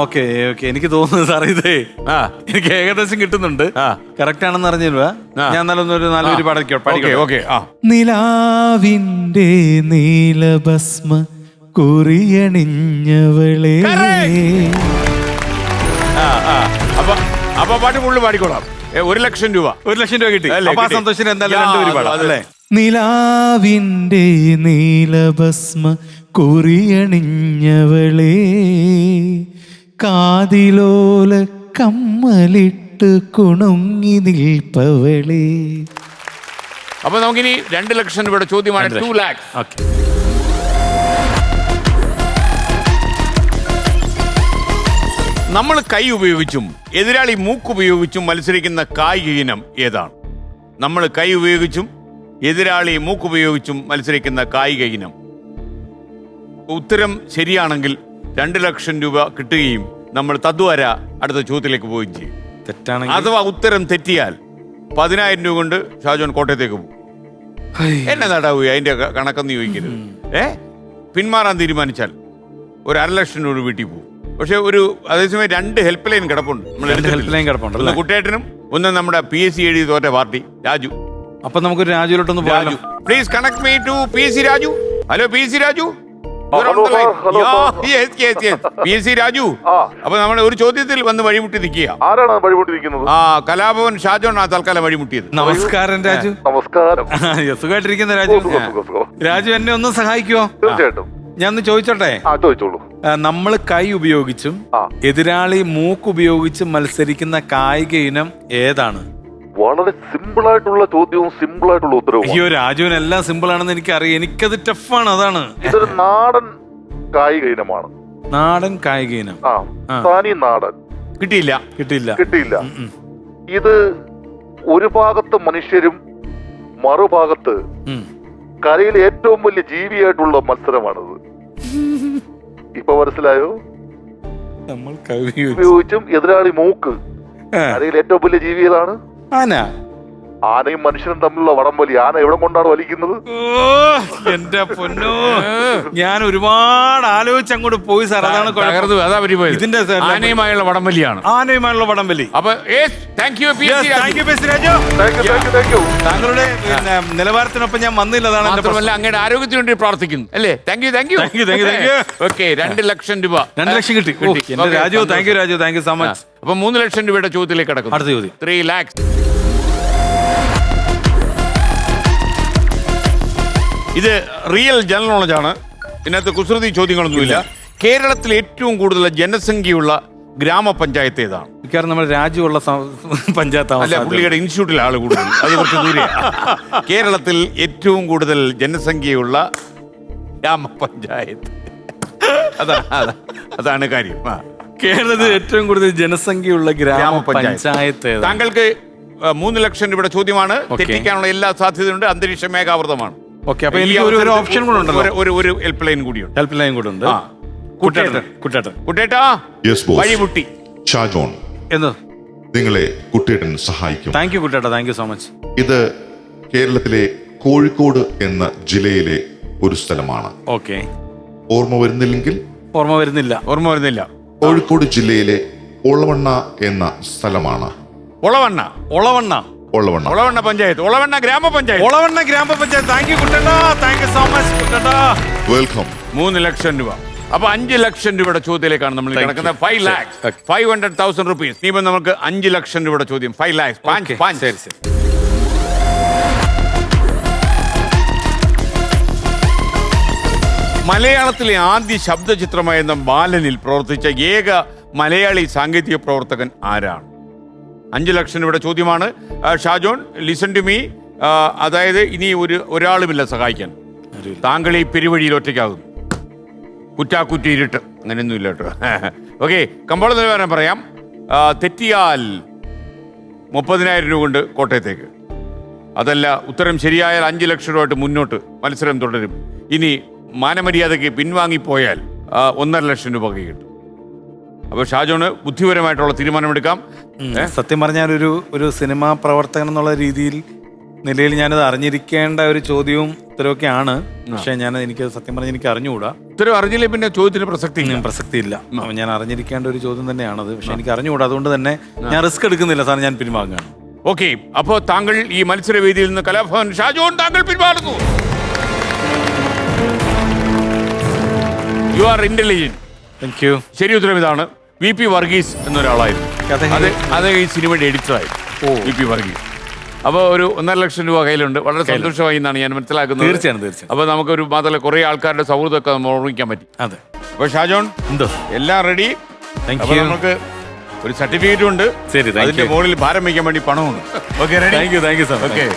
ഓക്കെ ഓക്കെ, എനിക്ക് തോന്നുന്നു സാർ ഇതേ എനിക്ക് ഏകദേശം കിട്ടുന്നുണ്ട്. കറക്റ്റ് ആണെന്ന് അറിഞ്ഞിരുവാ. ഞാൻ നല്ലൊരു പാടിക്കോ. നിലാവിന്റെ നീലഭസ്മ കുറിയണിഞ്ഞവളെ. അപ്പൊ പാട്ട് മുള്ളു പാടിക്കോളാം. 1,00,000 രൂപ. 1,00,000 രൂപ കിട്ടി. സന്തോഷിന് എന്തായാലും 2 പേര് പാടാം അല്ലേ? നിലാവിന്റെ നീലഭസ്മ കുറിയണിഞ്ഞവളെ, കാതിലോല കമ്മലിട്ട് കുണുങ്ങി നിൽപ്പവളെ. അപ്പൊ നമുക്കിനി 2,00,000 രൂപയുടെ ചോദ്യമാണ്. 2 lakhs. നമ്മൾ കൈ ഉപയോഗിച്ചും എതിരാളി മൂക്കുപയോഗിച്ചും മത്സരിക്കുന്ന കായിക ഇനം ഏതാണ്? നമ്മൾ കൈ ഉപയോഗിച്ചും എതിരാളി മൂക്കുപയോഗിച്ചും മത്സരിക്കുന്ന കായിക ഇനം. ഉത്തരം ശരിയാണെങ്കിൽ 2,00,000 രൂപ കിട്ടുകയും നമ്മൾ തദ്വാര അടുത്ത ചോദ്യത്തിലേക്ക് പോവുകയും ചെയ്യും. തെറ്റാണെങ്കിൽ, അഥവാ ഉത്തരം തെറ്റിയാൽ 10,000 രൂപ കൊണ്ട് ഷാജോൻ കോട്ടയത്തേക്ക് പോകും. എന്നെ നടാവുക അതിന്റെ കണക്കെന്ന് ചോദിക്കരുത്. പിന്മാറാൻ തീരുമാനിച്ചാൽ ഒരു 1,50,000 രൂപ വീട്ടിൽ പോകും. പക്ഷെ അതേസമയം 2 ഹെൽപ്പ് ലൈൻ കിടപ്പുണ്ട്. ഒന്ന് കുട്ടേട്ടനും ഒന്ന് നമ്മുടെ PSC എഴുതി തോറ്റ പാർട്ടി രാജു. അപ്പൊ നമുക്കൊരു രാജുവിലോട്ടൊന്ന് പോകാം. Please connect me to PSC Raju. Hello PSC Raju. PSC Raju. അപ്പൊ നമ്മൾ ഒരു ചോദ്യത്തിൽ വന്ന് വഴിമുട്ടി നിൽക്കുക. ആരാണ് വഴിമുട്ടി നിൽക്കുന്നത്? കലാഭവൻ ഷാജോൺ തൽക്കാലം വഴിമുട്ടിയത്. നമസ്കാരം രാജു. നമസ്കാരം. സുഖമായിട്ടിരിക്കുന്ന രാജു. രാജു എന്നെ ഒന്ന് സഹായിക്കുവോ? തീർച്ചയായിട്ടും. ഞാൻ ഒന്ന് ചോദിച്ചോട്ടെ? ചോദിച്ചോളൂ. നമ്മൾ കൈ ഉപയോഗിച്ചും എതിരാളി മൂക്ക് ഉപയോഗിച്ചും മത്സരിക്കുന്ന കായിക ഇനം ഏതാണ്? വളരെ സിമ്പിൾ ആയിട്ടുള്ള ചോദ്യവും സിമ്പിൾ ആയിട്ടുള്ള ഉത്തരവും. അയ്യോ, രാജുവിന് എല്ലാം സിമ്പിൾ ആണെന്ന് എനിക്കറിയാം. എനിക്കത് ടഫാണ്. അതാണ്. ഇതൊരു നാടൻ കായിക ഇനമാണ്. നാടൻ കായിക ഇനം. തനി നാടൻ. കിട്ടിയില്ല. ഇത് ഒരു ഭാഗത്ത് മനുഷ്യരും മറുഭാഗത്ത് കരയിലെ ഏറ്റവും വലിയ ജീവിയായിട്ടുള്ള മത്സരമാണത്. ഇപ്പൊ മനസ്സിലായോ? നമ്മൾ കവി ഉപയോഗിച്ചും എതിരാളി മൂക്ക്. കരയിലെ ഏറ്റവും വലിയ ജീവി ഏതാണ്? ആന. ആനയും മനുഷ്യനും തമ്മിലുള്ള വടംവലി. ആന എവിടെ കൊണ്ടാണ് വലിക്കുന്നത്? എന്റെ പൊന്നോ, ഞാൻ ഒരുപാട് ആലോചിച്ച് അങ്ങോട്ട് പോയി സാർ. അതാണ് ഇതിന്റെ ആനയുമായുള്ള വടംവലിയാണ്. ആനയുമായുള്ള വടംവലി. അപ്പൊ താങ്ക് യു താങ്കളുടെ പിന്നെ നിലവാരത്തിനൊപ്പം ഞാൻ വന്നില്ല. അതാണ് മാത്രമല്ല അങ്ങയുടെ ആരോഗ്യത്തിന് വേണ്ടി പ്രാർത്ഥിക്കുന്നു അല്ലേ? Thank you. ഓക്കെ, 2 ലക്ഷം രൂപ. 2 ലക്ഷം കിട്ടി. എന്റെ Raju, thank you so much. അപ്പൊ 3 ലക്ഷം രൂപയുടെ ചോദ്യത്തിലേക്ക് കിടക്കും. അടുത്ത ചോദ്യം 3 lakhs. ഇത് റിയൽ ജനറൽ നോളജ് ആണ്. ഇതിനകത്ത് കുസൃതി ചോദ്യങ്ങളൊന്നുമില്ല. കേരളത്തിൽ ഏറ്റവും കൂടുതൽ ജനസംഖ്യയുള്ള ഗ്രാമപഞ്ചായത്ത് ഏതാണ്? മിക്കവാറും നമ്മുടെ രാജ്യമുള്ള പഞ്ചായത്ത്. അല്ല, പുള്ളിയുടെ ഇൻസ്റ്റിറ്റ്യൂട്ടിലെ ആള് കൂടുതൽ. അത് കുറച്ച് ദൂരെയാണ്. കേരളത്തിൽ ഏറ്റവും കൂടുതൽ ജനസംഖ്യയുള്ള ഗ്രാമപഞ്ചായത്ത് അതാണ് കാര്യം. കേരളത്തിൽ ഏറ്റവും കൂടുതൽ ജനസംഖ്യയുള്ള ഗ്രാമപഞ്ചായത്ത്. താങ്കൾക്ക് 3 ലക്ഷം രൂപയുടെ ചോദ്യമാണ്. തെറ്റിക്കാനുള്ള എല്ലാ സാധ്യതയുണ്ട്. അന്തരീക്ഷ മേഘാവൃതമാണ്. ഓക്കെ, അപ്പൊ എനിക്ക് ഒരു ഓപ്ഷൻ കൂടെ ഉണ്ടല്ലോ. ഒരു ഹെൽപ്പ് ലൈൻ കൂടിയുണ്ട്. ഹെൽപ്പ് ലൈൻ കൂടെ ഉണ്ട്. കുട്ടേട്ടാ Yes, boss. വഴിമുട്ടി ഷാജോൺ, എന്ന് നിങ്ങളെ കുട്ടേട്ടൻ സഹായിക്കും. താങ്ക് യു കുട്ടേട്ടാ, താങ്ക് യു സോ മച്ച്. ഇത് കേരളത്തിലെ കോഴിക്കോട് എന്ന ജില്ലയിലെ ഒരു സ്ഥലമാണ്. ഓക്കെ, ഓർമ്മ വരുന്നില്ലെങ്കിൽ ഓർമ്മ വരുന്നില്ല. കോഴിക്കോട് ജില്ലയിലെ ഒളവണ്ണ എന്ന സ്ഥലമാണ്. ഒളവണ്ണ പഞ്ചായത്ത്, ഒളവണ്ണ ഗ്രാമപഞ്ചായത്ത്. താങ്ക് യു കുട്ടേട്ടാ, താങ്ക് യു സോ മച്ച് കുട്ടേട്ടാ. വെൽക്കം. 3 ലക്ഷം രൂപ. അപ്പൊ 5 ലക്ഷം രൂപയുടെ ചോദ്യത്തിലേക്കാണ് നമ്മൾ കിടക്കുന്നത്. 5 lakhs, 500,000 rupees. ഇനിയിപ്പോ നമുക്ക് 5 ലക്ഷം രൂപയുടെ ചോദ്യം. 5 lakhs. ശരി. മലയാളത്തിലെ ആദ്യ ശബ്ദചിത്രമായിരുന്ന ബാലനിൽ പ്രവർത്തിച്ച ഏക മലയാളി സാങ്കേതിക പ്രവർത്തകൻ ആരാണ്? 5 ലക്ഷം രൂപയുടെ ചോദ്യമാണ്. Shajon, listen to me. അതായത് ഇനി ഒരാളുമില്ല സഹായിക്കാൻ. താങ്കൾ ഈ പെരുവഴിയിൽ ഒറ്റയ്ക്കാകുന്നു. കുറ്റാക്കുറ്റി ഇരുട്ട് അങ്ങനെയൊന്നും ഇല്ല കേട്ടോ. ഓക്കെ, കമ്പോള നിലവാരം പറയാം. തെറ്റിയാൽ 30,000 രൂപ കൊണ്ട് കോട്ടയത്തേക്ക്. അതല്ല, ഉത്തരം ശരിയായാൽ 5 ലക്ഷം രൂപയായിട്ട് മുന്നോട്ട് മത്സരം തുടരും. ഇനി മാനമര്യാദയ്ക്ക് പിൻവാങ്ങിപ്പോയാൽ 1.5 ലക്ഷം രൂപ കിട്ടും. അപ്പോൾ ഷാജോണ് ബുദ്ധിപരമായിട്ടുള്ള തീരുമാനമെടുക്കാം. സത്യം പറഞ്ഞാൽ ഒരു സിനിമാ പ്രവർത്തകൻ എന്നുള്ള നിലയിൽ ഞാനത് അറിഞ്ഞിരിക്കേണ്ട ഒരു ചോദ്യവും ഉത്തരവൊക്കെയാണ്. പക്ഷെ എനിക്ക് സത്യം പറഞ്ഞാൽ എനിക്ക് അറിഞ്ഞുകൂടാ. ഉത്തരവ് അറിഞ്ഞില്ലേ പിന്നെ ചോദ്യത്തിന് പ്രസക്തിയില്ല. ഞാൻ അറിഞ്ഞിരിക്കേണ്ട ഒരു ചോദ്യം തന്നെയാണത്. പക്ഷെ എനിക്ക് അറിഞ്ഞുകൂടാ. അതുകൊണ്ട് തന്നെ ഞാൻ റിസ്ക് എടുക്കുന്നില്ല സാർ, ഞാൻ പിൻവാങ്ങുകയാണ്. ഓക്കെ, അപ്പോൾ താങ്കൾ ഈ മത്സരവേദിയിൽ നിന്ന് കലാഭവൻ ഷാജോൺ താങ്കൾ പിൻവാങ്ങുന്നു. You are intelligent. Thank you. ശരി ഉത്തരം ഇതാണ്. VP വർഗീസ് എന്നൊരാളായിരുന്നു. അത് ഈ സിനിമയുടെ എഡിറ്ററായിരുന്നു VP വർഗീസ്. അപ്പോൾ ഒരു 1.5 ലക്ഷം രൂപ കയ്യിലുണ്ട്. വളരെ സന്തോഷമായി എന്നാണ് ഞാൻ മനസ്സിലാക്കുന്നത്. തീർച്ചയായും. അപ്പോൾ നമുക്കൊരു മാത്രമല്ല കുറേ ആൾക്കാരുടെ സൗഹൃദമൊക്കെ നമ്മൾ ഓർമ്മിക്കാൻ പറ്റി. അതെ. അപ്പോൾ ഷാജോൺ എല്ലാം റെഡി. നമുക്ക് ഒരു സർട്ടിഫിക്കറ്റും ഉണ്ട്. ശരി, അതിന്റെ മുകളിൽ ഭാരം വയ്ക്കാൻ വേണ്ടി പണമുണ്ട്. Okay, thank you sir. Okay,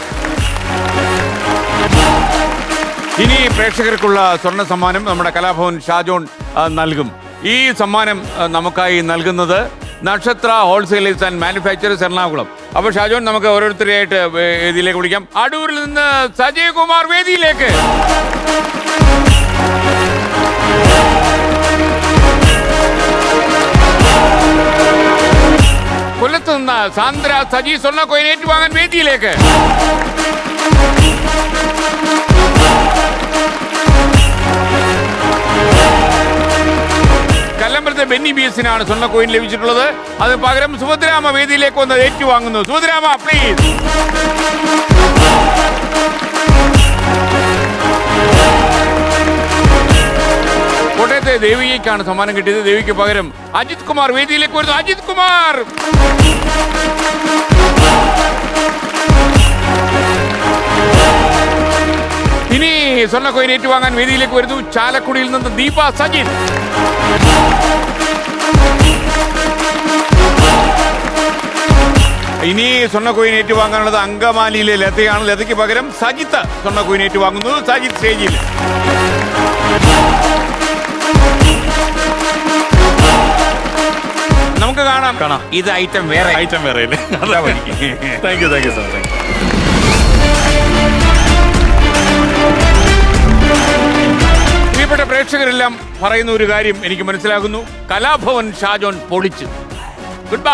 ഇനി പ്രേക്ഷകർക്കുള്ള സ്വർണ്ണ സമ്മാനം നമ്മുടെ കലാഭവൻ ഷാജോൺ നൽകും. ഈ സമ്മാനം നമുക്കായി നൽകുന്നത് നക്ഷത്ര ഹോൾസെയിലേഴ്സ് ആൻഡ് മാനുഫാക്ചറേഴ്സ് എറണാകുളം. അപ്പോൾ ഷാജോൺ, നമുക്ക് ഓരോരുത്തരെയായിട്ട് വേദിയിലേക്ക് വിളിക്കാം. അടൂരിൽ നിന്ന് സജയ് കുമാർ വേദിയിലേക്ക്. കൊല്ലത്ത് നിന്ന് സാന്ദ്ര സജി സ്വർണ്ണ കോയിൻ ഏറ്റുവാങ്ങാൻ വേദിയിലേക്ക്. കല്ലമ്പലത്തെ ബെന്നി BS-നാണ് സ്വർണ്ണ കോയിൻ ലഭിച്ചിട്ടുള്ളത്. അതിന് പകരം സുഭദ്രാമ വേദിയിലേക്ക് വന്ന് ഏറ്റുവാങ്ങുന്നു. സുഭദ്രാമ പ്ലീസ്. കോട്ടയത്തെ ദേവികയ്ക്കാണ് സമ്മാനം കിട്ടിയത്. ദേവിക്ക് പകരം അജിത് കുമാർ വേദിയിലേക്ക് വരുന്നു. അജിത് കുമാർ. ഇനി സ്വർണ്ണ കോയിൻ ഏറ്റുവാങ്ങാൻ വേദിയിലേക്ക് വരുന്നു ചാലക്കുടിയിൽ നിന്ന് ദീപ സജിത്. ഇനി സ്വർണ്ണ കോയിൻ ഏറ്റുവാങ്ങാനുള്ളത് അങ്കമാലിയിലെ ലതയാണ്. ലതയ്ക്ക് പകരം സജിത്ത് സ്വർണ്ണ കോയിൻ ഏറ്റുവാങ്ങുന്നു. സജിത്ത് സ്റ്റേജിൽ. നമുക്ക് കാണാം. ഇത് ഐറ്റം വേറെ അല്ലേ? Thank you sir. പ്രേക്ഷകരെല്ലാം പറയുന്ന ഒരു കാര്യം എനിക്ക് മനസ്സിലാകുന്നു. കലാഭവൻ ഷാജോൺ പൊളിച്ചു. Good bye.